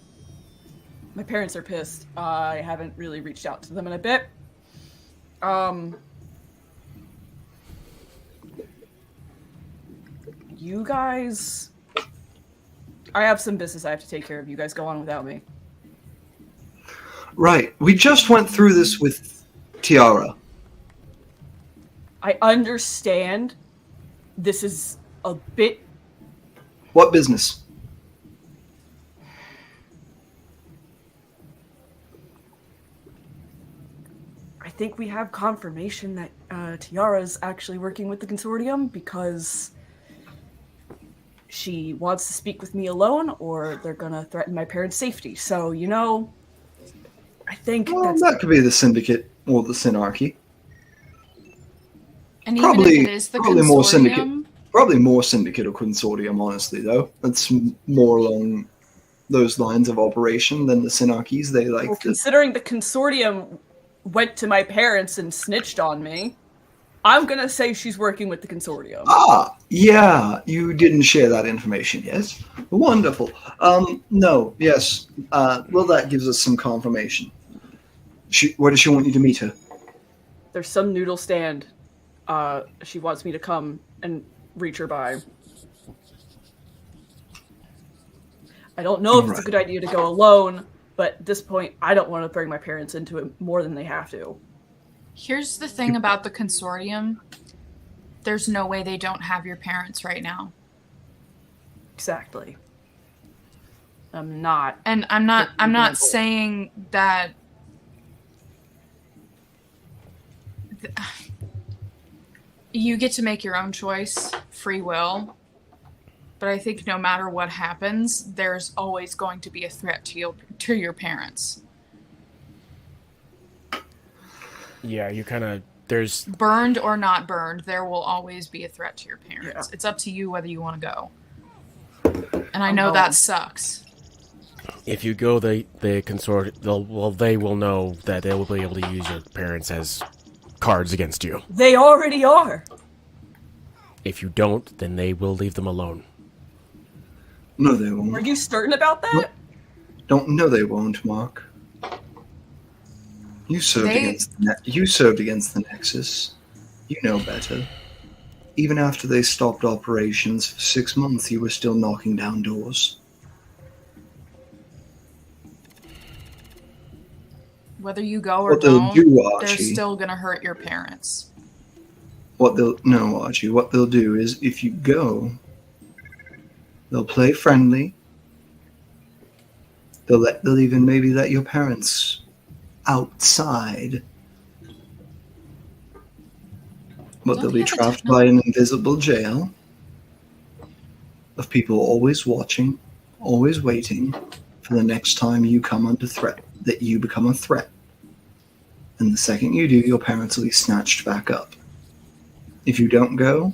my parents are pissed. I haven't really reached out to them in a bit. You guys... I have some business I have to take care of. You guys go on without me. Right. We just went through this with Tiara. I understand this is a bit... What business? I think we have confirmation that Tiara's actually working with the consortium because she wants to speak with me alone, or they're gonna threaten my parents' safety. So, I think Well, that could be the Syndicate or the Synarchy. And even if it is the probably more Syndicate. consortium, Probably more Syndicate or Consortium, honestly, though. That's more along those lines of operation than the Synarchies. They like well, considering the consortium went to my parents and snitched on me, I'm gonna say she's working with the consortium. Ah, yeah, you didn't share that information, yes? Wonderful. No, yes. Well, that gives us some confirmation. Where does she want you to meet her? There's some noodle stand. She wants me to come and reach her by. I don't know if it's a good idea to go alone, but at this point, I don't want to bring my parents into it more than they have to. here's the thing about the consortium. There's no way they don't have your parents right now. Exactly. I'm not. And I'm not saying that you get to make your own choice, free will. But I think no matter what happens, there's always going to be a threat to your parents. Yeah, you kind of there's Burned or not burned, there will always be a threat to your parents. Yeah. It's up to you whether you want to go. And I know that sucks. if you go the consort, they will know that they will be able to use your parents as cards against you. They already are. If you don't, then they will leave them alone. No, they won't. Are you certain about that? No, they won't, Mark. You served against the Nexus. You know better. Even after they stopped operations for 6 months, you were still knocking down doors. Whether you go or What they'll don't, do, they're Archie. still going to hurt your parents. Archie, what they'll do is, if you go, they'll play friendly. They'll even maybe let your parents outside. But they'll be trapped by an invisible jail of people always watching, always waiting for the next time you come under threat, that you become a threat. And the second you do, your parents will be snatched back up. If you don't go,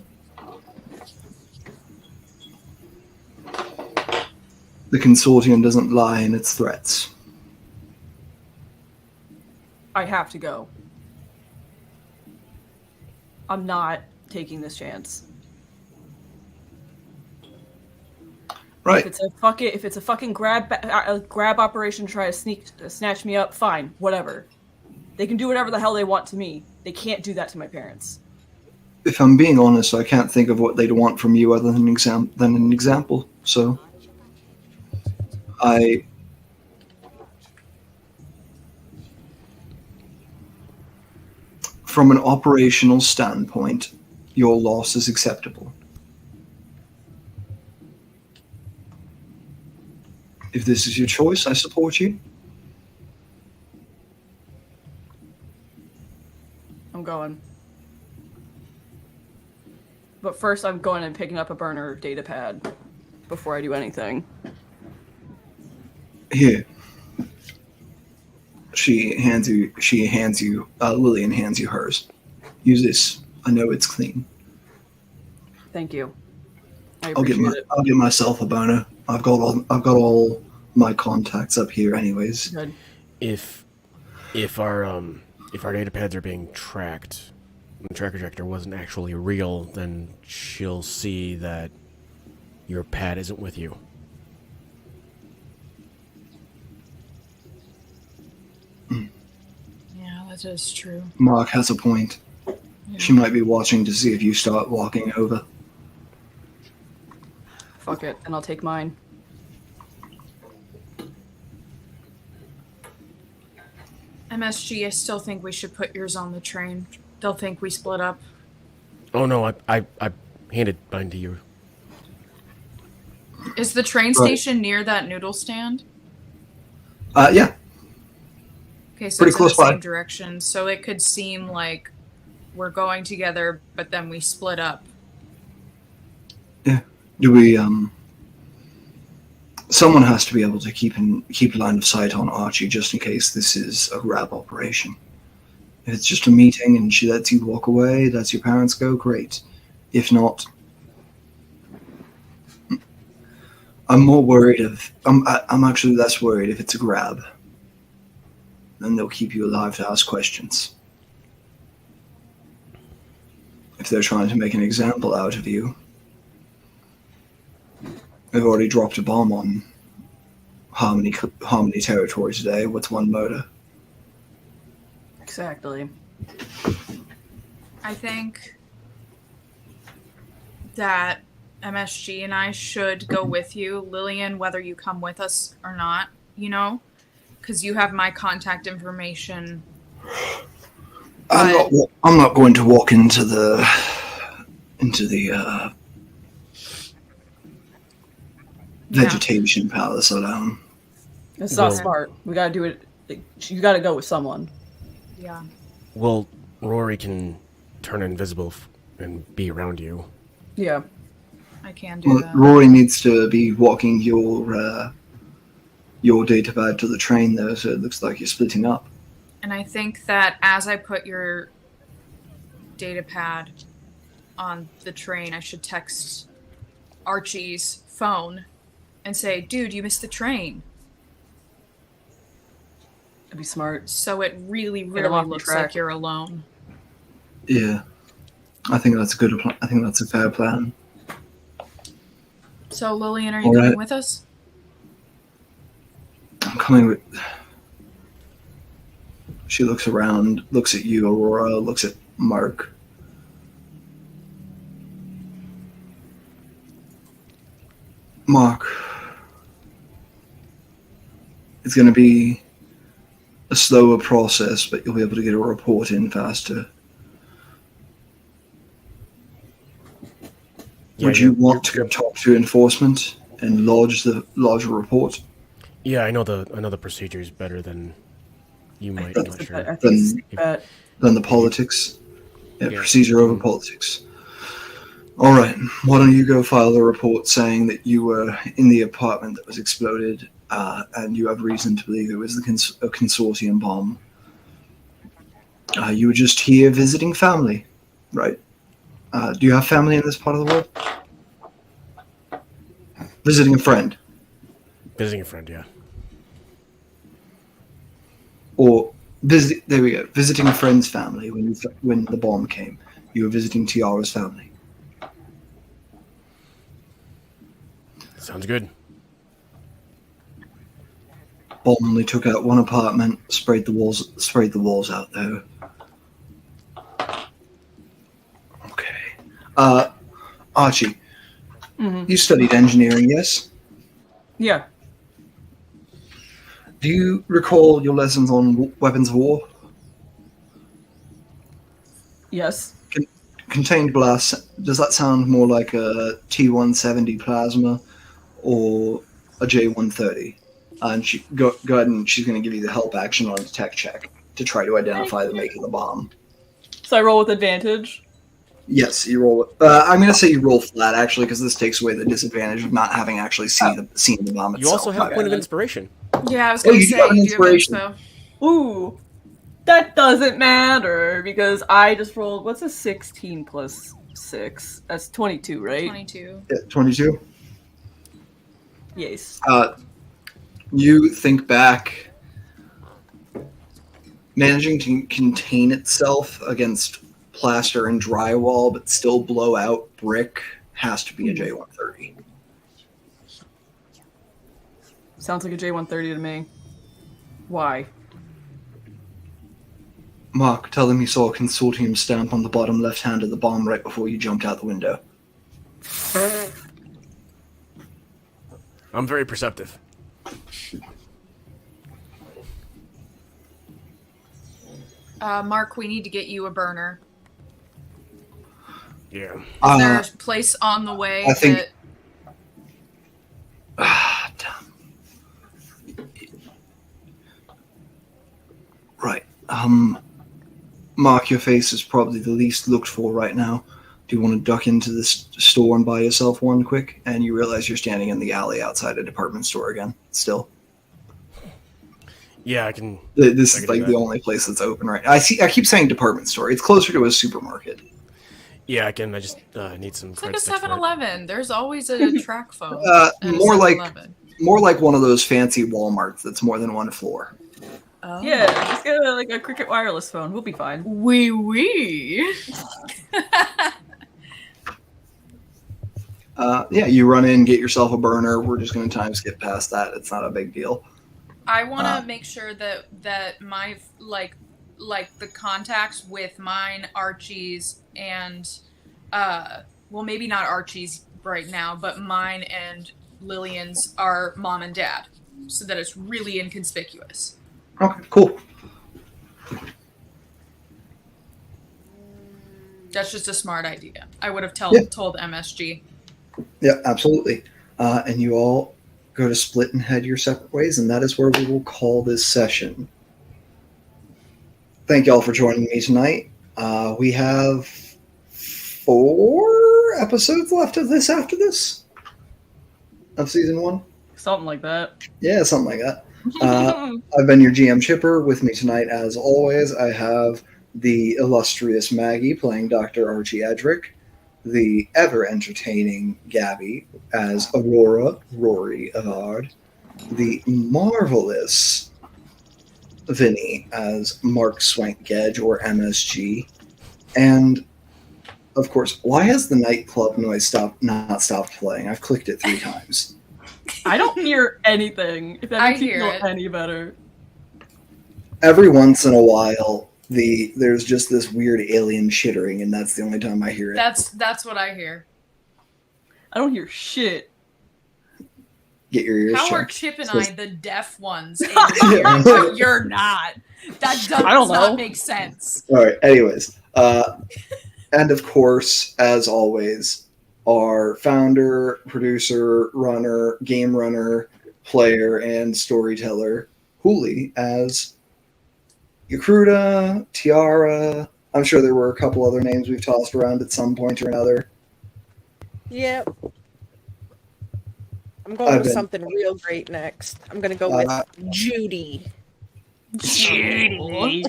the consortium doesn't lie in its threats. I have to go. I'm not taking this chance. Right. If it's a fucking grab operation, to try to snatch me up, fine, whatever. They can do whatever the hell they want to me. They can't do that to my parents. If I'm being honest, I can't think of what they'd want from you other than an example. So, from an operational standpoint, your loss is acceptable. If this is your choice, I support you. I'm going. But first, I'm going and picking up a burner data pad before I do anything. Here. Lillian hands you hers. Use this. I know it's clean. Thank you. I I'll appreciate it. get myself a boner. I've got all my contacts up here anyways. Good. If our data pads are being tracked, and the tracker director wasn't actually real, then she'll see that your pad isn't with you. Yeah, that is true. Mark has a point. Yeah. She might be watching to see if you start walking over. Fuck it, and I'll take mine. MSG, I still think we should put yours on the train. They'll think we split up. Oh no, I handed mine to you. Is the train station near that noodle stand? Yeah. Okay, so Pretty it's close in the by. same direction, so it could seem like we're going together, but then we split up. Yeah. Do we someone has to be able to keep line of sight on Archie just in case this is a grab operation. If it's just a meeting and she lets you walk away, lets your parents go, great. If not, I'm more worried I'm actually less worried if it's a grab. Then they'll keep you alive to ask questions. If they're trying to make an example out of you, they've already dropped a bomb on Harmony territory today. What's one murder? Exactly. I think that MSG and I should go with you, Lillian, whether you come with us or not, because you have my contact information. I'm not going to walk into the vegetation palace alone. It's not smart. We gotta do it. You gotta go with someone. Yeah. Well, Rory can turn invisible and be around you. Yeah. I can do that. Rory needs to be walking your data pad to the train, though, so it looks like you're splitting up. And I think that as I put your data pad on the train, I should text Archie's phone and say, dude, you missed the train. That'd be smart. So it really, Get really him off the looks track. like you're alone. Yeah. I think that's a good plan. I think that's a fair plan. So, Lillian, are you All coming right. with us? I'm coming with... She looks around, looks at you, Aurora, looks at Mark. Mark. It's going to be a slower process, but you'll be able to get a report in faster. Would you want to go talk to enforcement and lodge a report? Yeah, I know the procedures better than you might. That's Not sure. I think it's a safe bet. Than the politics. Yeah, Yeah. procedure over politics. All right, why don't you go file a report saying that you were in the apartment that was exploded, and you have reason to believe it was a consortium bomb. You were just here visiting family, right? Do you have family in this part of the world? Visiting a friend. Visiting a friend, yeah. Or there we go. Visiting a friend's family when the bomb came. You were visiting Tiara's family. Sounds good. Bomb only took out one apartment, sprayed the walls out though. Okay. Archie, you studied engineering, yes? Yeah. Do you recall your lessons on weapons of war? Yes. Contained blast, does that sound more like a T-170 plasma or a J-130? And go ahead and she's going to give you the help action on a tech check to try to identify the make of the bomb. So I roll with advantage? Yes, you roll. I'm going to say you roll flat, actually, because this takes away the disadvantage of not having actually seen the bomb itself. You also have a point of inspiration. Yeah, I was going to you do say, have an you do have inspiration. info. Ooh. That doesn't matter because I just rolled, what's a 16 plus 6? That's 22, right? 22. Yeah, 22. Yes. You think back, managing to contain itself against plaster and drywall, but still blow out brick, has to be a J-130. Sounds like a J-130 to me. Why? Mark, tell them you saw a consortium stamp on the bottom left hand of the bomb right before you jumped out the window. I'm very perceptive. Mark, we need to get you a burner. Yeah. Is there a place on the way I think- that... Damn. Right. Mark, your face is probably the least looked for right now. do you want to duck into this store and buy yourself one quick? And you realize you're standing in the alley outside a department store again, still. Yeah, I can. This I is can like do the that. only place that's open right now. I keep saying department store. It's closer to a supermarket. Yeah, I can. I just need some. It's like a credit sticks for it. 7-Eleven. There's always a track phone. at a More like 7-Eleven. more like one of those fancy Walmarts that's more than one floor. Oh. Yeah, just get a Cricket wireless phone. We'll be fine. Wee. Yeah, you run in, get yourself a burner. We're just going to time skip past that. It's not a big deal. I want to make sure that my like the contacts with mine, Archie's, and well, maybe not Archie's right now, but mine and Lillian's are mom and dad, so that it's really inconspicuous. Okay, cool. That's just a smart idea. I would have Yeah. told MSG. Yeah, absolutely. And you all go to split and head your separate ways, and that is where we will call this session. Thank you all for joining me tonight. We have 4 episodes left of this after this of season 1. Something like that. Yeah, something like that. I've been your GM Chipper. With me tonight, as always, I have the illustrious Maggie playing Dr. Archie Edric, the ever-entertaining Gabby as Aurora Rory Avard, the marvelous Vinny as Mark Swank-Gedge, or MSG, and, of course, why has the nightclub noise not stopped playing? I've clicked it 3 times. I don't hear anything. If that I makes you hear feel it. any better. Every once in a while, there's just this weird alien chittering, and that's the only time I hear it. That's what I hear. I don't hear shit. Get your ears How are checked. Chip and So- I the deaf ones able to hear it, but you're not? That does I don't know. not make sense. All right. Anyways, and of course, as always, our founder, producer, runner, game runner, player, and storyteller, Hooli, as Yakruta, Tiara. I'm sure there were a couple other names we've tossed around at some point or another. Yep. I'm going I've with been- something real great next. I'm going to go with Uh, Judy. Judy.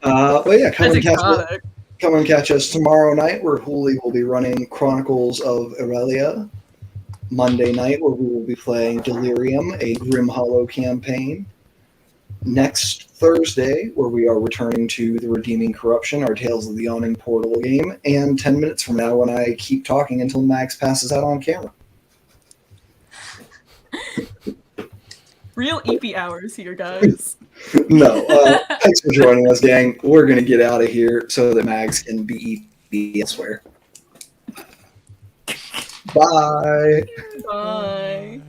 But yeah, That's iconic. come and catch us tomorrow night, where Hooli will be running Chronicles of Aurelia. Monday night, where we will be playing Delirium, a Grim Hollow campaign. Next Thursday, where we are returning to the Redeeming Corruption, our Tales of the Yawning Portal game. And 10 minutes from now, when I keep talking until Max passes out on camera. Real EP hours here, guys. No, thanks for joining us, gang. We're going to get out of here so that Mags can be EP elsewhere. Bye. Bye.